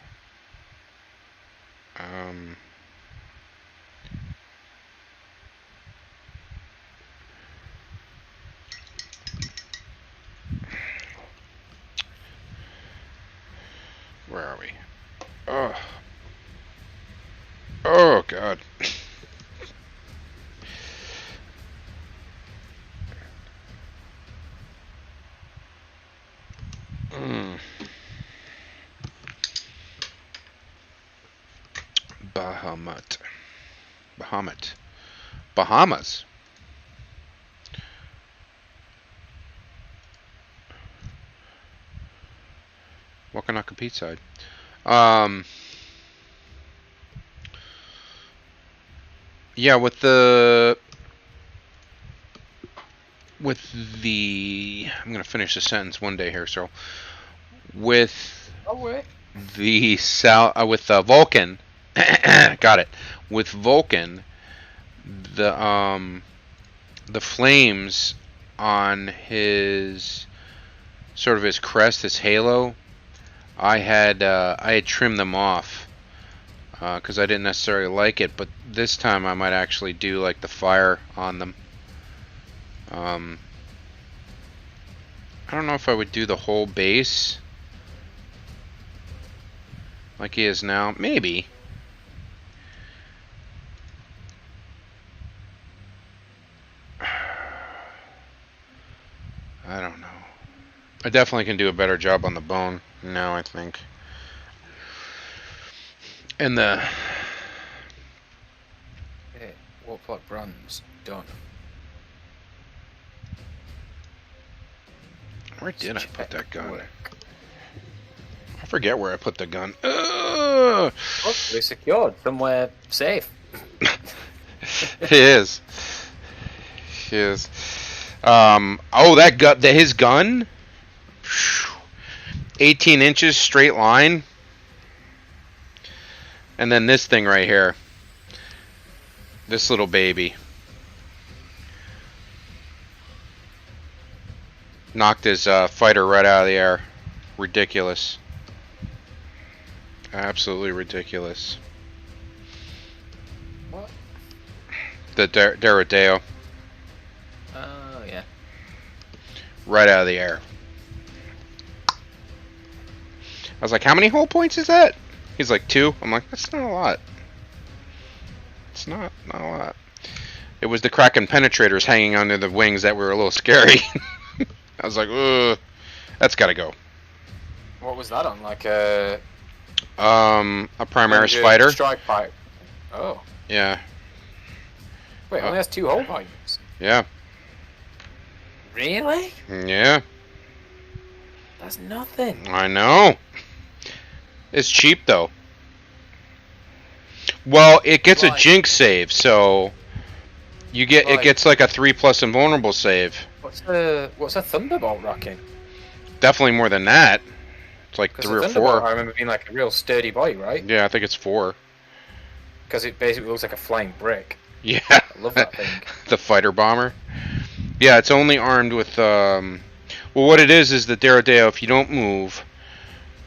Where are we? Oh God. Bahamas. Wakanaka Pizza. Yeah, with the I'm gonna finish the sentence one day here. So with the with Vulcan, got it. With Vulcan, the flames on his sort of his crest, his halo, I had trimmed them off because I didn't necessarily like it. But this time I might actually do like the fire on them. I don't know if I would do the whole base like he is now. Maybe. I don't know. I definitely can do a better job on the bone now, I think. And the Warplot bronze done. Where did I put that gun? I forget where I put the gun. Hopefully secured somewhere safe. He is. He is. Oh, his gun. 18 inches straight line. And then this thing right here. This little baby. Knocked his fighter right out of the air. Ridiculous. Absolutely ridiculous. What? The Derodeo. Oh, yeah. Right out of the air. I was like, how many hull points is that? He's like, 2. I'm like, that's not a lot. It's not a lot. It was the Kraken penetrators hanging under the wings that were a little scary. I was like, ugh, that's gotta go. What was that on? Like a Primaris fighter. Strike pipe. Oh. Yeah. Wait, only has 2 hull points. Yeah. Really? Yeah. That's nothing. I know. It's cheap though. Well, it gets a jinx save, so it gets like a 3+ invulnerable save. What's a thunderbolt rocking? Definitely more than that. It's like 3 or 4. I remember being like a real sturdy boy, right? Yeah, I think it's 4. because it basically looks like a flying brick. Yeah. I love that thing. The fighter bomber. Yeah, it's only armed with well, what it is the Derodeo, if you don't move,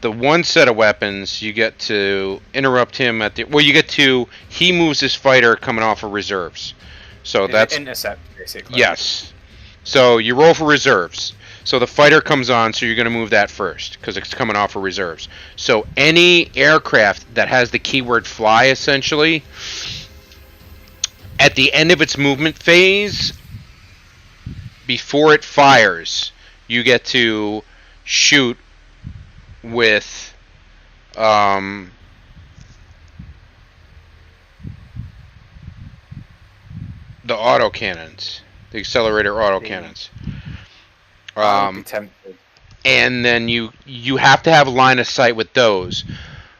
the one set of weapons you get to interrupt him at the he moves his fighter coming off of reserves. So that's intercept basically. Yes. So you roll for reserves. So the fighter comes on, so you're going to move that first because it's coming off of reserves. So any aircraft that has the keyword fly, essentially, at the end of its movement phase, before it fires, you get to shoot with the autocannons, the accelerator autocannons. I would be tempted. And then you have to have a line of sight with those,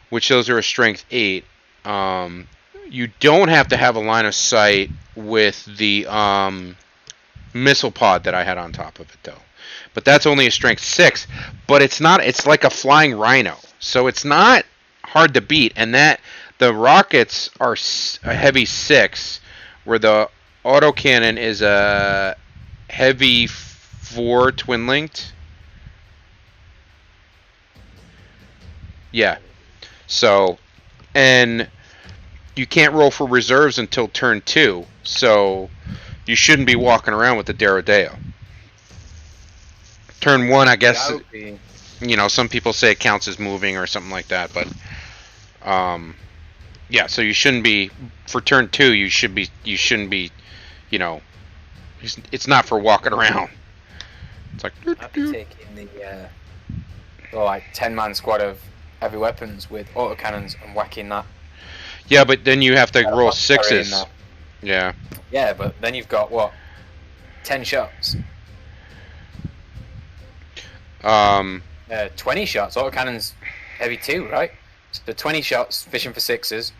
which those are a strength 8. You don't have to have a line of sight with the missile pod that I had on top of it, though. But that's only a strength 6. But it's not. It's like a flying rhino, so it's not hard to beat. And that the rockets are a heavy 6, where the autocannon is a heavy 4 twin linked. Yeah. So, and you can't roll for reserves until turn 2. So, you shouldn't be walking around with the Derodeo. Turn 1, I guess, you know, some people say it counts as moving or something like that, but yeah, so you shouldn't be for turn 2, you shouldn't be, you know, it's not for walking around. It's like I'd be taking the like 10-man squad of heavy weapons with autocannons and whacking that. Yeah, but then you have to roll 6s. Yeah. Yeah, but then you've got what? 10 shots. 20 shots. Autocannons heavy 2, right? So 20 shots, fishing for 6s.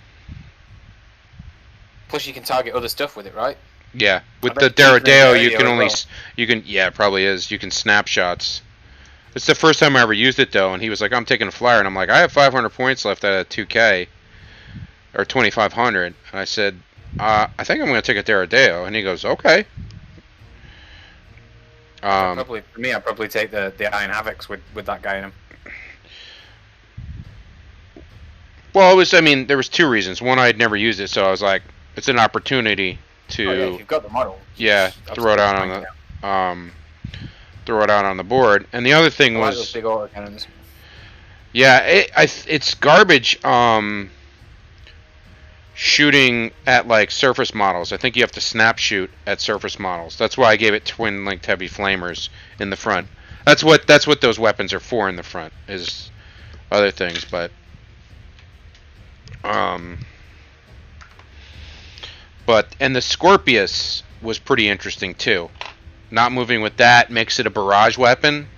Plus you can target other stuff with it, right? Yeah, with the Derodeo you can only yeah, it probably is. You can snapshots. It's the first time I ever used it though, and he was like, "I'm taking a flyer," and I'm like, "I have 500 points left at 2K or 2,500," and I said, "I think I'm going to take a Derodeo," and he goes, "Okay." Probably for me, I'd probably take the Iron Havocs with that guy in them. Well, it was. I mean, there was 2 reasons. One, I had never used it, so I was like, it's an opportunity to. Oh, yeah, if you've got the model. Yeah, throw it out on the board. And the other thing was those big autocannons. Yeah, it's garbage. Shooting at like surface models. I think you have to snap shoot at surface models. That's why I gave it twin linked heavy flamers in the front. That's what those weapons are for in the front, is other things, but and the Scorpius was pretty interesting too. Not moving with that makes it a barrage weapon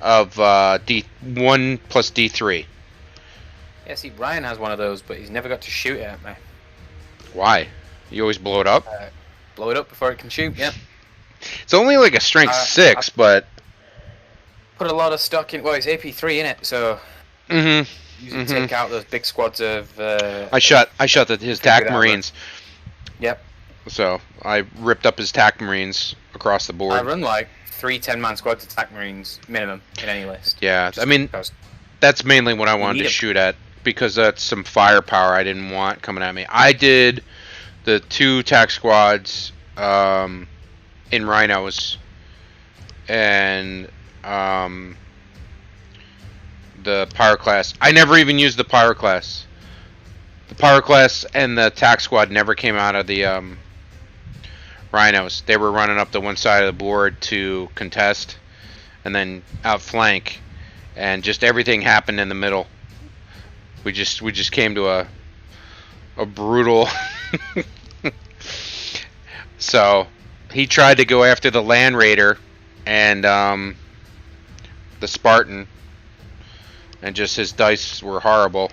of D1 plus D3. Yeah, see, Ryan has one of those, but he's never got to shoot it at me. Why? You always blow it up? Blow it up before it can shoot, yeah. It's only like a strength 6, but... Put a lot of stock in... Well, it's AP3 in it, so... Usually take out those big squads of... I shot his TAC Marines. Yep. So, I ripped up his TAC Marines across the board. I run like 3 10-man squads of TAC Marines minimum in any list. Yeah, I mean... That's mainly what I wanted to shoot at, because that's some firepower I didn't want coming at me. I did the 2 TAC squads in Rhinos and the Pyroclast. I never even used the Pyroclast. The Pyroclast and the TAC squad never came out of the Rhinos. They were running up the one side of the board to contest and then outflank. And just everything happened in the middle. We just came to a brutal. So he tried to go after the Land Raider and the Spartan, and just his dice were horrible.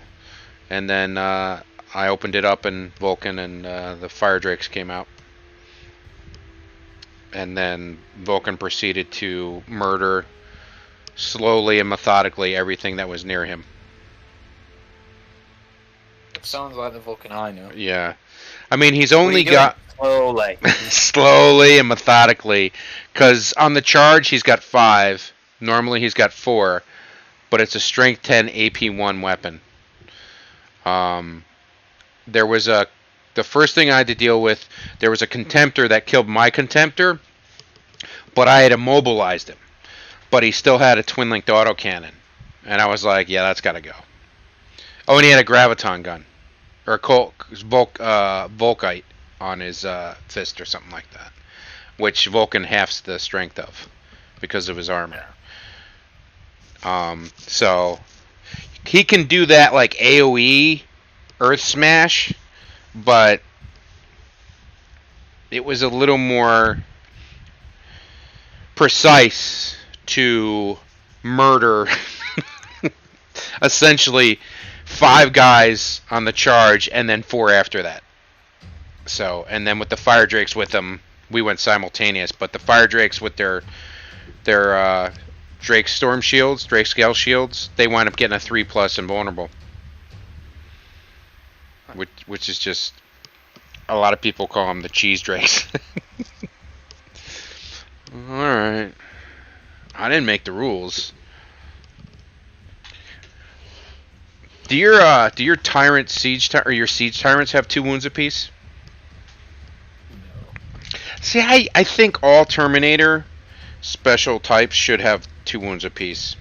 And then I opened it up in Vulcan, and the Fire Drakes came out. And then Vulcan proceeded to murder slowly and methodically everything that was near him. sounds like the Vulcan I know. Yeah. I mean, he's What are only you doing? got Slowly. slowly and methodically, because on the charge he's got 5. Normally he's got 4, but it's a strength 10 AP1 weapon. There was the first thing I had to deal with. There was a contemptor that killed my contemptor, but I had immobilized him. But he still had a twin-linked autocannon, and I was like, yeah, that's got to go. Oh, and he had a graviton gun, or a Volkite on his fist or something like that, which Vulcan halves the strength of because of his armor. So he can do that like AoE Earth Smash, but it was a little more precise to murder essentially 5 guys on the charge and then 4 after that. So, and then with the fire drakes with them, we went simultaneous. But the fire drakes with their Drake storm shields, Drake scale shields, they wind up getting a 3+ invulnerable, which is just, a lot of people call them the cheese drakes. All right, I didn't make the rules. Do your tyrant or your siege tyrants have 2 wounds apiece? No. See, I think all Terminator special types should have 2 wounds apiece.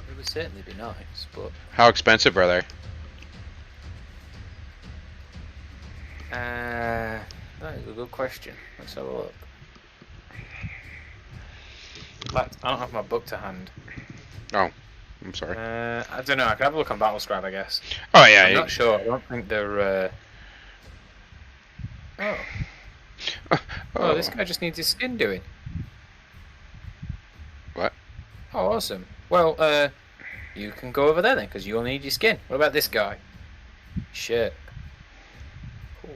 It would certainly be nice, but How expensive are they? that is a good question. Let's have a look. I don't have my book to hand. Oh, I'm sorry. I don't know. I can have a look on Battlescribe, I guess. Oh yeah, I'm not sure. I don't think they're. Oh, this guy just needs his skin doing. What? Oh, awesome. Well, you can go over there then, because you'll need your skin. What about this guy? Shit. Cool.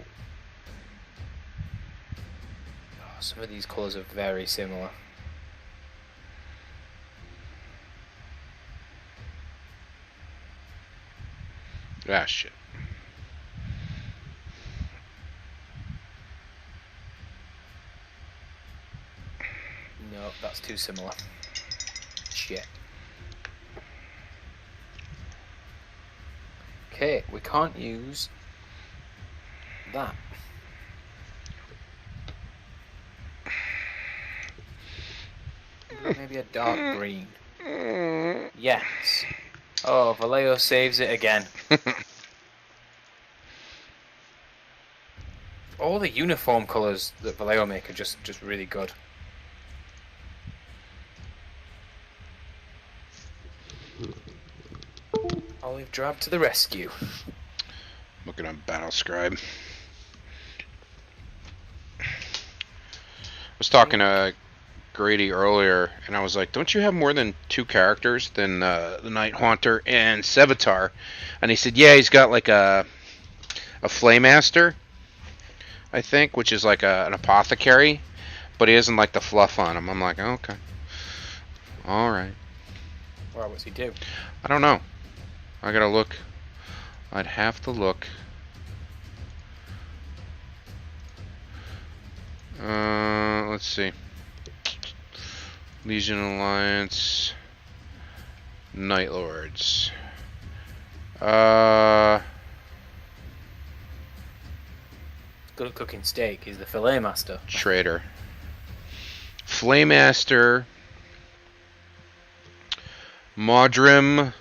Oh, some of these colours are very similar. Ah, shit. No, that's too similar. Shit. Okay, we can't use that. Maybe a dark green. Yes. Oh, Vallejo saves it again. All the uniform colours that Vallejo make are just really good. Olive Drab to the rescue. Looking on Battlescribe. I was talking to Grady earlier, and I was like, don't you have more than 2 characters than the Night Haunter and Sevatar? And he said, yeah, he's got like a Flaymaster, I think, which is like an apothecary, but he doesn't like the fluff on him. I'm like, oh, okay. Alright. Well, what's he do? I don't know. I gotta look. I'd have to look. Let's see. Legion Alliance. Night Lords. Good at cooking steak. He's the fillet master. Traitor. Flaymaster. Modrim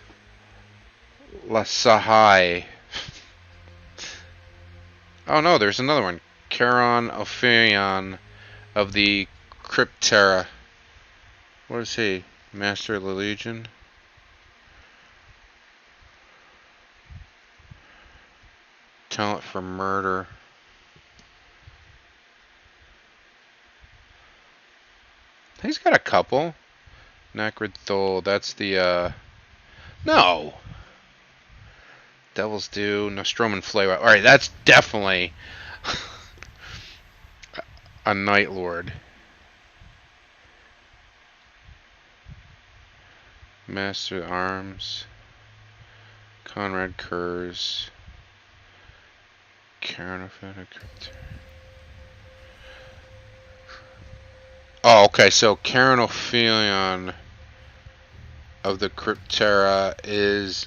Lasahai. Oh no, there's another one. Charon Ophion of the Cryptera. What is he? Master of the Legion? Talent for murder. He's got a couple. Nacrid Thol, that's the, no! Devil's Due, Nostroman Flavor. Alright, that's definitely a Night Lord. Master Arms. Conrad Kurz. Oh, okay, so Caranophilion of the Cryptera is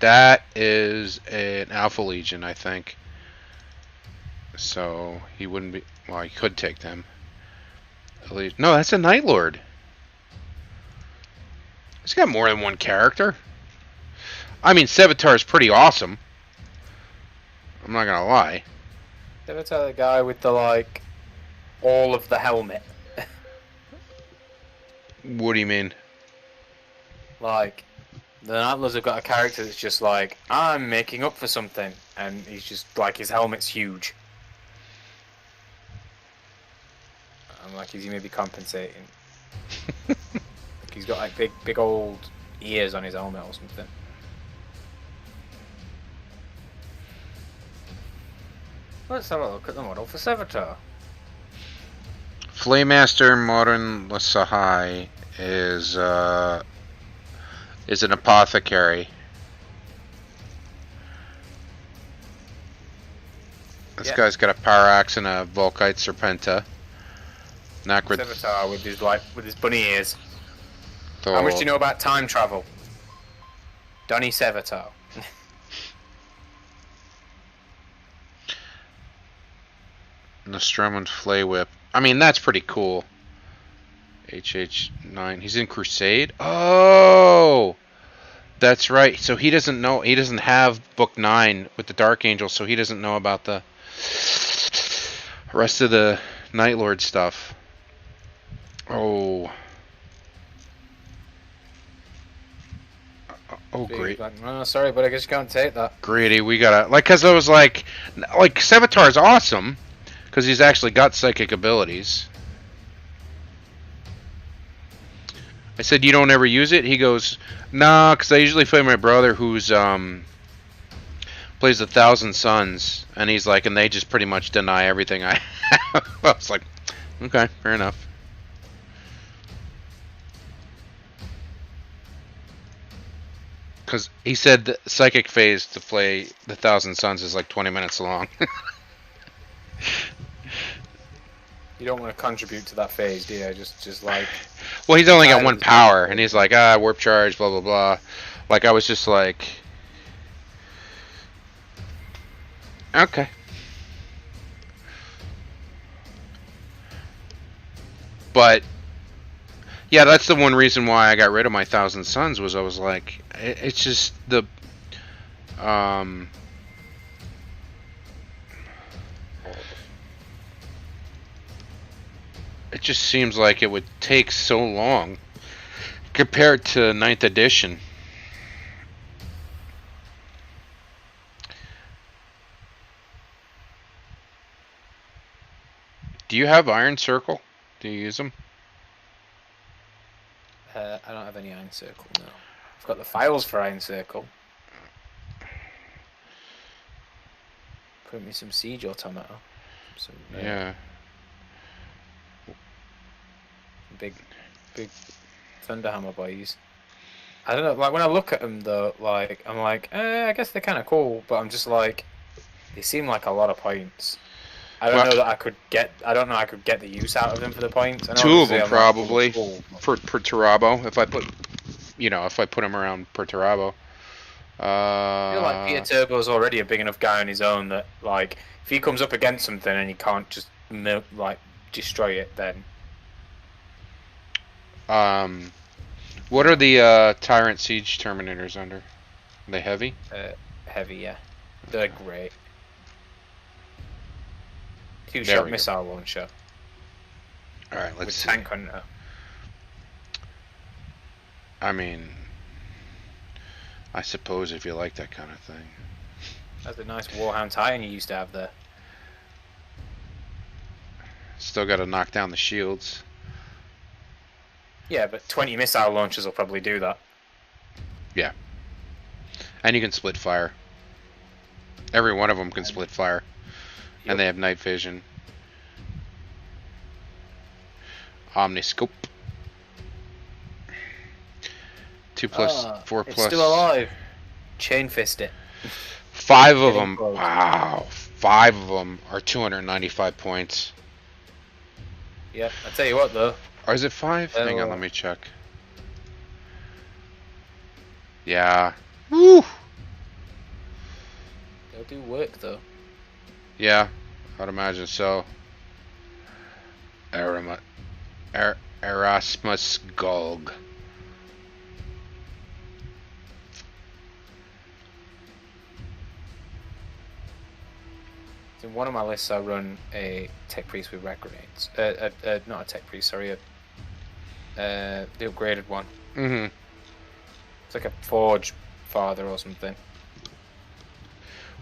an Alpha Legion, I think. So he wouldn't be. Well, he could take them. No, that's a Night Lord. He's got more than one character. I mean, Sevatar is pretty awesome. I'm not gonna lie. Sevatar, the guy with the like all of the helmet. What do you mean? Like, the Antlers have got a character that's just like, I'm making up for something, and he's just like, his helmet's huge. I'm like, is he maybe compensating? Like, he's got like big old ears on his helmet or something. Let's have a look at the model for Sevatar. Flaymaster Modern Lasahai is an apothecary. This guy's got a power axe and a Volkite Serpenta. Sevatar with his bunny ears. How much do you know about time travel? Donny Sevatar. Nostrum and Flay Whip. I mean, that's pretty cool. HH9. He's in Crusade? Oh! That's right. So he doesn't know. He doesn't have Book 9 with the Dark Angel, so he doesn't know about the rest of the Night Lord stuff. Oh. Oh, great. Like, oh, sorry, but I guess you can't take that. Greedy, we gotta... Like, because I was like Sevatar is awesome, because he's actually got psychic abilities. I said, you don't ever use it? He goes, nah, because I usually play my brother who's, plays 1,000 Suns, and he's like, and they just pretty much deny everything I have. I was like, okay, fair enough. Because he said the psychic phase to play the 1,000 Suns is like 20 minutes long. You don't want to contribute to that phase, do you? Just like... Well, he's only got one power, and he's like, warp charge, blah, blah, blah. Like, I was just like... Okay. But... yeah, that's the one reason why I got rid of my 1,000 Suns, was I was like... It's just the... It just seems like it would take so long compared to 9th edition. Do you have Iron Circle? Do you use them? I don't have any Iron Circle, no. I've got the files for Iron Circle. Put me some Siege Automata. Some, yeah. Big Thunderhammer boys. I don't know, like when I look at them though, like I'm like, I guess they're kind of cool, but I'm just like, they seem like a lot of points. I don't know that I could get. I don't know I could get the use out of them for the points. I know 2 of them probably cool, per Turabo. If I put, if I put them around per Turabo. I feel like Peter Turbo's already a big enough guy on his own that, like, if he comes up against something and he can't just like destroy it, then. What are the Tyrant Siege Terminators under? Are they heavy? Heavy, yeah. They're great. 2-shot missile launcher. Alright, let's see. Tank hunter. I mean, I suppose if you like that kind of thing. That's a nice Warhound Titan you used to have there. Still got to knock down the shields. Yeah, but 20 missile launchers will probably do that. Yeah. And you can split fire. Every one of them can split fire. Yep. And they have night vision. Omniscope. 2+, 4+. It's still alive. chain fist it. 5 of Get in them. close. Wow. 5 of them are 295 points. Yeah, I tell you what though. Or is it 5? Hang on, let me check. Yeah. Woo! They'll do work though. Yeah, I'd imagine so. Erasmus Gulg. In one of my lists, I run a tech priest with rat grenades. Not a tech priest, sorry, the upgraded one. Mm-hmm. It's like a forge father or something.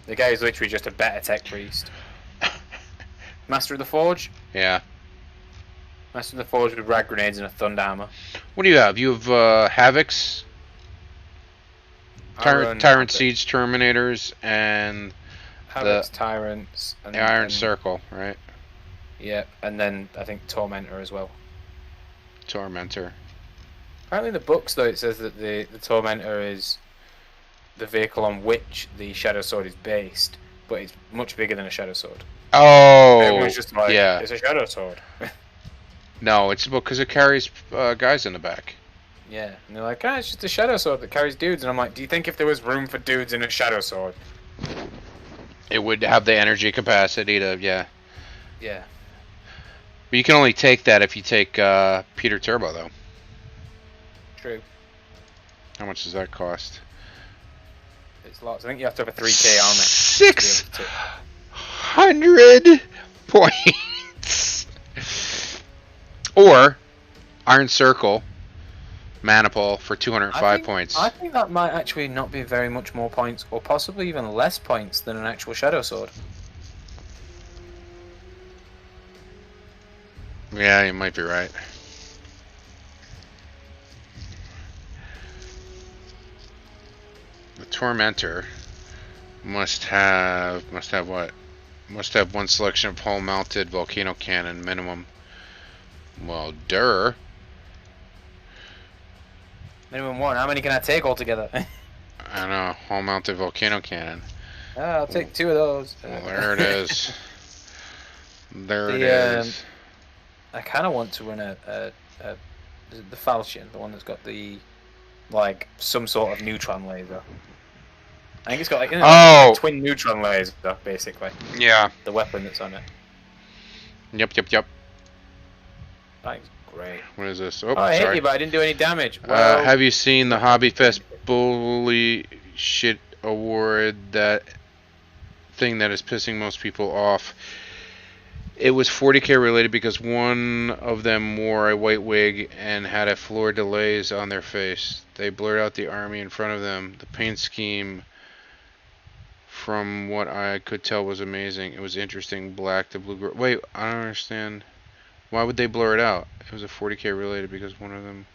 The guy is literally just a better tech priest. Master of the Forge? Yeah. Master of the Forge with rat grenades and a thunder hammer. What do you have? You have Havocs, Tyrant Siege Terminators, and Havocs, Tyrants, and the Iron Circle, right? Yeah, and then I think Tormentor as well. Tormentor. Apparently in the books though it says that the Tormentor is the vehicle on which the Shadow Sword is based, but it's much bigger than a Shadow Sword. Oh, Everyone's just like, yeah. It's a Shadow Sword. No, it's because it carries guys in the back. Yeah, and they're like, it's just a Shadow Sword that carries dudes. And I'm like, do you think if there was room for dudes in a Shadow Sword, it would have the energy capacity to, yeah. Yeah. But you can only take that if you take Peter Turbo, though. True. How much does that cost? It's lots. I think you have to have a 3K army. 600 points. Or Iron Circle Maniple for 205 points. I think that might actually not be very much more points, or possibly even less points than an actual Shadow Sword. Yeah, you might be right. The Tormentor must have what? Must have one selection of hull-mounted volcano cannon minimum. Well, durr. Minimum one. How many can I take altogether? I know, hull-mounted volcano cannon. I'll take 2 of those. Well, there it is. There it is. I kind of want to run the Falchion, the one that's got the like some sort of neutron laser. I think it's got like, like a twin neutron laser, basically. Yeah. The weapon that's on it. Yep. That's great. What is this? Oh, I hit you, but I didn't do any damage. Well, have you seen the Hobby Fest Bully Shit Award? That thing that is pissing most people off. It was 40K related because one of them wore a white wig and had a floor delays on their face. They blurred out the army in front of them. The paint scheme, from what I could tell, was amazing. It was interesting. Black to blue. Wait, I don't understand. Why would they blur it out? It was a 40K related because one of them.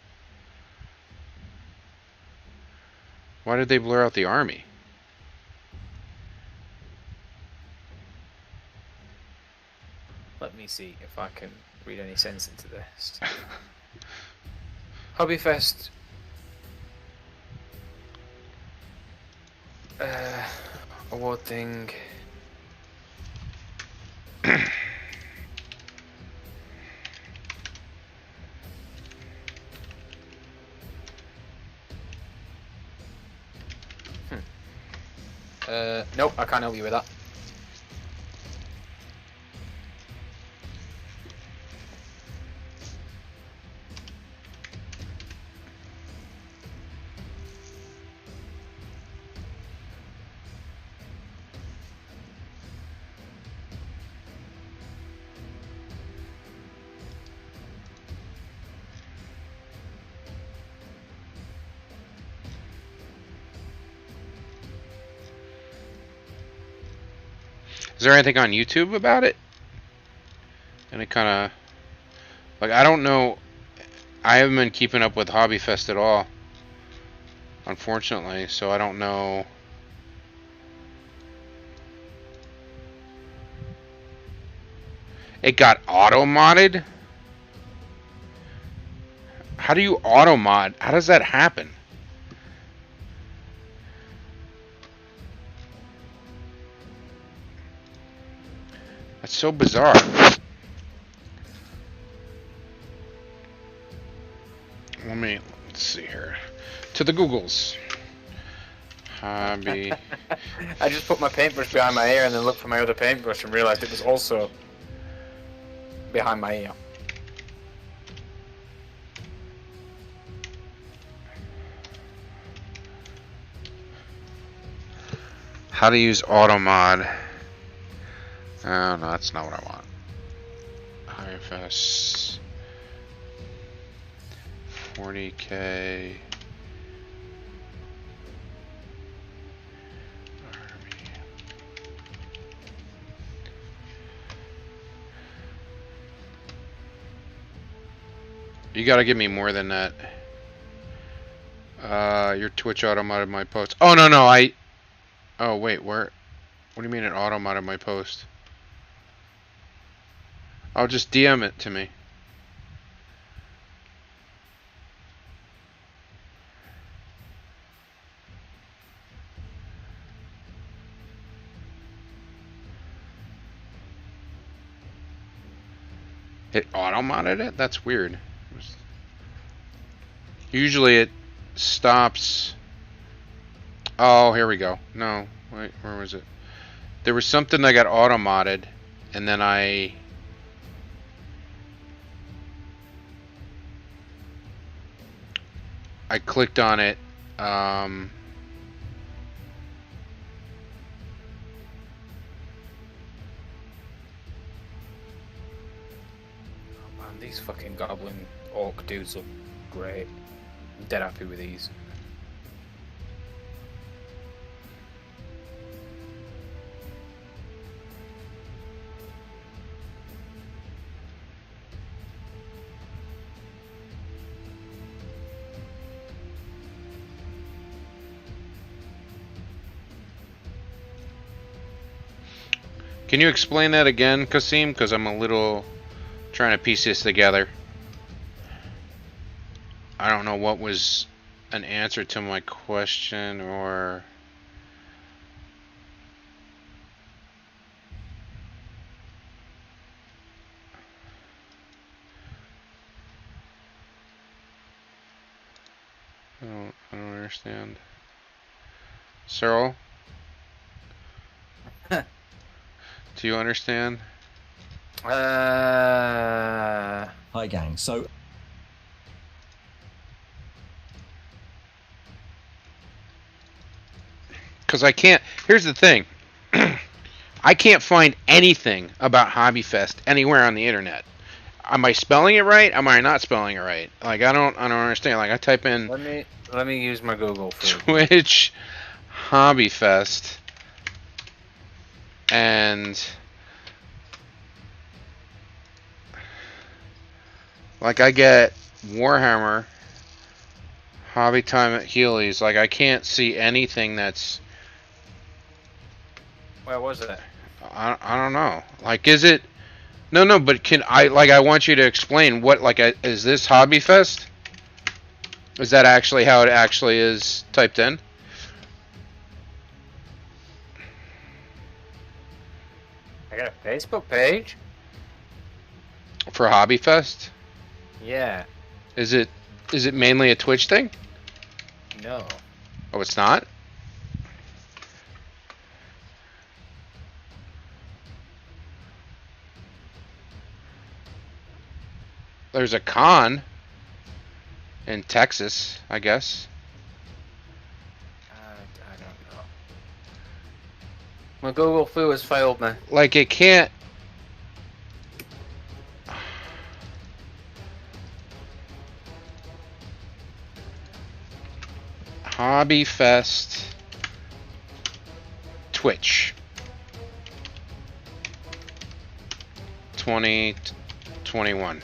Why did they blur out the army? Let me see if I can read any sense into this. Hobbyfest. Award thing. Nope, I can't help you with that. Is there anything on YouTube about it? Any kind of, like, I don't know. I haven't been keeping up with Hobby Fest at all, unfortunately, so I don't know. It got auto-modded? How do you auto-mod? How does that happen? That's so bizarre. Let's see here. To the Googles. Hobby. I just put my paintbrush behind my ear and then looked for my other paintbrush and realised it was also behind my ear. How to use auto mod. Oh, no, that's not what I want. IFS 40K. You gotta give me more than that. Your Twitch auto modded my post. Oh no, oh wait, where? What do you mean it auto modded my post? I'll just DM it to me. It auto modded it? That's weird. Usually it stops. Oh, here we go. No, wait, where was it? There was something that got auto modded, and then I clicked on it. Man, these fucking goblin orc dudes look great. I'm dead happy with these. Can you explain that again, Kasim? Because I'm a little trying to piece this together. I don't know what was an answer to my question, or I don't understand. Cyril? Do you understand? Hi gang, so Because I can't, here's the thing. I can't find anything about Hobbyfest anywhere on the internet. Am I spelling it right? Am I not spelling it right? Like I don't understand. Like I type in Let me use my Google for Twitch Hobbyfest and like I get Warhammer Hobby Time at Healy's. Like I can't see anything that's. Where was it? I don't know. Like is it? No. But can I want you to explain what is this Hobbyfest? Is that actually how it actually is typed in? I got a Facebook page. For Hobbyfest? Yeah. Is it mainly a Twitch thing? No. Oh, it's not? There's a con in Texas, I guess. I don't know. My Google foo has failed me. Like it can't. Hobbyfest Twitch 2021.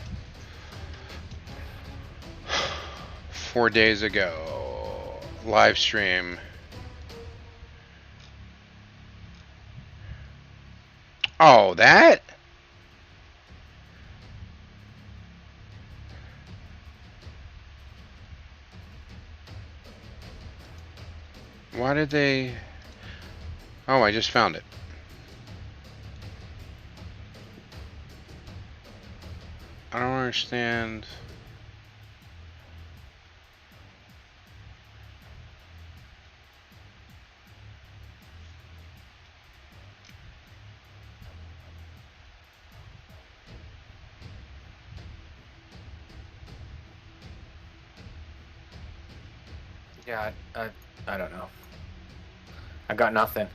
4 days ago. Live stream. Oh, that? Why did they... Oh, I just found it. I don't understand. Yeah, I don't know. I got nothing.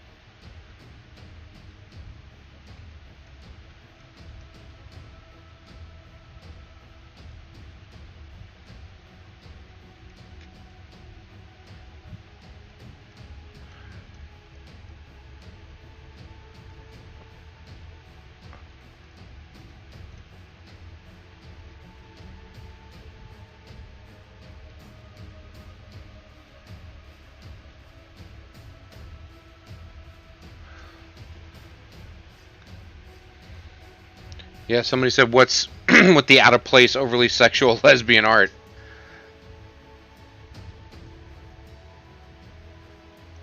Yeah, somebody said, what's with the out of place, overly sexual lesbian art?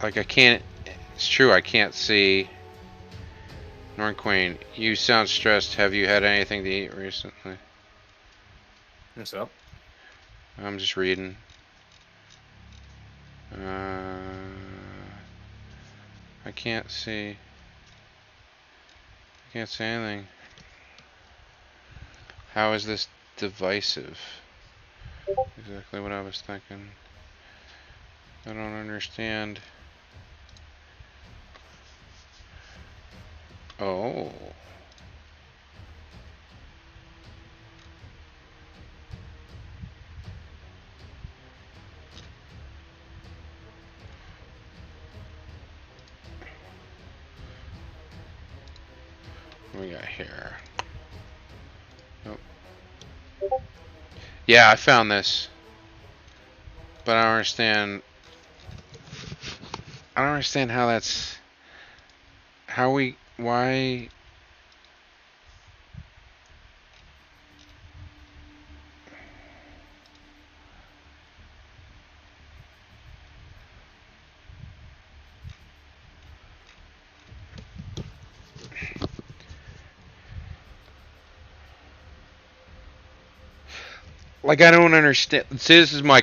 Like, I can't. It's true, I can't see. Norn Queen, you sound stressed. Have you had anything to eat recently? And so, I'm just reading. I can't see. I can't say anything. How is this divisive? Exactly what I was thinking. I don't understand. Oh. What we got here? Nope. Yeah, I found this. But I don't understand. I don't understand how that's. How we. Why. Like, I don't understand. See, this is my.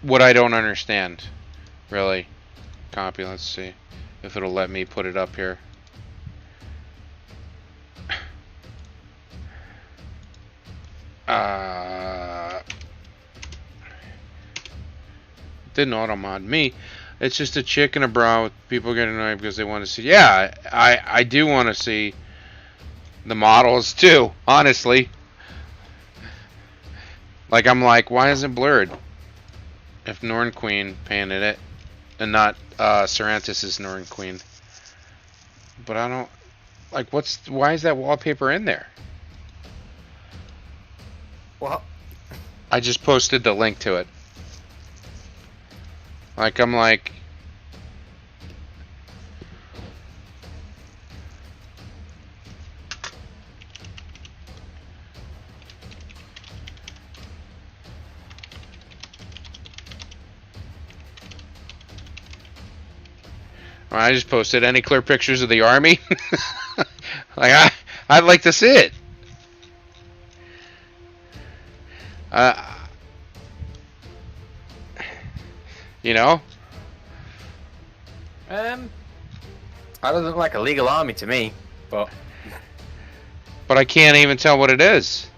What I don't understand. Really. Copy, let's see. If it'll let me put it up here. Didn't auto-mod me. It's just a chick and a bra with people getting annoyed because they want to see. Yeah, I do want to see the models too, honestly. Like, I'm like, why is it blurred? If Norn Queen painted it, and not Sarantis' Norn Queen. But I don't like. Why is that wallpaper in there? well, I just posted the link to it. Like, I'm like. I just posted any clear pictures of the army. Like, I'd like to see it. You know? that doesn't look like a legal army to me, but But I can't even tell what it is.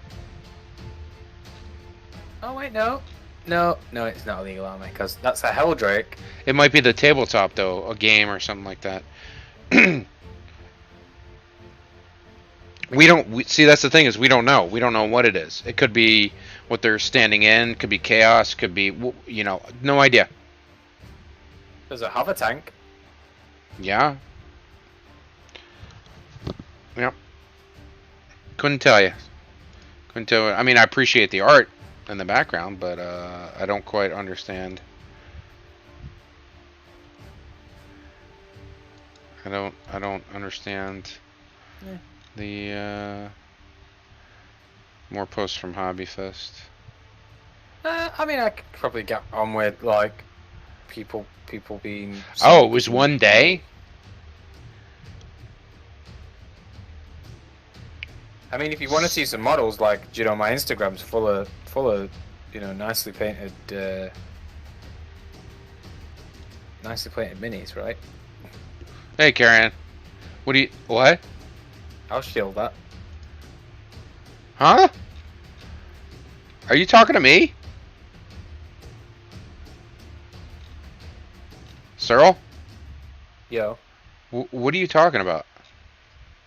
oh wait, no, it's not a legal army because that's a Helldrake. It might be the tabletop, though, a game or something like that. See, that's the thing, is we don't know. We don't know what it is. It could be what they're standing in, could be chaos, could be, you know, no idea. There's a hover tank. Yeah. Yep. Couldn't tell you. Couldn't tell you. I mean, I appreciate the art in the background, but I don't quite understand. I don't understand the more posts from Hobby Fest. I mean, I could probably get on with like people being. Oh, it was one day. I mean, if you want to see some models, like, you know, my Instagram's full of, you know, nicely painted minis, right? Hey, Karen. What? I'll shield that. Huh? Are you talking to me? Cyril? Yo. What are you talking about?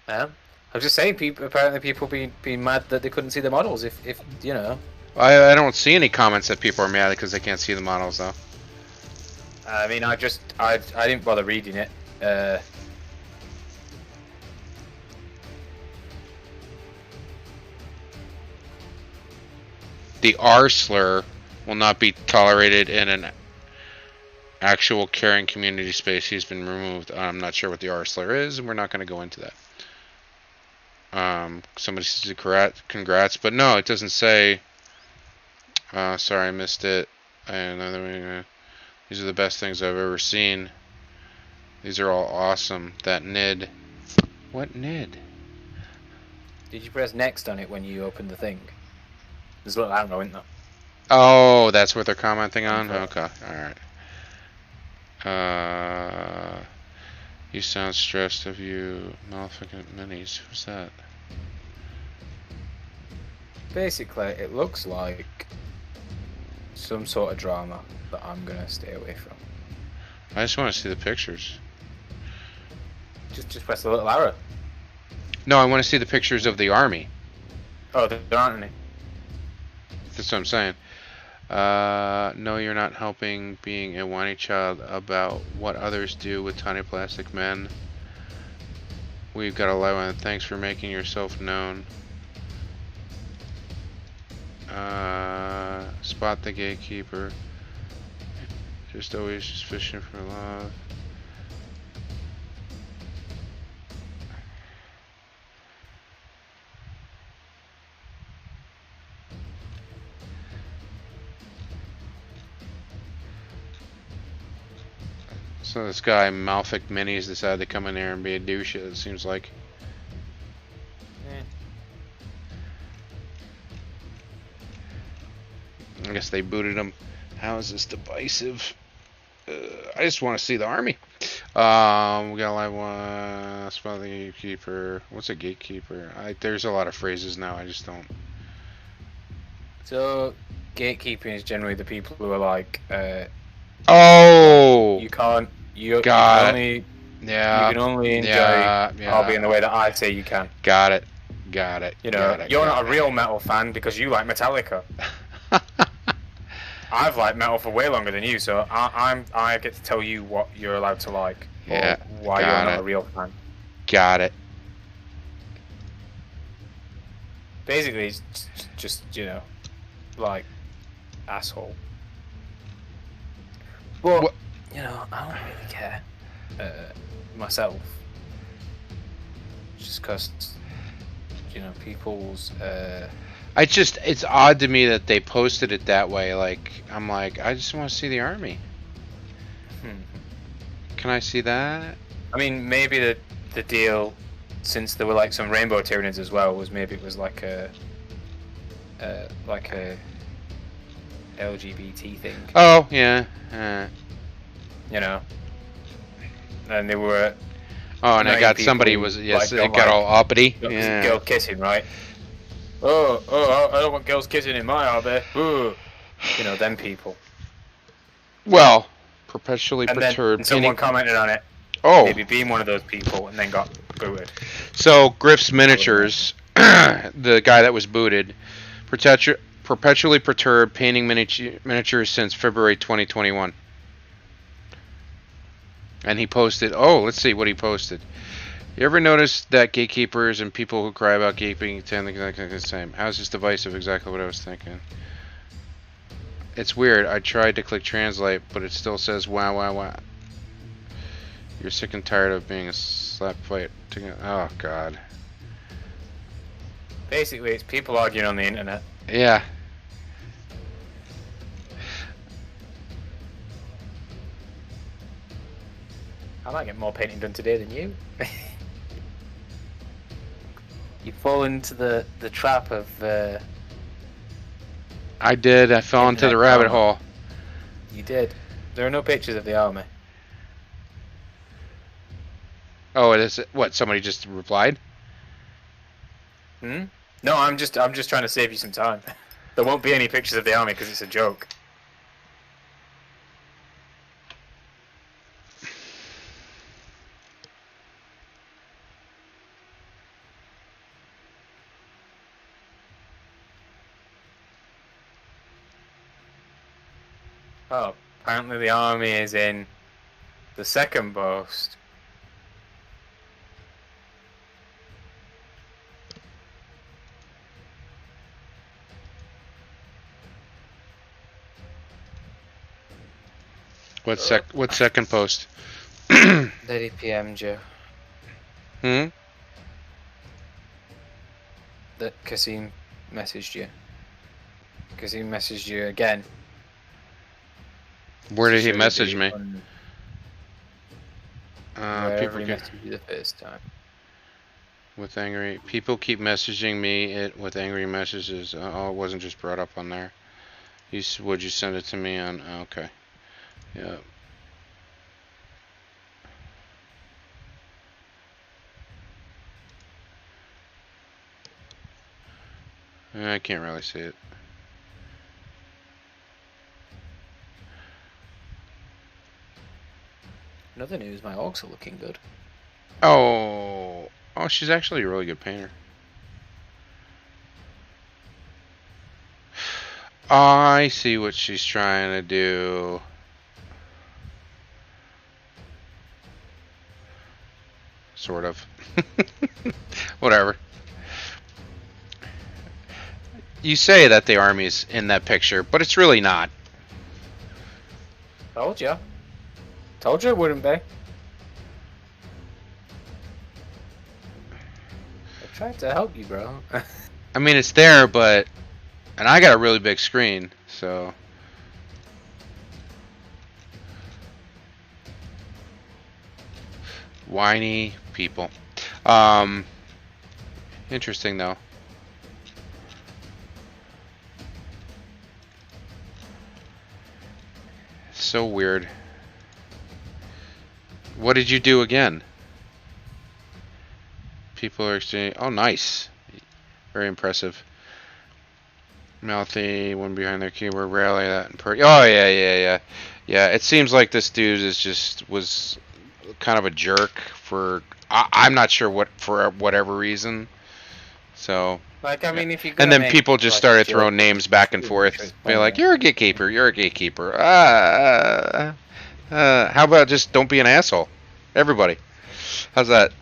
I was just saying, apparently people being mad that they couldn't see the models. If you know. I don't see any comments that people are mad because they can't see the models though. I mean, I didn't bother reading it. The R slur will not be tolerated in an actual caring community space. He's been removed. I'm not sure what the R slur is, and we're not going to go into that. Somebody says congrats, but no, it doesn't say. Sorry, I missed it. And these are the best things I've ever seen. These are all awesome. That NID. What NID? Did you press next on it when you opened the thing? There's a little arrow, isn't there? Oh, that's what they're commenting on? Okay, alright. You sound stressed of you maleficent minis. Who's that? Basically, it looks like some sort of drama that I'm gonna stay away from. I just want to see the pictures. Just press the little arrow. No, I want to see the pictures of the army. Oh, there aren't any. That's what I'm saying. No, you're not helping being a whiny child about what others do with tiny plastic men. We've got a live one. Thanks for making yourself known. Spot the gatekeeper. Just always just fishing for love. So this guy, Malfic Minis, decided to come in there and be a douche, it seems like. I guess they booted him. How is this divisive? I just want to see the army. We got a live one. Spot the gatekeeper. What's a gatekeeper? There's a lot of phrases now. I just don't. So, gatekeeping is generally the people who are like, oh, you can't. You got can it. Yeah. You can only enjoy hobby in the way that I say you can. Got it. Got it. You know, you're not a real metal fan because you like Metallica. I've liked metal for way longer than you, so I get to tell you what you're allowed to like. Yeah. Or why you're not a real fan. Got it. Basically, it's just you know, like asshole. But you know, I don't really care myself. Just because you know people's. It's odd to me that they posted it that way. Like, I'm like, I just want to see the army. Can I see that? I mean, maybe the deal, since there were like some rainbow Tyranids as well, was maybe it was like a LGBT thing. Oh yeah. You know. And they were. Oh, and I got somebody was yes, like, it got all uppity. Yeah. Girl kissing, right? Oh, I don't want girls kissing in my hobby. Ooh. You know, them people. Well, perpetually and perturbed. And someone commented on it. Oh. Maybe being one of those people and then got booted. So, Griff's Miniatures, the guy that was booted, perpetually perturbed painting miniatures since February 2021. And he posted, let's see what he posted. You ever notice that gatekeepers and people who cry about gatekeeping tend to think the same? How's this divisive? Exactly what I was thinking. It's weird. I tried to click translate, but it still says wow, wow, wow. You're sick and tired of being a slap fight. Oh, God. Basically, it's people arguing on the internet. Yeah. I might get more painting done today than you. You fall into the trap of I did. I fell into the internet rabbit drama. hole. You did. There are no pictures of the army. Oh, it is. What? Somebody just replied? Hmm? No, I'm just trying to save you some time. There won't be any pictures of the army because it's a joke. Oh, apparently the army is in the second post. What second post? 30 p.m. Joe. Hmm? That Kasim messaged you. Kasim messaged you again. Where to did he show you message the me? wherever he People messaged you the first time. with angry people keep messaging me with angry messages. Oh, it wasn't just brought up on there. Would you send it to me on? Okay. Yeah. I can't really see it. In other news, my orcs are looking good. Oh, she's actually a really good painter. I see what she's trying to do. Sort of. Whatever. You say that the army's in that picture, but it's really not. Told you. Told you it wouldn't be. I tried to help you, bro. I mean, it's there, but... And I got a really big screen, so... Whiny people. Interesting, though. So weird. What did you do again? People are exchanging... Oh, nice. Very impressive. Mouthy, one behind their keyboard, rarely that in per. Oh, yeah. Yeah, it seems like this dude was kind of a jerk for... I'm not sure for whatever reason. So... Like, I mean, if you're And gonna then make people just like, started joke, throwing names back and forth. Be like, you're a gatekeeper, you're a gatekeeper. How about just don't be an asshole? Everybody. How's that?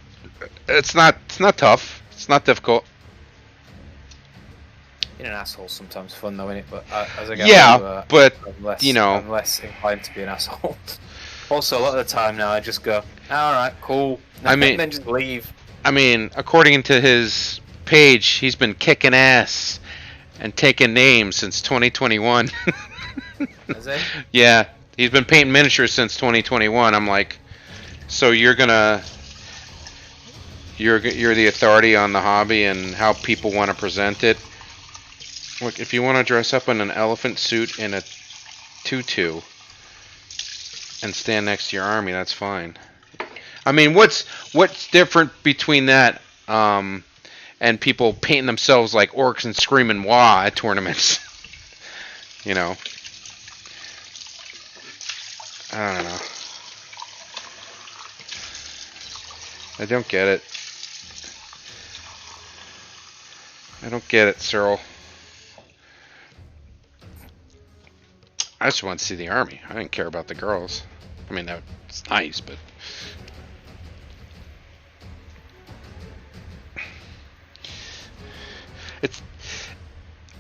It's not tough. It's not difficult. Being an asshole sometimes fun though, innit? But as I get older, but I'm less inclined to be an asshole. Also, a lot of the time now, I just go, all right, cool. I mean, and then just leave. I mean, according to his page, he's been kicking ass and taking names since 2021. Is he? Yeah, he's been painting miniatures since 2021. I'm like, so you're the authority on the hobby and how people want to present it. Look, if you want to dress up in an elephant suit in a tutu and stand next to your army, that's fine. I mean, what's different between that and people painting themselves like orcs and screaming "wah" at tournaments? You know, I don't know. I don't get it. I don't get it, Cyril. I just want to see the army. I didn't care about the girls. I mean, that's nice, but...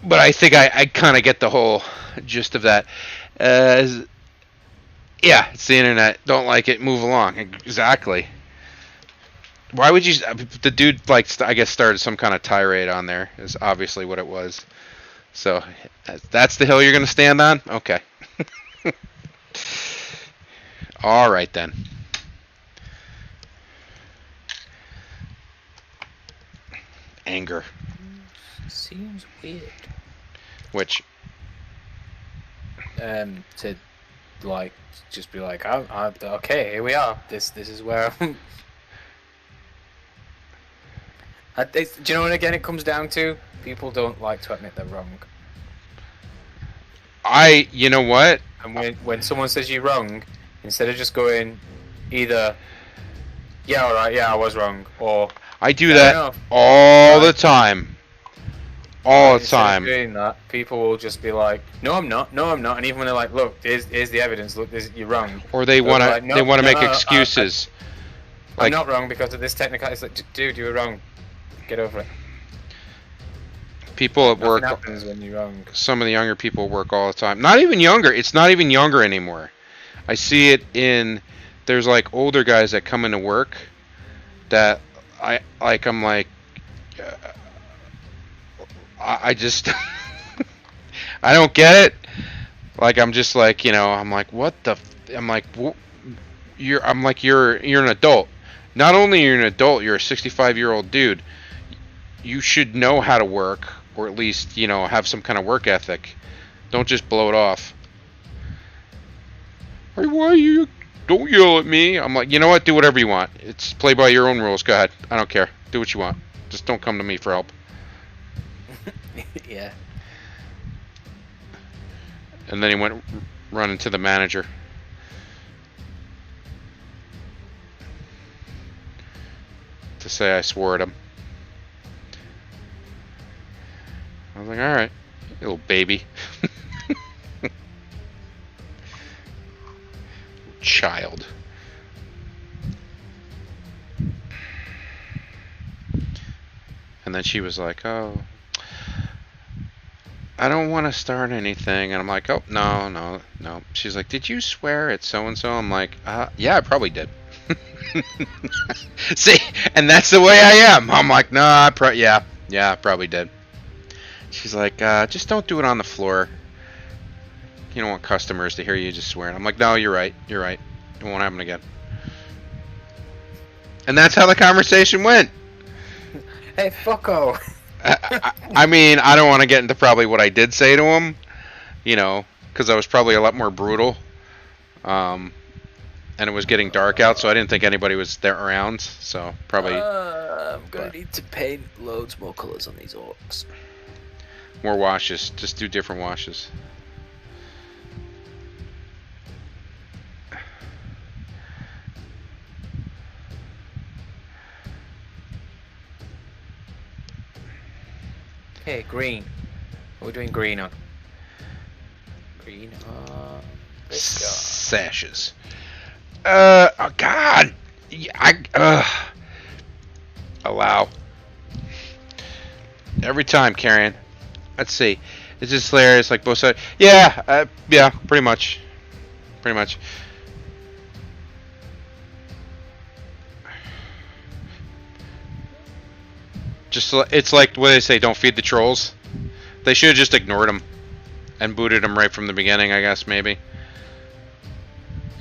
But I think I kind of get the whole gist of that. Yeah, it's the internet. Don't like it. Move along. Exactly. Why would you... The dude, like, I guess started some kind of tirade on there. Is obviously what it was. So, that's the hill you're going to stand on? Okay. Alright then. anger. Seems weird. Which, To like just be like, okay, here we are. This is where. Do you know what? Again, it comes down to people don't like to admit they're wrong. you know what? And when someone says you're wrong, instead of just going either, yeah, all right, yeah, I was wrong, or I do fair that enough. all Right. the time. All the Instead of time. doing that, people will just be like, no, I'm not, no, I'm not, and even when they're like, look, here's the evidence, look, you're wrong. Or they They'll be want to like, "No, they want to no, make excuses. I'm Like, not wrong because of this technical. It's like, dude, you were wrong. Get over it. people at Nothing work, happens when you're wrong. some of the younger people work all the time. Not even younger. It's not even younger anymore. I see it in, there's like older guys that come into work that I'm like, I just, I don't get it. Like, I'm just like, I'm like, what the, I'm like, you're an adult. Not only are you an adult, you're a 65-year-old dude. You should know how to work, or at least, have some kind of work ethic. Don't just blow it off. Hey, why you? Don't yell at me. I'm like, you know what? Do whatever you want. It's play by your own rules. Go ahead. I don't care. Do what you want. Just don't come to me for help. Yeah. And then he went running to the manager. To say I swore at him. I was like, alright, little baby. Child. And then she was like, oh, I don't want to start anything. And I'm like, oh, no. She's like, did you swear at so-and-so? I'm like, yeah, I probably did. See, and that's the way I am. I'm like, nah, yeah, I probably did. She's like, just don't do it on the floor. You don't want customers to hear you just swearing. I'm like, no, you're right. It won't happen again. And that's how the conversation went. Hey, fucko. I mean, I don't want to get into probably what I did say to him, because I was probably a lot more brutal. And it was getting dark out, so I didn't think anybody was there around. So probably. I'm gonna need to paint loads more colors on these orcs. More washes. Just do different washes. Okay, green. What are we doing green on? Green on this guy. Sashes. Oh God. Yeah, allow. Every time, Carrion. Let's see. It's just hilarious, like both sides. Yeah, yeah, pretty much. Just, it's like what they say, don't feed the trolls. They should have just ignored him and booted him right from the beginning, I guess, maybe.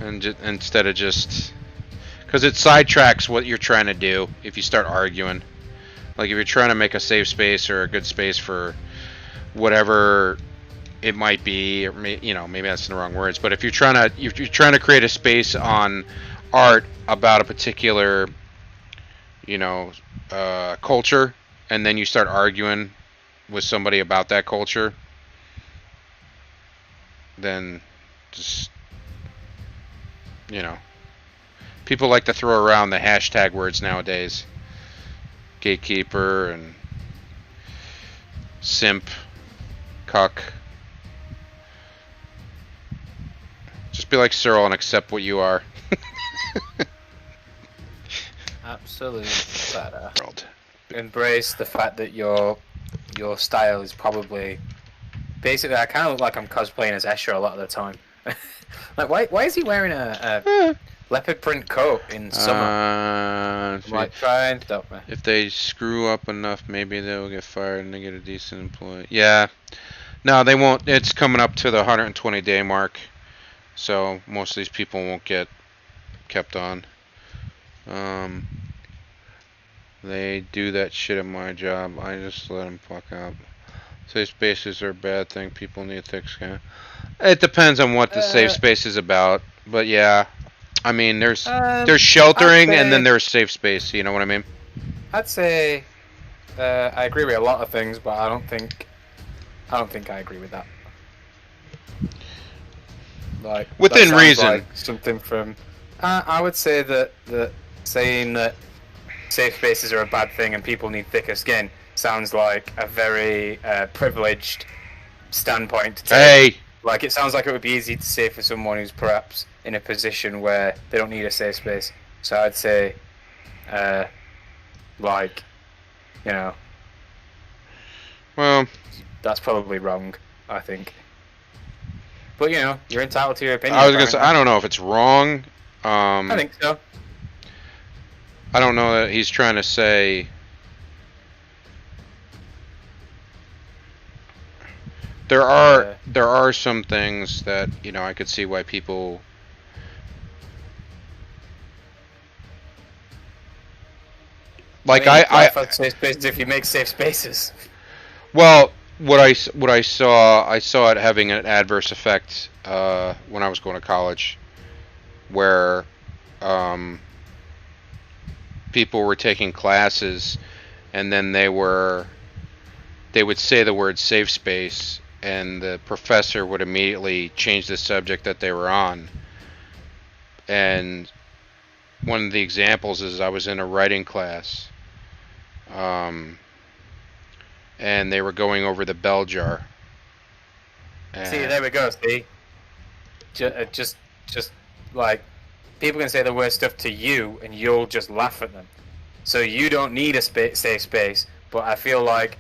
And instead of just, because it sidetracks what you're trying to do if you start arguing. Like if you're trying to make a safe space or a good space for whatever it might be, or maybe that's the wrong words, but if you're trying to create a space on art about a particular culture, and then you start arguing with somebody about that culture, then just people like to throw around the hashtag words nowadays. Gatekeeper and simp, cuck. Just be like Cyril and accept what you are. Absolutely better. World. Embrace the fact that your style is probably basically. I kind of look like I'm cosplaying as Escher a lot of the time. Like, why is he wearing a leopard print coat in summer? Like, try and stop me. If they screw up enough, maybe they'll get fired and they get a decent employee. Yeah. No, they won't. It's coming up to the 120-day mark, so most of these people won't get kept on. They do that shit at my job. I just let them fuck up. Safe spaces are a bad thing. People need thick skin. It depends on what the safe space is about. But yeah, I mean, there's sheltering and then there's safe space. You know what I mean? I'd say I agree with a lot of things, but I don't think I agree with that. Like within reason, like something from. I would say that saying that safe spaces are a bad thing and people need thicker skin sounds like a very privileged standpoint to take. Hey! Like, it sounds like it would be easy to say for someone who's perhaps in a position where they don't need a safe space. So I'd say, like, you know... Well... That's probably wrong, I think. But, you know, you're entitled to your opinion. I was gonna say, I don't know if it's wrong. I think so. I don't know that he's trying to say... There are some things that, you know, I could see why people... Like, I safe spaces if you make safe spaces. Well, what I saw it having an adverse effect when I was going to college, where people were taking classes, and then they would say the word safe space, and the professor would immediately change the subject that they were on. And one of the examples is I was in a writing class, and they were going over the bell jar. See, there we go. See, just like people can say the worst stuff to you, and you'll just laugh at them. So you don't need a safe space, but I feel like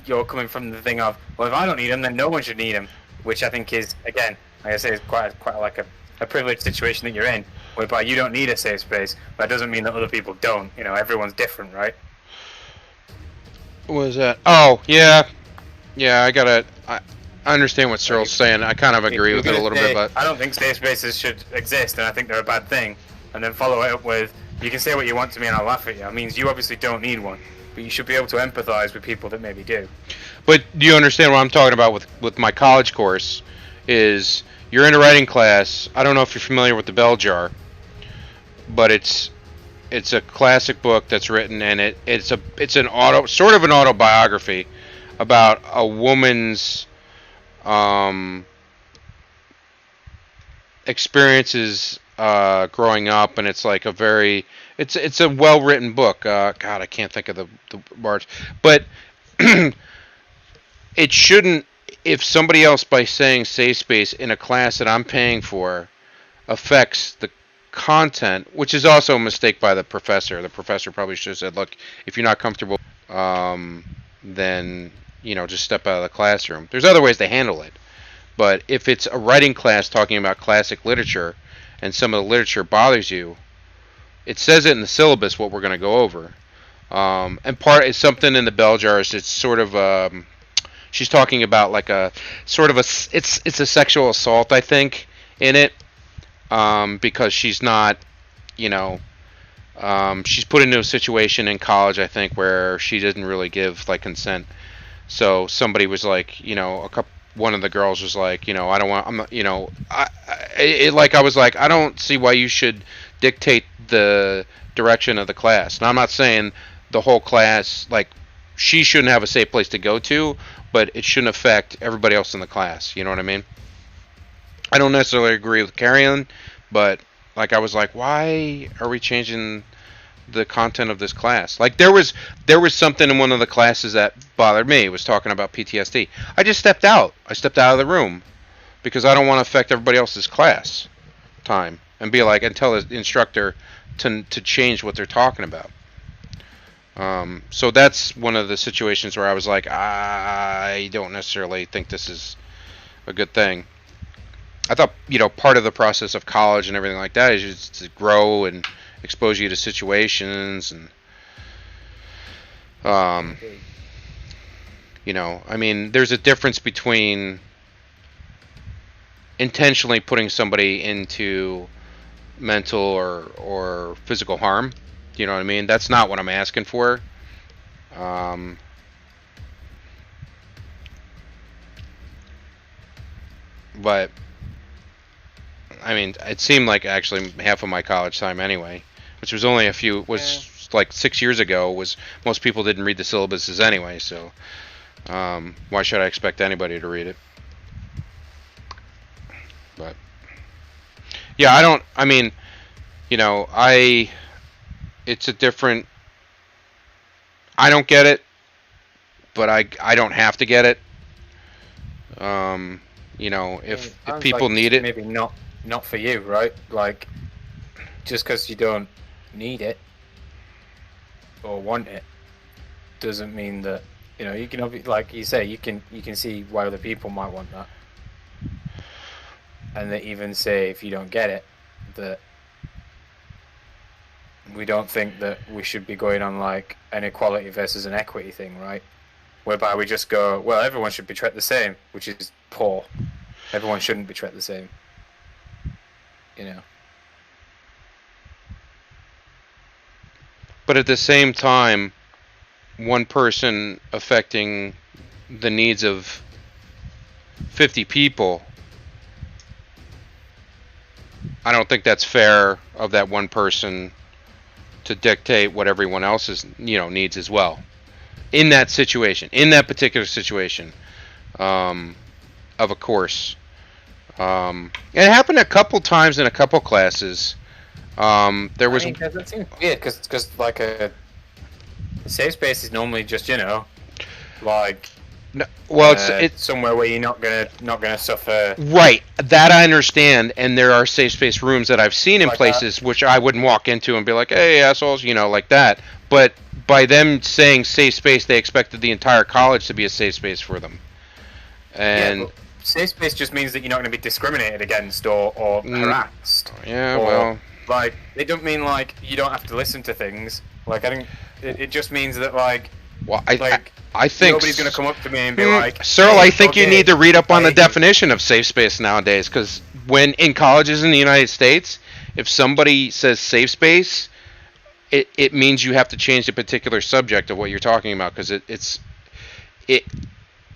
you're coming from the thing of, well, if I don't need them, then no one should need them, which I think is, again, like I say, is quite like a privileged situation that you're in, whereby you don't need a safe space. But that doesn't mean that other people don't. You know, everyone's different, right? What was that? Oh, yeah. Yeah, I understand what Cyril's saying. I kind of agree with it a little bit, but... I don't think safe spaces should exist, and I think they're a bad thing. And then follow it up with, you can say what you want to me and I'll laugh at you. It means you obviously don't need one. But you should be able to empathize with people that maybe do. But do you understand what I'm talking about with my college course? Is you're in a writing class. I don't know if you're familiar with the Bell Jar, but it's a classic book that's written, and it's an sort of an autobiography about a woman's experiences growing up, and it's like it's a well written book. God, I can't think of the words, but it shouldn't. If somebody else, by saying safe space in a class that I'm paying for, affects the content, which is also a mistake by the professor. The professor probably should have said, "Look, if you're not comfortable, then just step out of the classroom." There's other ways to handle it, but if it's a writing class talking about classic literature, and some of the literature bothers you, it says it in the syllabus what we're going to go over. And part is something in the bell jars. It's sort of she's talking about like a sort of it's a sexual assault, I think, in it, because she's not, she's put into a situation in college, I think, where she didn't really give like consent. So somebody was like, one of the girls was like, I don't want, I'm not, I was like, I don't see why you should dictate the direction of the class. And I'm not saying the whole class, like, she shouldn't have a safe place to go to, but it shouldn't affect everybody else in the class. You know what I mean? I don't necessarily agree with Carrion, but like I was like, why are we changing the content of this class? Like there was something in one of the classes that bothered me. It was talking about PTSD. I just stepped out. I stepped out of the room because I don't want to affect everybody else's class time and be like and tell the instructor to change what they're talking about. So that's one of the situations where I was like, I don't necessarily think this is a good thing. I thought, part of the process of college and everything like that is just to grow and expose you to situations and, I mean, there's a difference between intentionally putting somebody into mental or physical harm You know what I mean? That's not what I'm asking for. But I mean, it seemed like actually half of my college time anyway, which was only like 6 years ago. Was most people didn't read the syllabuses anyway, so why should I expect anybody to read it? But yeah, I don't. I mean, you know, it's a different. I don't get it, but I don't have to get it. You know, if people like need it, maybe not for you, right? Like, just because you don't need it or want it doesn't mean that, you know, you can, like you say, you can see why other people might want that, and they even say if you don't get it, that we don't think that we should be going on like an equality versus an equity thing, right? Whereby we just go, well, everyone should be treated the same, which is poor. Everyone shouldn't be treated the same. You know. but at the same time, one person affecting the needs of 50 people, I don't think that's fair of that one person to dictate what everyone else's, you know, needs as well. In that situation, in that particular situation, of a course. It happened a couple times in a couple classes. There was. I mean, that seems weird because like a safe space is normally just, you know, like No, well, it's somewhere where you're not gonna suffer. right. That I understand, and there are safe space rooms that I've seen in Like places which I wouldn't walk into and be like, "Hey, assholes," you know, like that. But by them saying safe space, they expected the entire college to be a safe space for them. And yeah, safe space just means that you're not going to be discriminated against or harassed. Yeah, or, well, like it don't mean like you don't have to listen to things. Like I think it just means that like. Well, I think nobody's going to come up to me and be like, Cyril, hey, I think you need to read up on the like, definition of safe space nowadays, because when in colleges in the United States, if somebody says safe space, it means you have to change the particular subject of what you're talking about, because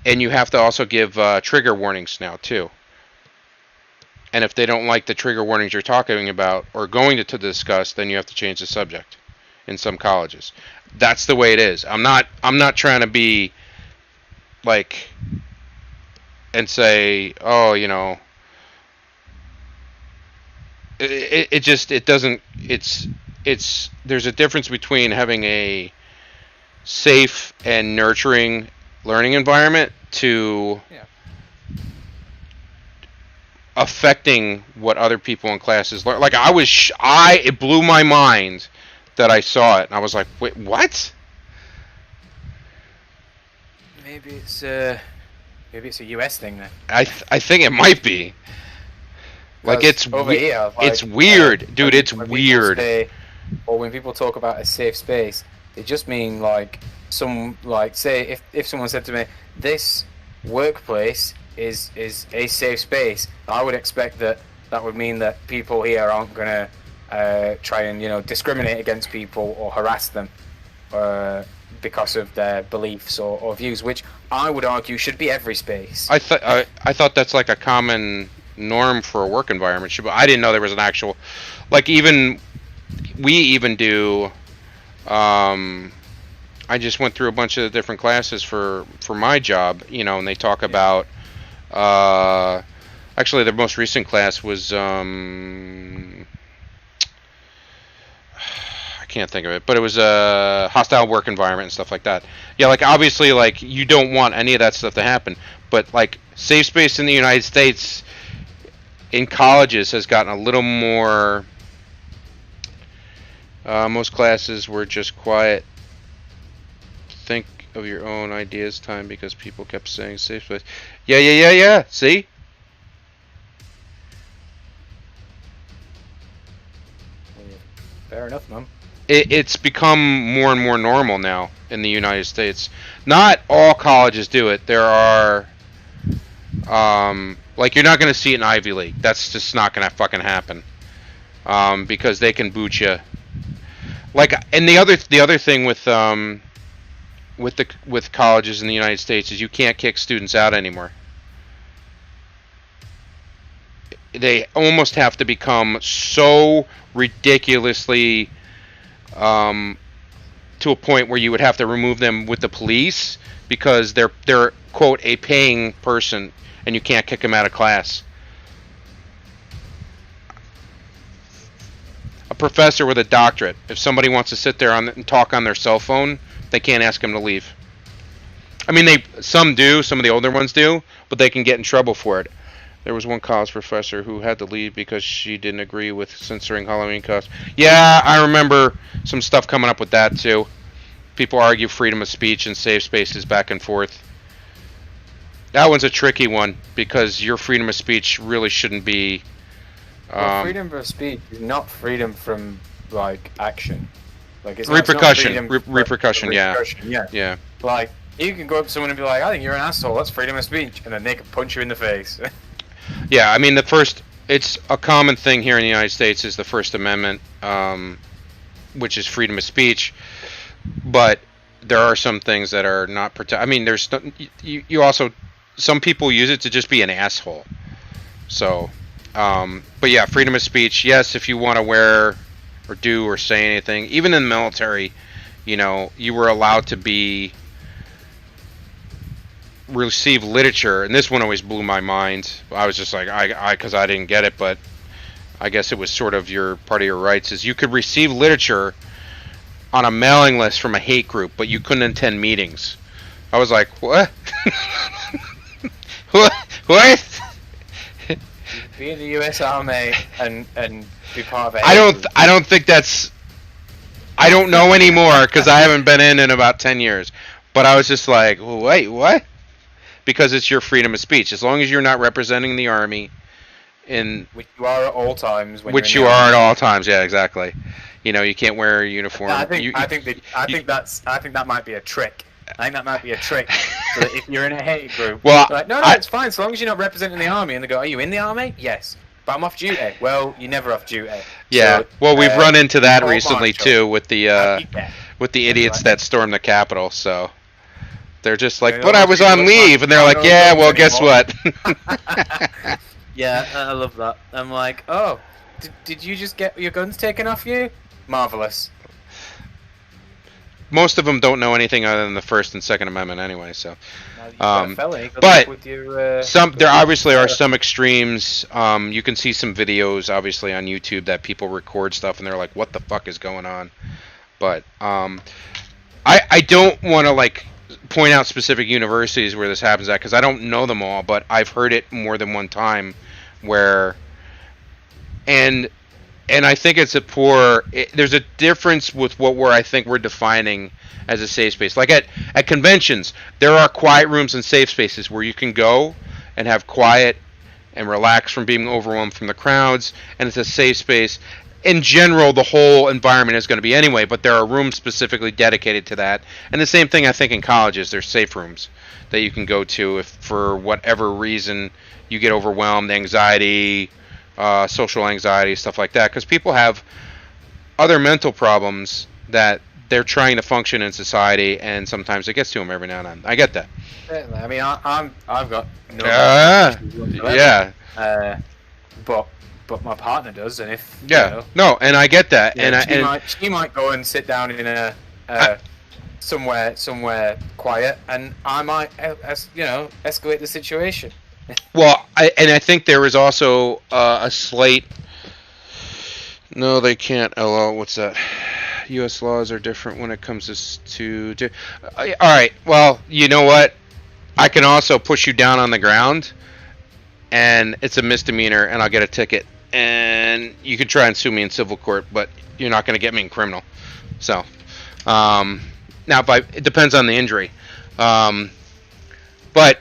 and you have to also give trigger warnings now too. And if they don't like the trigger warnings you're talking about or going to discuss, then you have to change the subject in some colleges. That's the way it is. I'm not trying to be like and say, oh, you know, it doesn't, it's there's a difference between having a safe and nurturing learning environment to affecting what other people in classes learn. Like it blew my mind that I saw it, and I was like, "Wait, what?" Maybe it's a US thing then. I think it might be. Like it's over here. Like, it's weird, dude. It's weird. Or when people talk about a safe space, they just mean like say if someone said to me, "This workplace is a safe space," I would expect that would mean that people here aren't gonna try and, you know, discriminate against people or harass them because of their beliefs or views, which I would argue should be every space. I thought that's like a common norm for a work environment. I didn't know there was an actual, like, we even do. I just went through a bunch of different classes for my job, you know, and they talk about. Actually, the most recent class was I can't think of it, but it was a hostile work environment and stuff like that. Yeah, like obviously, like you don't want any of that stuff to happen, but like safe space in the United States in colleges has gotten a little more. Most classes were just quiet. Think of your own ideas time because people kept saying safe space. Yeah. See? Fair enough, man. It's become more and more normal now in the United States. Not all colleges do it. There are, like, you're not going to see it in Ivy League. That's just not going to fucking happen. Because they can boot you. like, and the other thing with colleges in the United States is you can't kick students out anymore. They almost have to become so ridiculously to a point where you would have to remove them with the police because they're quote a paying person and you can't kick them out of class. A professor with a doctorate, if somebody wants to sit there and talk on their cell phone, they can't ask them to leave. I mean, some do, some of the older ones do, but they can get in trouble for it. There was one college professor who had to leave because she didn't agree with censoring Halloween costumes. Yeah, I remember some stuff coming up with that too. People argue freedom of speech and safe spaces back and forth. That one's a tricky one because your freedom of speech really shouldn't be. Well, freedom of speech is not freedom from like action. Like it's repercussion. Not repercussion. Yeah. Yeah. Like you can go up to someone and be like, "I think you're an asshole." That's freedom of speech, and then they can punch you in the face. Yeah, I mean it's a common thing here in the United States is the First Amendment, which is freedom of speech, but there are some things that are not protected. I mean, there's you also some people use it to just be an asshole. So, but yeah, freedom of speech. Yes, if you want to wear or do or say anything, even in the military, you know, you were allowed to receive literature, and this one always blew my mind. I was just like, because I didn't get it, but I guess it was sort of part of your rights is you could receive literature on a mailing list from a hate group, but you couldn't attend meetings. I was like, what? What? Be in the U.S. Army and be part of it. I don't think that's. I don't know anymore because I haven't been in about 10 years. But I was just like, wait, what? Because it's your freedom of speech. As long as you're not representing the army, which you are at all times. Which you are at all times. Yeah, exactly. You know, you can't wear a uniform. I think that might be a trick. I think that might be a trick. So that if you're in a hate group, well, like, no, it's fine. So long as you're not representing the army, and they go, "Are you in the army?" Yes, but I'm off duty. Well, you're never off duty. Yeah. So, well, we've run into that recently too with the idiots that stormed the Capitol. So they're just like, "But I was on leave," and they're like, "Yeah, well, guess what?" Yeah, I love that. I'm like, "Oh, did you just get your guns taken off you? Marvelous." Most of them don't know anything other than the First and Second Amendment anyway. So, but there obviously are some extremes. You can see some videos, obviously, on YouTube that people record stuff and they're like, "What the fuck is going on?" But I don't want to like point out specific universities where this happens at because I don't know them all, but I've heard it more than one time where and I think it's there's a difference with I think we're defining as a safe space. Like at conventions, there are quiet rooms and safe spaces where you can go and have quiet and relax from being overwhelmed from the crowds, and it's a safe space. In general, the whole environment is going to be anyway, but there are rooms specifically dedicated to that. And the same thing I think in colleges, there's safe rooms that you can go to if for whatever reason you get overwhelmed, anxiety, social anxiety, stuff like that, because people have other mental problems that they're trying to function in society, and sometimes it gets to them every now and then. I get that. Certainly. I mean, I've got no yeah. But my partner does, and if no, and I get that, she might go and sit down in a somewhere quiet, and I might escalate the situation. Well, I think there is also a slight. No, they can't. Oh, what's that? U.S. laws are different when it comes to. All right. Well, you know what? I can also push you down on the ground, and it's a misdemeanor, and I'll get a ticket, and you can try and sue me in civil court, but you're not going to get me in criminal. So, now it depends on the injury, but.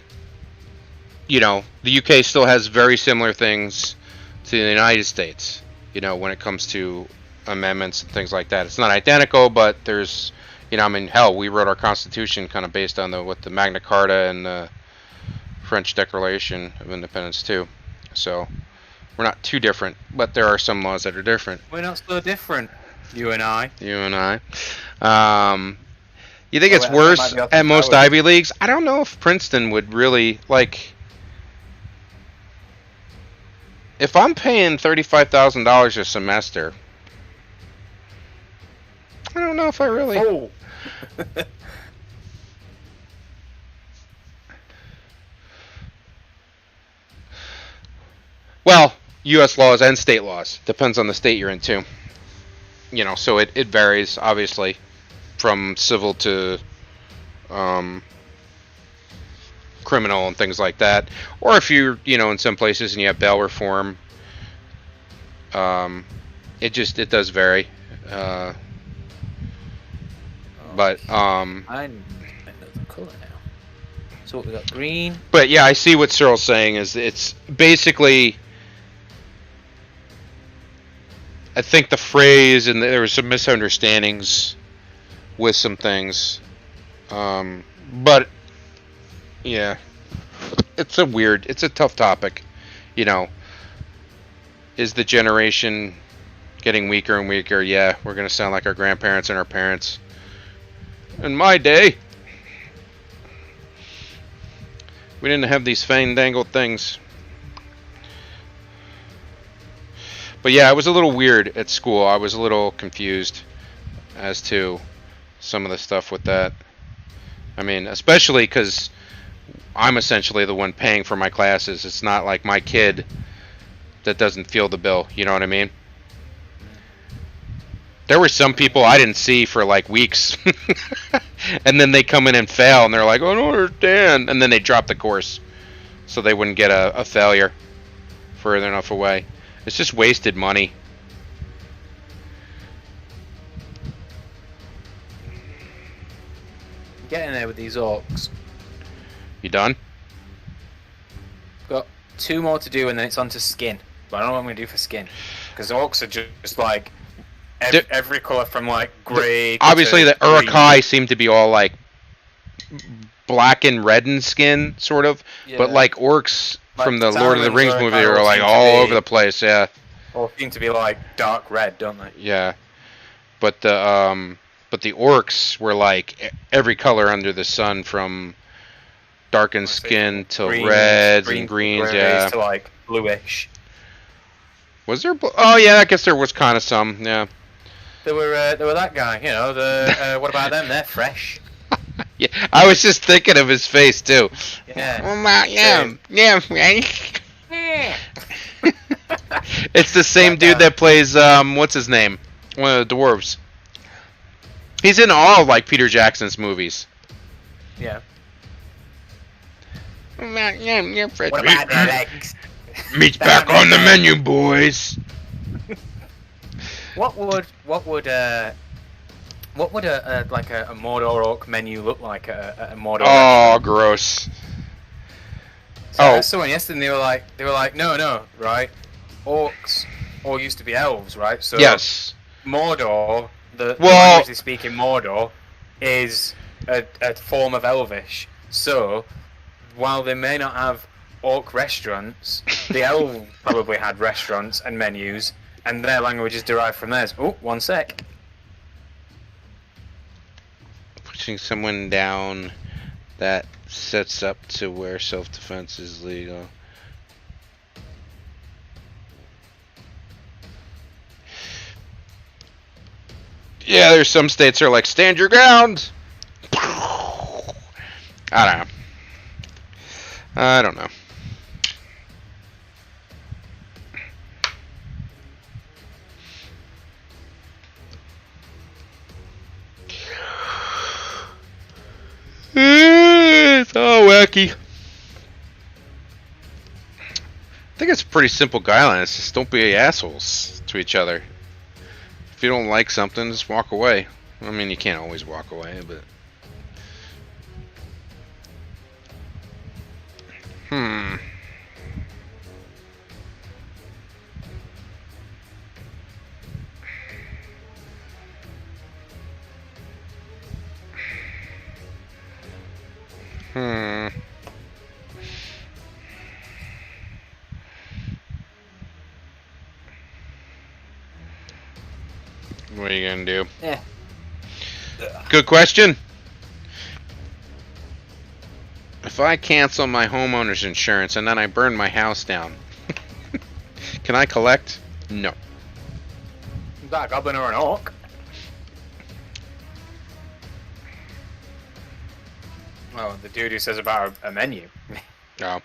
You know, the UK still has very similar things to the United States, you know, when it comes to amendments and things like that. It's not identical, but there's, you know, I mean, hell, we wrote our Constitution kind of based on the Magna Carta and the French Declaration of Independence, too. So, we're not too different, but there are some laws that are different. We're not so different. You and I. You and I. You think it's I worse might be off at the most tower. Ivy Leagues? I don't know if Princeton would really, like... If I'm paying $35,000 a semester, I don't know if I really... Oh! Well, U.S. laws and state laws. Depends on the state you're in, too. You know, so it varies, obviously, from civil to criminal and things like that. Or if you're, you know, in some places and you have bail reform, it does vary. But I know the colour now. So what we got? Green. But yeah, I see what Cyril's saying. Is it's basically, I think the phrase and there were some misunderstandings with some things, but yeah, it's a tough topic. You know, is the generation getting weaker and weaker? Yeah, we're gonna sound like our grandparents and our parents. In my day, we didn't have these fandangled things. But yeah, it was a little weird at school. I was a little confused as to some of the stuff with that. I mean, especially because I'm essentially the one paying for my classes. It's not like my kid that doesn't feel the bill. You know what I mean? There were some people I didn't see for like weeks. And then they come in and fail, and they're like, "Oh, I don't understand." And then they drop the course. So they wouldn't get a failure further enough away. It's just wasted money. Get in there with these orcs. You done? Got 2 more to do and then it's on to skin. But I don't know what I'm going to do for skin. Because orcs are just like every colour from like grey. Obviously, the green. Urukai seem to be all like black and red in skin, sort of. Yeah. But like orcs Like from the the Lord of the Saurons, Rings Urukai movie are all like seem to all be- over the place. Yeah, Or seem to be like dark red, don't they? yeah. But the orcs were like every color under the sun, from darkened skin to Greens, reds greens and greens. greys Yeah. to like bluish. Was there? Oh yeah, I guess there was kind of some. Yeah. There were that guy, you know. The what about them? They're fresh. Yeah, I was just thinking of his face too. Yeah. Oh my, yeah, right. It's the same dude that plays what's his name? One of the dwarves. He's in all of, like Peter Jackson's movies. Yeah. Yeah, Fred. What about their legs? Meat's back on the menu, boys. What would a like a Mordor orc menu look like at a Mordor? Oh, gross. So I saw one yesterday, and they were like, no, right? Orcs all used to be elves, right? So Yes. Mordor, the language they speak in Mordor, is a form of Elvish. So while they may not have orc restaurants, the elves probably had restaurants and menus, and their language is derived from theirs. Oh, one sec. Pushing someone down that sets up to where self-defense is legal. Yeah, there's some states that are like, stand your ground. I don't know. It's all wacky. I think it's a pretty simple guideline. It's just don't be assholes to each other. If you don't like something, just walk away. I mean, you can't always walk away, but... What are you gonna do? Yeah. Good question. If I cancel my homeowner's insurance and then I burn my house down, can I collect? No. Is that a goblin or an orc? Oh, the dude who says about a menu. Oh.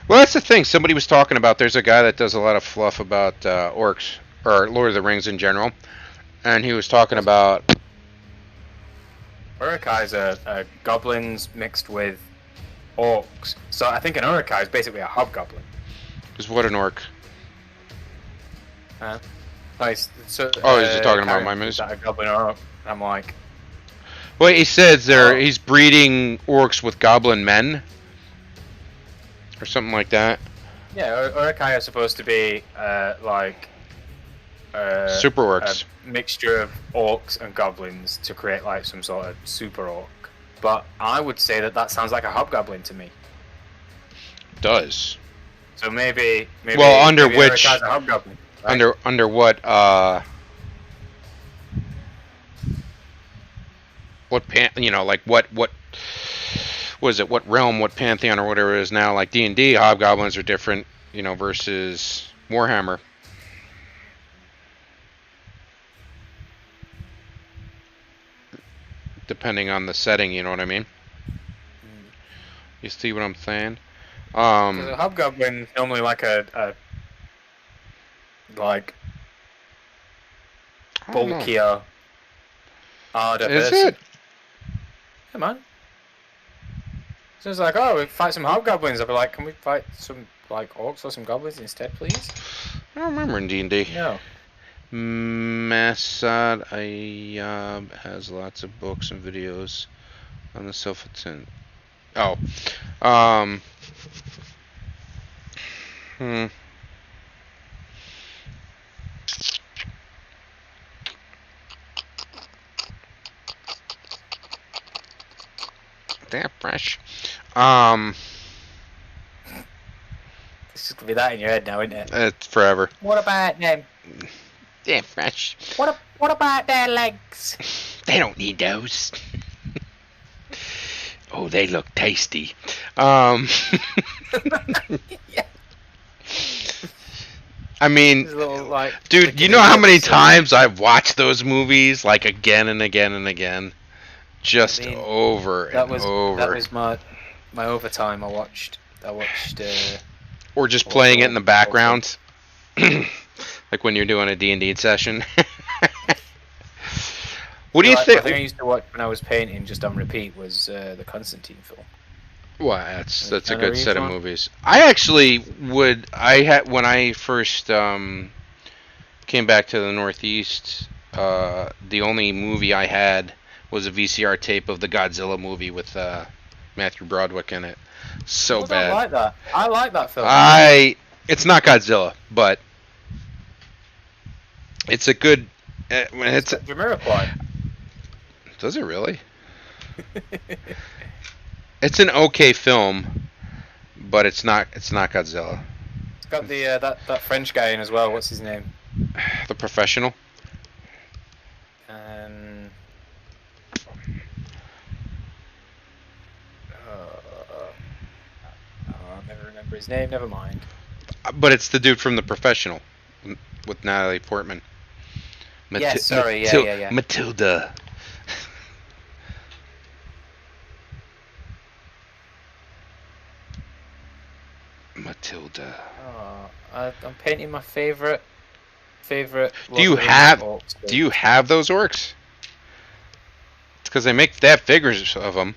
Well, that's the thing. Somebody was talking about. There's a guy that does a lot of fluff about orcs or Lord of the Rings in general, and he was talking about. Urukai's are goblins mixed with orcs. So I think an Urukai is basically a hobgoblin. Is what an orc? Nice. So, Oh, is he talking about my moves? Is that a goblin or orc? I'm like. Well, he says he's breeding orcs with goblin men, or something like that. Yeah, Urukai are supposed to be like super orcs, a mixture of orcs and goblins to create like some sort of super orc. But I would say that sounds like a hobgoblin to me. Does. So maybe well, under maybe which Urukai's a hobgoblin, right? under what like what was it, what realm, what pantheon or whatever it is now, like D&D hobgoblins are different, versus Warhammer. Depending on the setting, you know what I mean? You see what I'm saying? A hobgoblin normally like a bulkier, harder person. Is it? Yeah, man. So it's like, oh, we fight some hobgoblins. I'll be like, can we fight some like orcs or some goblins instead, please? I don't remember in D&D. No. Masad Ayab has lots of books and videos on the self-attent. Oh. They're fresh. It's just gonna be that in your head now, isn't it? It's forever. What about them? They're fresh. What about their legs? They don't need those. Oh, they look tasty. Yeah. I mean, little, dude, you know how many times I've watched those movies, like again and again and again, just over and over. That was my overtime. I watched. Or just playing it in the background, like when you're doing a D&D session. What do you think? I think I used to watch when I was painting, just on repeat, was the Constantine film. Well, that's a good set of movies. I actually would. When I first came back to the Northeast, the only movie I had was a VCR tape of the Godzilla movie with Matthew Broderick in it. So bad. I like that. I like that film. It's not Godzilla, but it's a good. It's Jamiroquai. Does it really? It's an okay film, but it's not Godzilla. It's got the that French guy in as well. What's his name? The Professional. I never remember his name. Never mind. But it's the dude from The Professional with Natalie Portman. Yes, sorry, yeah. Matilda. Matilda. Oh, I'm painting my favorite. Do you have those orcs? It's because they have figures of them.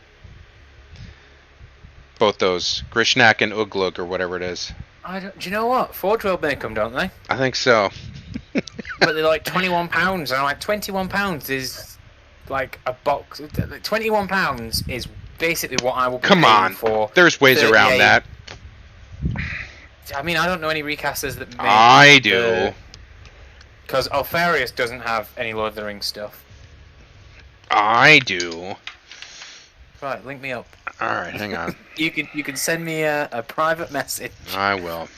Both those Grishnak and Ugluk or whatever it is. Do you know what? Forge World make them, don't they? I think so. But they're like £21, and I'm like, £21 is like a box. £21 is basically what I will be paying for. There's ways around that. I mean, I don't know any recasters that make. I do. Because Alfarius doesn't have any Lord of the Rings stuff. I do. Right, link me up. All right, hang on. You can send me a private message. I will.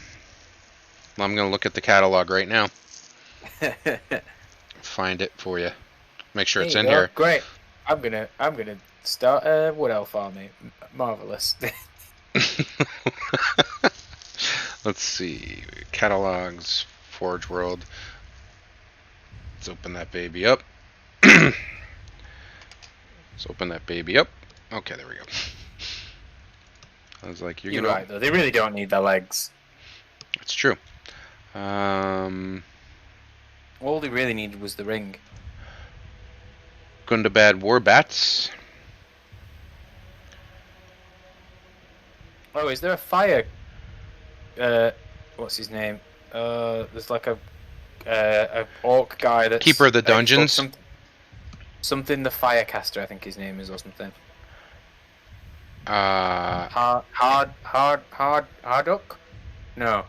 I'm gonna look at the catalog right now. find it for you. Make sure There it's you in go. here. Great. I'm gonna start a wood elf army. Marvelous. Let's see. Catalogs, Forge World. Let's open that baby up. Let's open that baby up. Okay, there we go. I was like, You're right, though. They really don't need the legs. It's true. All they really needed was the ring. Gundabad Warbats. Oh, is there a fire? What's his name? There's like a orc guy that's Keeper of the Dungeons. Something the Firecaster, I think his name is, or something. Harduck? No.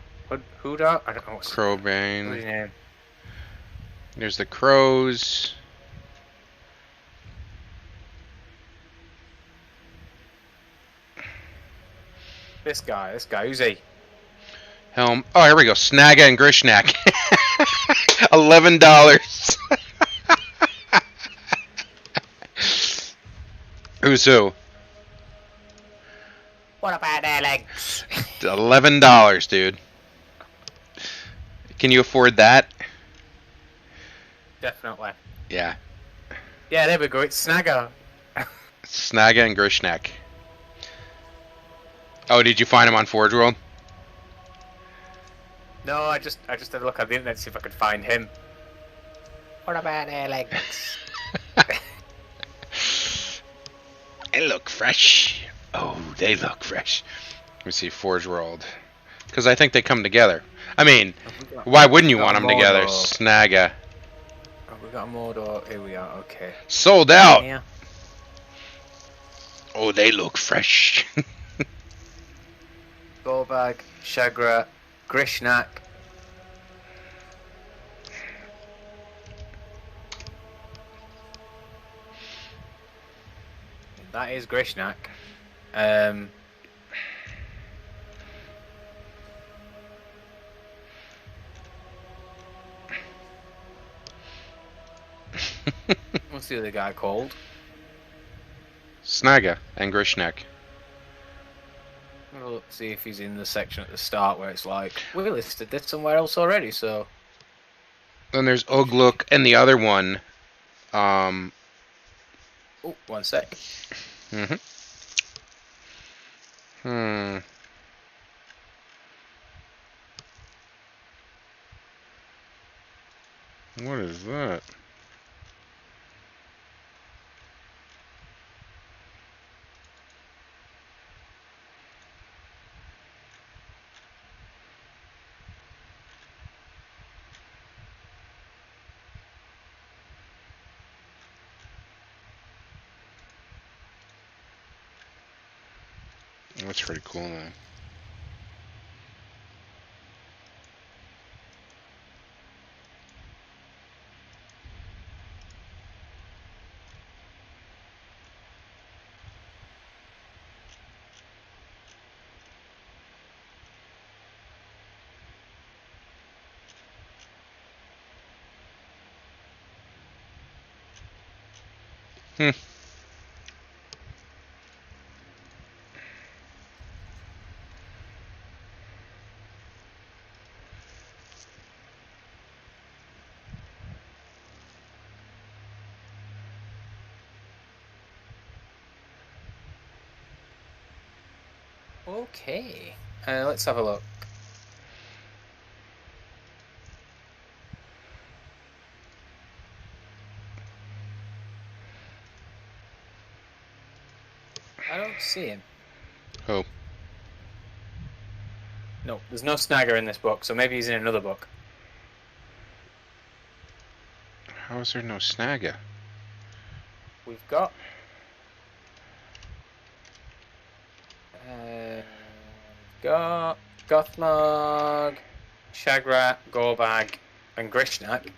Hooda? I don't know what's Crowbane. his name. There's the crows. This guy, who's he? Helm. Oh, here we go. Snaga and Grishnak. $11. Who's who? What about their legs? $11, dude. Can you afford that? Definitely. Yeah. Yeah, there we go. It's Snagger. Snaga and Grishnak. Oh, did you find him on Forge World? No, I just had a look on the internet to see if I could find him. What about their legs? They look fresh. Oh, they look fresh. Let me see, Forge World. Because I think they come together. I mean, why wouldn't you want them together? Snaga. Oh, we got a Mordor. Here we are. Okay. Sold out. Yeah. Oh, they look fresh. Gorbag, Shagra, Grishnak. That is Grishnak. What's the other guy called? Snaga and Grishnak. We'll see if he's in the section at the start where it's like, we listed this somewhere else already, so... Then there's Ugluk and the other one. Oh, 1 sec. What is that? That's pretty cool, man. Okay. Let's have a look. I don't see him. Oh. No, there's no Snagger in this book, so maybe he's in another book. How is there no Snaga? We've got... Gothmog, Shagrat, Gorbag, and Grishnak.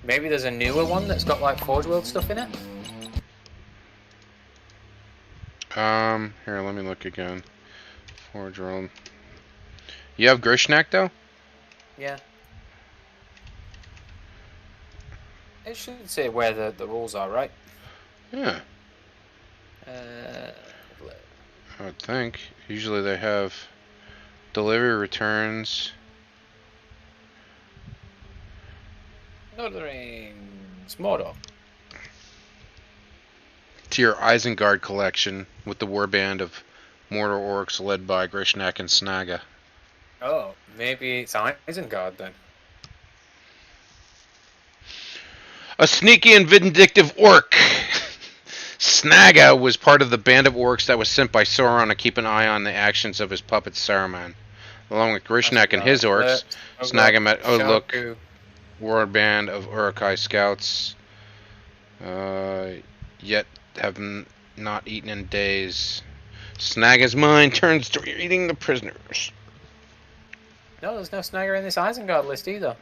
Maybe there's a newer one that's got like Forge World stuff in it? Here, let me look again. Forge World. You have Grishnak, though? Yeah. It should say where the rules are, right? Yeah, Uh, I would think. Usually they have delivery returns. Lord of the Rings, Mordor. To your Isengard collection with the warband of Mordor orcs led by Grishnak and Snaga. Oh, maybe it's Isengard then. A sneaky and vindictive orc. Snaga was part of the band of orcs that was sent by Sauron to keep an eye on the actions of his puppet Saruman. Along with Grishnak and his orcs, Snaga met warband of Uruk-hai scouts. Yet have not eaten in days. Snaga's mind turns to eating the prisoners. No, there's no Snagger in this Isengard list either.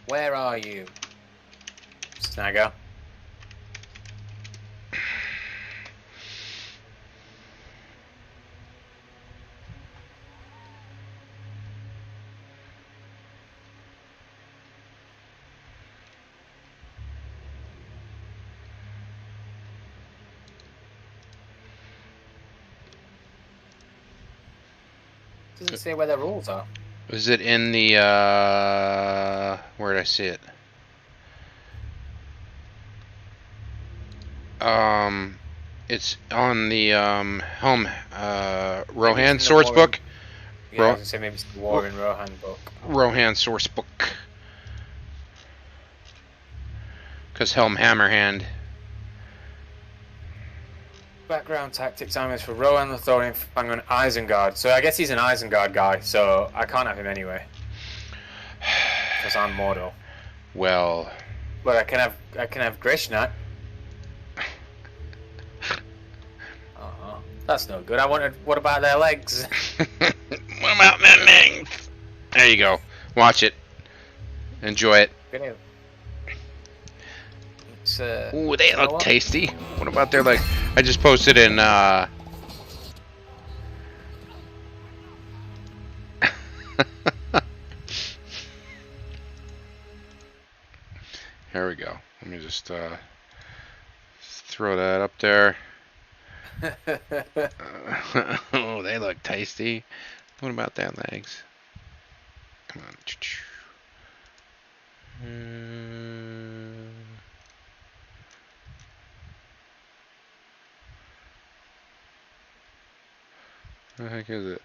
Where are you, Snagger? Doesn't say where the rules are. Is it in the, where did I see it? It's on the, Helm, Rohan source book. Yeah, I was gonna say maybe it's the War in Rohan book. Rohan source book. Because Helm Hammerhand. Background tactics armies for Rohan, Lothorian, Fang, and Isengard. So I guess he's an Isengard guy, so I can't have him anyway. Because I'm Mordor. Well. But I can have Grishnak. That's no good. What about their legs? What about their legs? There you go. Watch it. Enjoy it. Ooh, they look tasty. What about their legs? I just posted in, Here we go. Let me just, throw that up there. Oh, they look tasty. What about their legs? Come on. What the heck is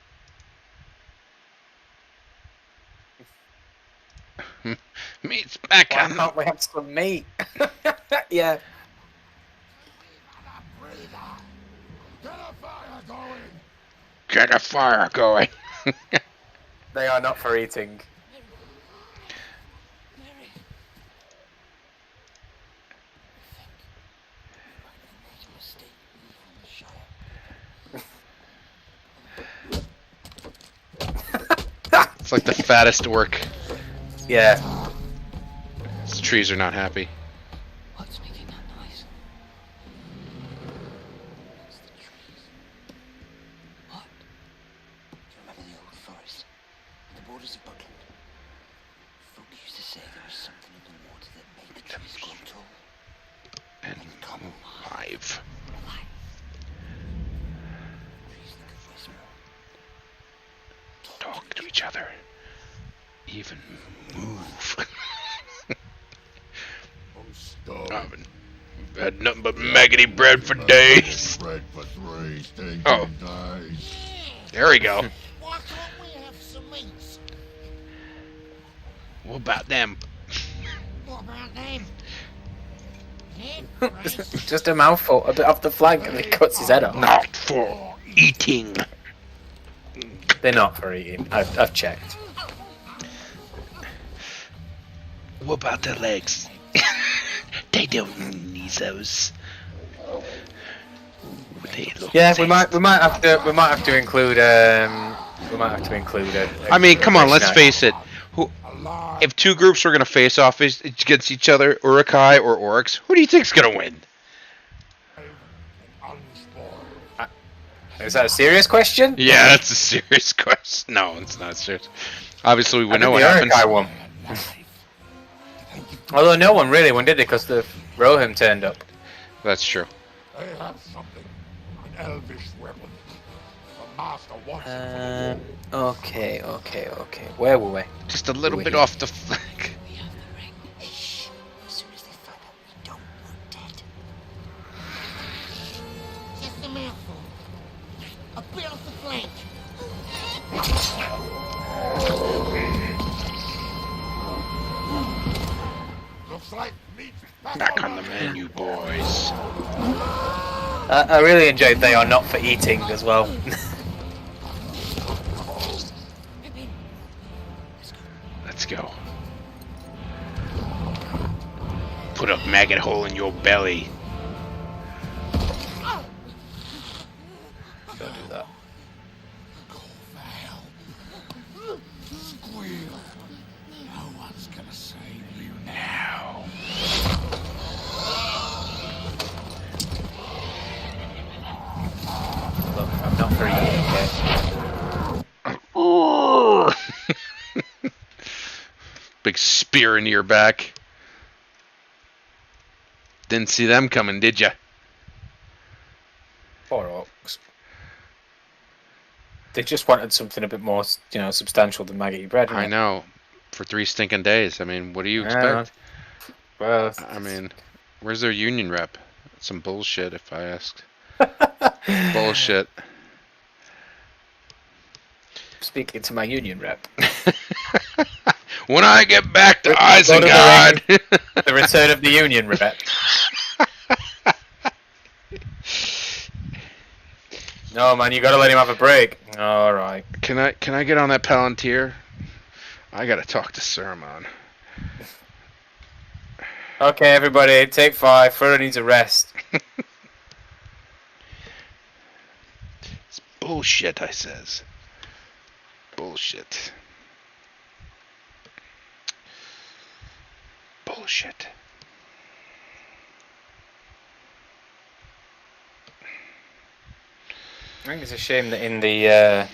it? Meat's back on. Why can't we have some meat? Yeah. Get a fire going. They are not for eating. It's like the fattest orc. Yeah. These trees are not happy. What's making that noise? It's the trees. What? Do you remember the old forest? The borders of Buckland? Folk used to say there was something in the water that made the trees grow tall. And come alive. Trees that could whisper. Talk to each other. Even move. I haven't had nothing but maggoty bread for days. Bread for 3 stinking days. There we go. Why can't we have some meats? What about them? What about them? Just a mouthful of the flank and he cuts his head off. Not for eating. They're not for eating. I've checked. What about their legs? They don't need those. They look Yeah, tasty. we might have to include I mean, come on, let's face it. If two groups are gonna face off against each other, Uruk-hai or orcs, who do you think's gonna win? Is that a serious question? Yeah, that's a serious question. No, it's not serious. Obviously, we I know did what the happens. Uruk-hai one. Although no one really one did it because the Rohim turned up. That's true. They have something. An elvish weapon. The master wants it for the wall. Okay. Where were we? Just a little We're bit here. off the flank. We have the ring. Shh. As soon as they find out we don't, we're dead. Just a mouthful. A bit off the flank. Looks like meat's Back on the menu, boys. I really enjoyed They Are Not For Eating as well. Let's go. Put a maggot hole in your belly. Don't do that. Call for help. Squeal. No one's gonna save you now. Look, I'm not for eating, okay? Ooh. Big spear into your back. Didn't see them coming, did ya? Poor orcs. They just wanted something a bit more, substantial than maggoty bread. I know. For 3 stinking days. I mean, what do you Yeah. expect? Well, I mean, where's their union rep? Some bullshit, if I asked. Bullshit. Speaking to my union rep. When I get back to Go to Isengard. The return of the union rep. No, man, you gotta let him have a break. All right. Can I get on that Palantir? I gotta talk to Saruman. Okay, everybody, take 5. Frodo needs a rest. It's bullshit, I says. Bullshit. Bullshit. I think it's a shame that in the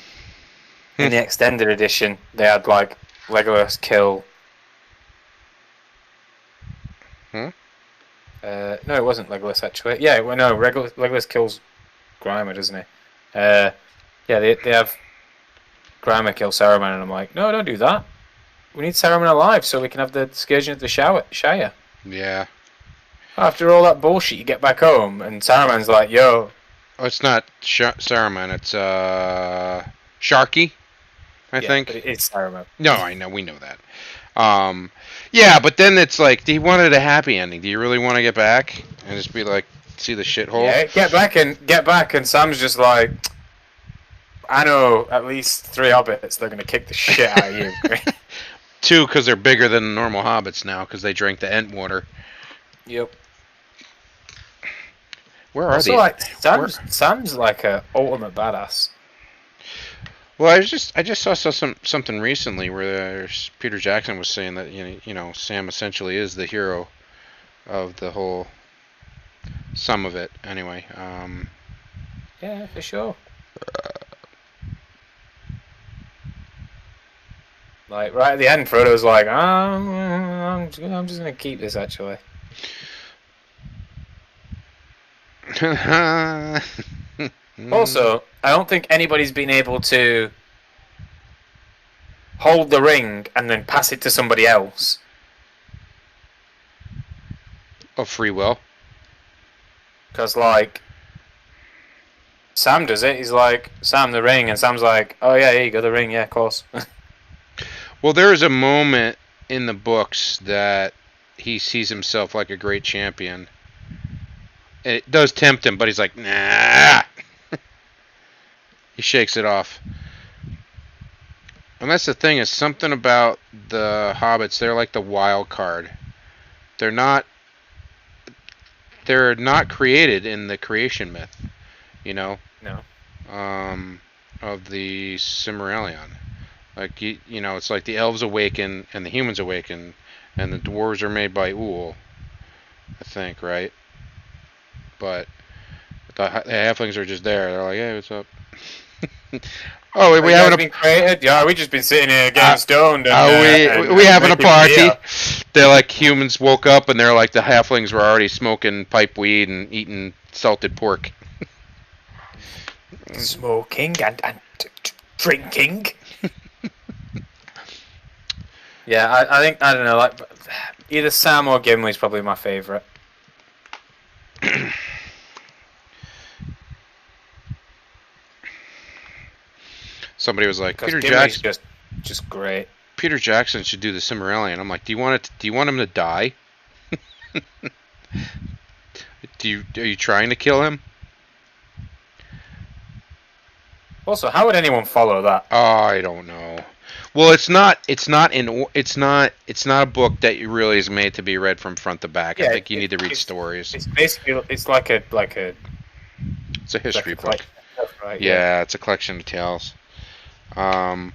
extended edition they had like Legolas kill. Hmm? No, it wasn't Legolas actually. Yeah, well, no, Legolas kills Grimer, doesn't he? Yeah, they have Grimer kill Saruman, and I'm like, no, don't do that. We need Saruman alive so we can have the Scourging of the Shire. Yeah. After all that bullshit, you get back home, and Saruman's like, yo. Oh, it's not Saruman. It's Sharky, I think. But it's Saruman. No, I know. We know that. Yeah, but then it's like, he wanted a happy ending. Do you really want to get back and just be like, see the shithole? Yeah, get back, and Sam's just like, I know at least 3 hobbits. They're gonna kick the shit out of you. 2, because they're bigger than the normal hobbits now, because they drank the Ent water. Yep. Where are Also, they? like Sam's like a ultimate badass. Well, I just saw something recently where Peter Jackson was saying that Sam essentially is the hero of the whole, some of it anyway. Yeah, for sure. Like right at the end, Frodo's like, I'm just gonna keep this actually. Also, I don't think anybody's been able to hold the ring and then pass it to somebody else. Of free will. Because, like, Sam does it. He's like, Sam, the ring. And Sam's like, oh, yeah, here you go, the ring. Yeah, of course. Well, there is a moment in the books that he sees himself like a great champion. It does tempt him, but he's like, nah. He shakes it off. And that's the thing, is something about the hobbits, they're like the wild card. They're not created in the creation myth, No. Of the Silmarillion. Like, it's like the elves awaken and the humans awaken, and the dwarves are made by Uul, I think, right? But The halflings are just there. They're like, hey, what's up? Oh, we you having guys been created? Yeah, we just been sitting here getting stoned. we having a making party? beer. They're like, humans woke up and they're like, the halflings were already smoking pipe weed and eating salted pork. Smoking and drinking. Yeah, I think, I don't know, like either Sam or Gimli is probably my favourite. Somebody was like, Because Peter Gimli's Jackson. just great. Peter Jackson should do the Cimmerillion. I'm like, do you want him to die? Are you trying to kill him? Also, how would anyone follow that? Oh, I don't know. Well, it's not a book that really is made to be read from front to back. Yeah, I think you need to read stories. It's basically like a It's a history book. Right, Yeah, it's a collection of tales. Someone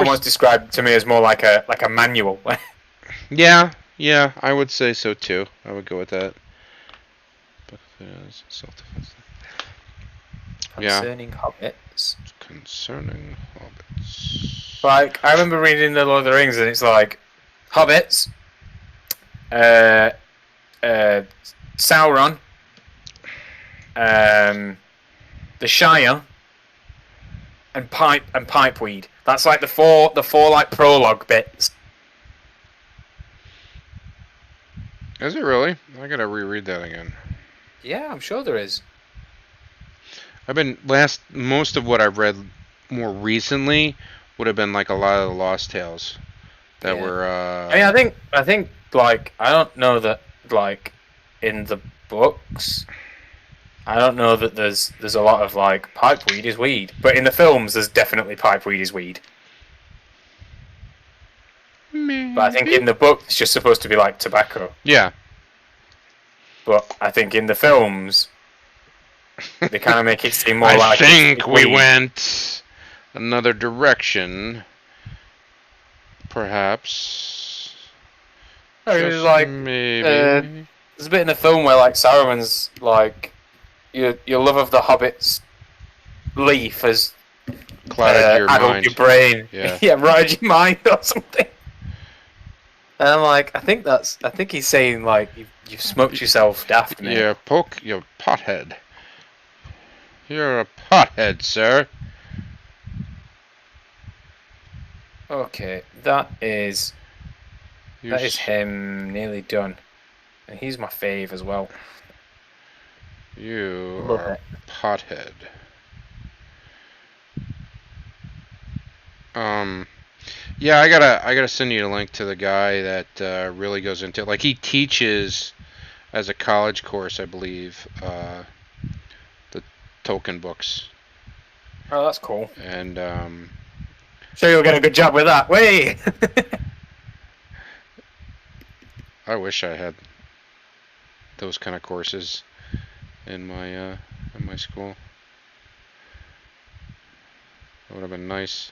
once described to me as more like a manual. Yeah, I would say so too. I would go with that. Self-defense. Concerning hobbits. Concerning hobbits. Like, I remember reading The Lord of the Rings, and it's like hobbits, Sauron, the Shire, and pipeweed. That's like the four like prologue bits. Is it really? I gotta reread that again. Yeah, I'm sure there is. Most of what I've read more recently would have been like a lot of the Lost Tales that were. I mean, I think like I don't know that like in the books, I don't know that there's a lot of like pipeweed is weed, but in the films there's definitely pipeweed is weed. Maybe. But I think in the book it's just supposed to be like tobacco. Yeah. But I think in the films they kind of make it seem more I like. I think we weed. went another direction. Perhaps. No, it was Just like maybe. there's a bit in the film where like Saruman's like your love of the hobbits leaf has Clouded your addled mind. your brain. Yeah. Yeah, rotted your mind or something. And I'm like, I think he's saying like you've smoked yourself daft, mate. Yeah, you pothead. You're a pothead, sir. Okay, that is him nearly done. And he's my fave as well. You Love are it. a pothead. Yeah, I gotta send you a link to the guy that really goes into it. Like, he teaches as a college course, I believe, the Tolkien books. Oh, that's cool. And Sure you'll get a good job with that. Way. I wish I had those kind of courses in my school. That would have been nice.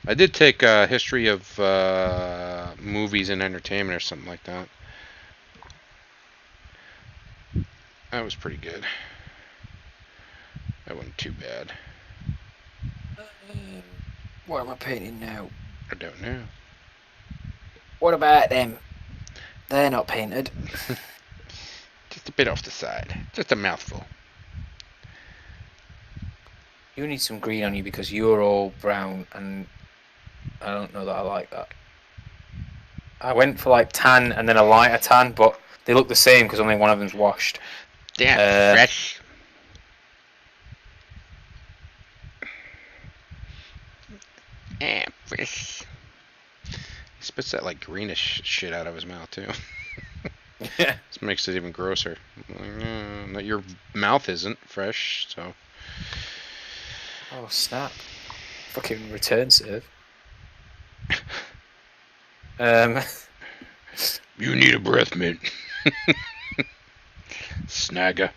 I did take history of movies and entertainment or something like that. That was pretty good. That wasn't too bad. What am I painting now? I don't know. What about them? They're not painted. Just a bit off the side. Just a mouthful. You need some green on you because you're all brown, and I don't know that I like that. I went for like tan and then a lighter tan, but they look the same because only one of them's washed. Damn, fresh. Fresh. He spits that like greenish shit out of his mouth too. Yeah. This makes it even grosser. I'm like, your mouth isn't fresh, so. Oh snap! Fucking return serve. You need a breath mint. Snagger.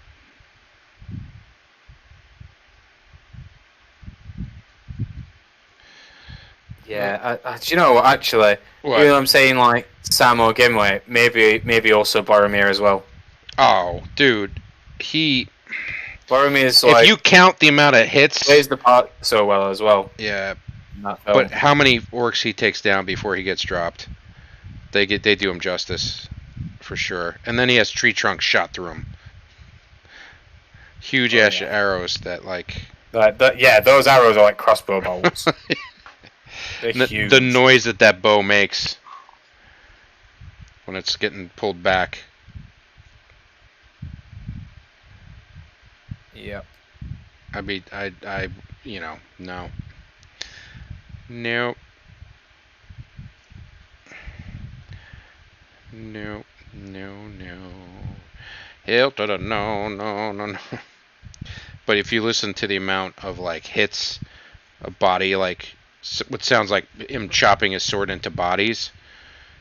Yeah, do you know what? Actually, What? even though I'm saying like Sam or Gimli, maybe also Boromir as well. Oh, dude, he Boromir's if you count the amount of hits, plays the part so well as well. yeah. In that film. But how many orcs he takes down before he gets dropped? They do him justice, for sure. And then he has tree trunks shot through him. Huge ash arrows that like. Yeah, those arrows are like crossbow bolts. They're huge. The noise that bow makes when it's getting pulled back. Yep. I no. Nope. No. Hell to the no. But if you listen to the amount of like hits a body, like what sounds like him chopping his sword into bodies,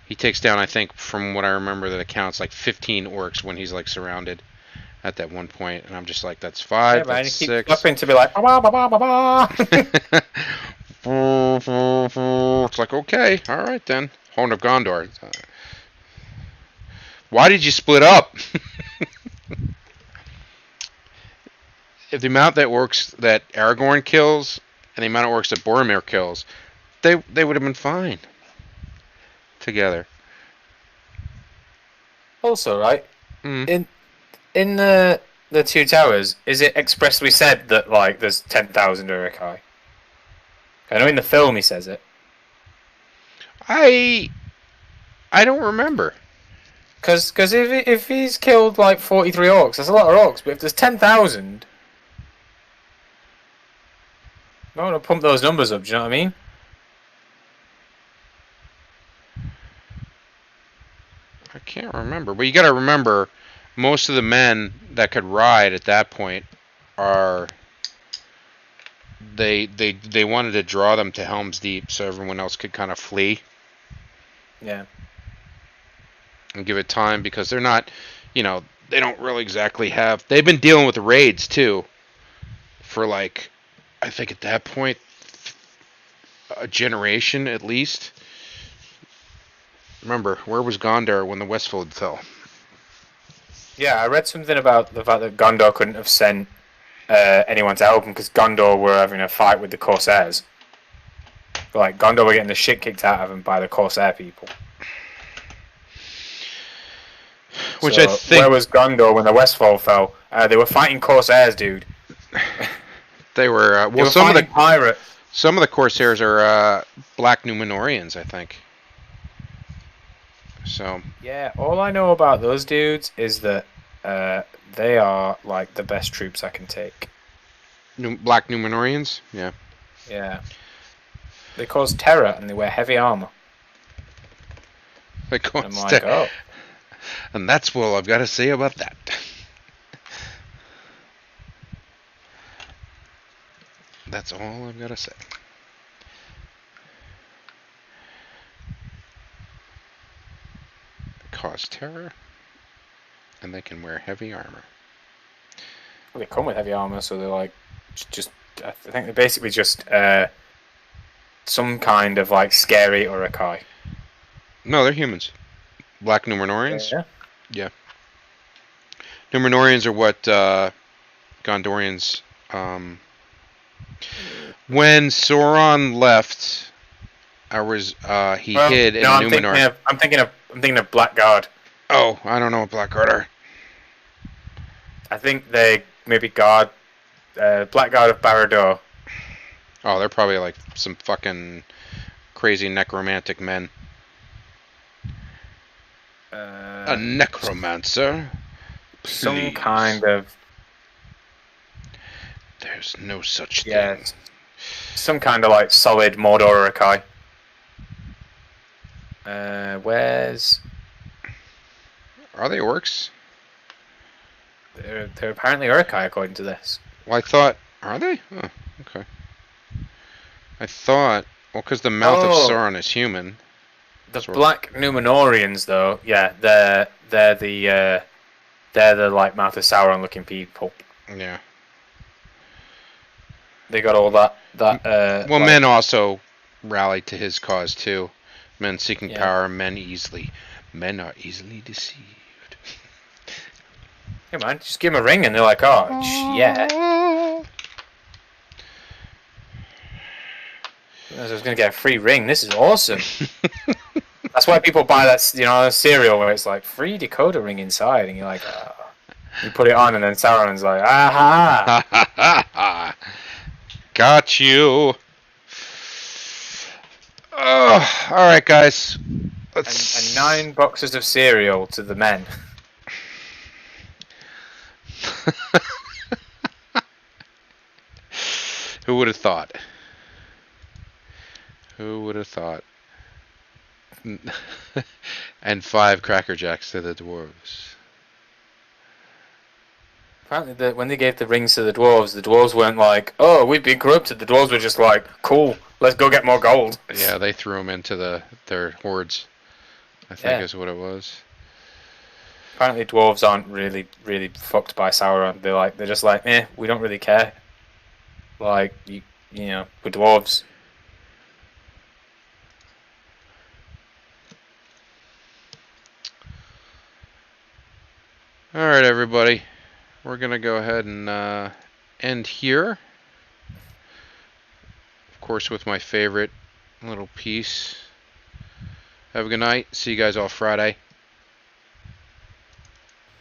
he takes down, I think, from what I remember, that accounts like 15 orcs when he's like surrounded at that one point, and I'm just like, that's 5, yeah, that's 6. He keeps flipping to be like, ba ba ba ba ba. It's like, okay, all right then. Horn of Gondor. Why did you split up? If the amount that Aragorn kills and the amount of orcs that Boromir kills, they would have been fine together. Also, right, in the Two Towers, is it expressly said that like there's 10,000 Uruk-hai? I know in the film he says it. I don't remember. Because if he's killed like 43 orcs, that's a lot of orcs. But if there's 10,000, I want to pump those numbers up. Do you know what I mean? I can't remember, but you got to remember, most of the men that could ride at that point are they wanted to draw them to Helm's Deep so everyone else could kind of flee. Yeah. And give it time, because they're not, they don't really exactly have. They've been dealing with raids too for like, I think at that point, a generation at least. Remember, where was Gondor when the Westfold fell? Yeah, I read something about the fact that Gondor couldn't have sent anyone to help them because Gondor were having a fight with the Corsairs. Like, Gondor were getting the shit kicked out of them by the Corsair people. Which I think... Where was Gondor when the Westfold fell? They were fighting Corsairs, dude. They were... well, some of the pirates. Some of the Corsairs are Black Numenorians, I think. So... Yeah, all I know about those dudes is that they are, like, the best troops I can take. Black Numenorians? Yeah. Yeah. They cause terror and they wear heavy armor. They cause I'm like, oh. And that's all I've got to say about that. That's all I've got to say. They cause terror, and they can wear heavy armor. Well, they come with heavy armor, so they're like, just I think they're basically just some kind of like scary Uruk-hai. No, they're humans. Black Numenorians? Yeah. Yeah. Numenorians are what Gondorians... when Sauron left, he hid in Numenor. I'm thinking of Blackguard. Oh, I don't know what Blackguard are. I think they maybe Blackguard of Barad-dûr. Oh, they're probably like some fucking crazy necromantic men. A necromancer? Please. Some kind of... There's no such thing. Yeah, some kind of like solid Mordor Uruk-hai. Where's... Are they orcs? They're apparently Uruk-hai according to this. Well, I thought... Are they? Oh, okay. I thought... Well, because the mouth of Sauron is human. The Black Numenorians, though, yeah, they're the like mouth of Sauron looking people. Yeah. They got all that. Well, like, men also rallied to his cause too. Men seeking power. Men are easily deceived. Hey man, just give them a ring and they're like, oh, yeah. I was going to get a free ring. This is awesome. That's why people buy that, cereal where it's like free decoder ring inside, and you're like, oh. You put it on, and then Sauron's like, aha! Got you. Oh, all right, guys. And 9 boxes of cereal to the men. Who would have thought? Who would have thought? And 5 Cracker Jacks to the dwarves. Apparently, when they gave the rings to the dwarves weren't like, oh, we've been corrupted. The dwarves were just like, cool, let's go get more gold. Yeah, they threw them into their hordes, I think is what it was. Apparently, dwarves aren't really fucked by Sauron. They're just like, we don't really care. Like, you know, we're dwarves. All right, everybody. We're going to go ahead and end here. Of course, with my favorite little piece. Have a good night. See you guys all Friday.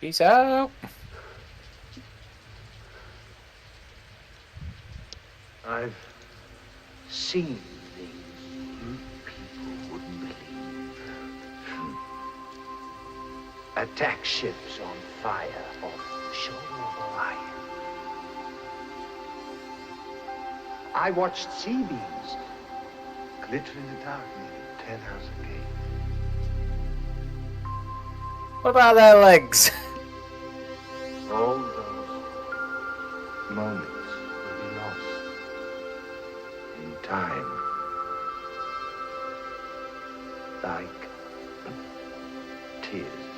Peace out. I've seen things you people wouldn't believe. Attack ships on fire off the shore of Orion. I watched sea beams glitter in the dark near 10 House Gate. What about their legs? All those moments will be lost in time. Like tears.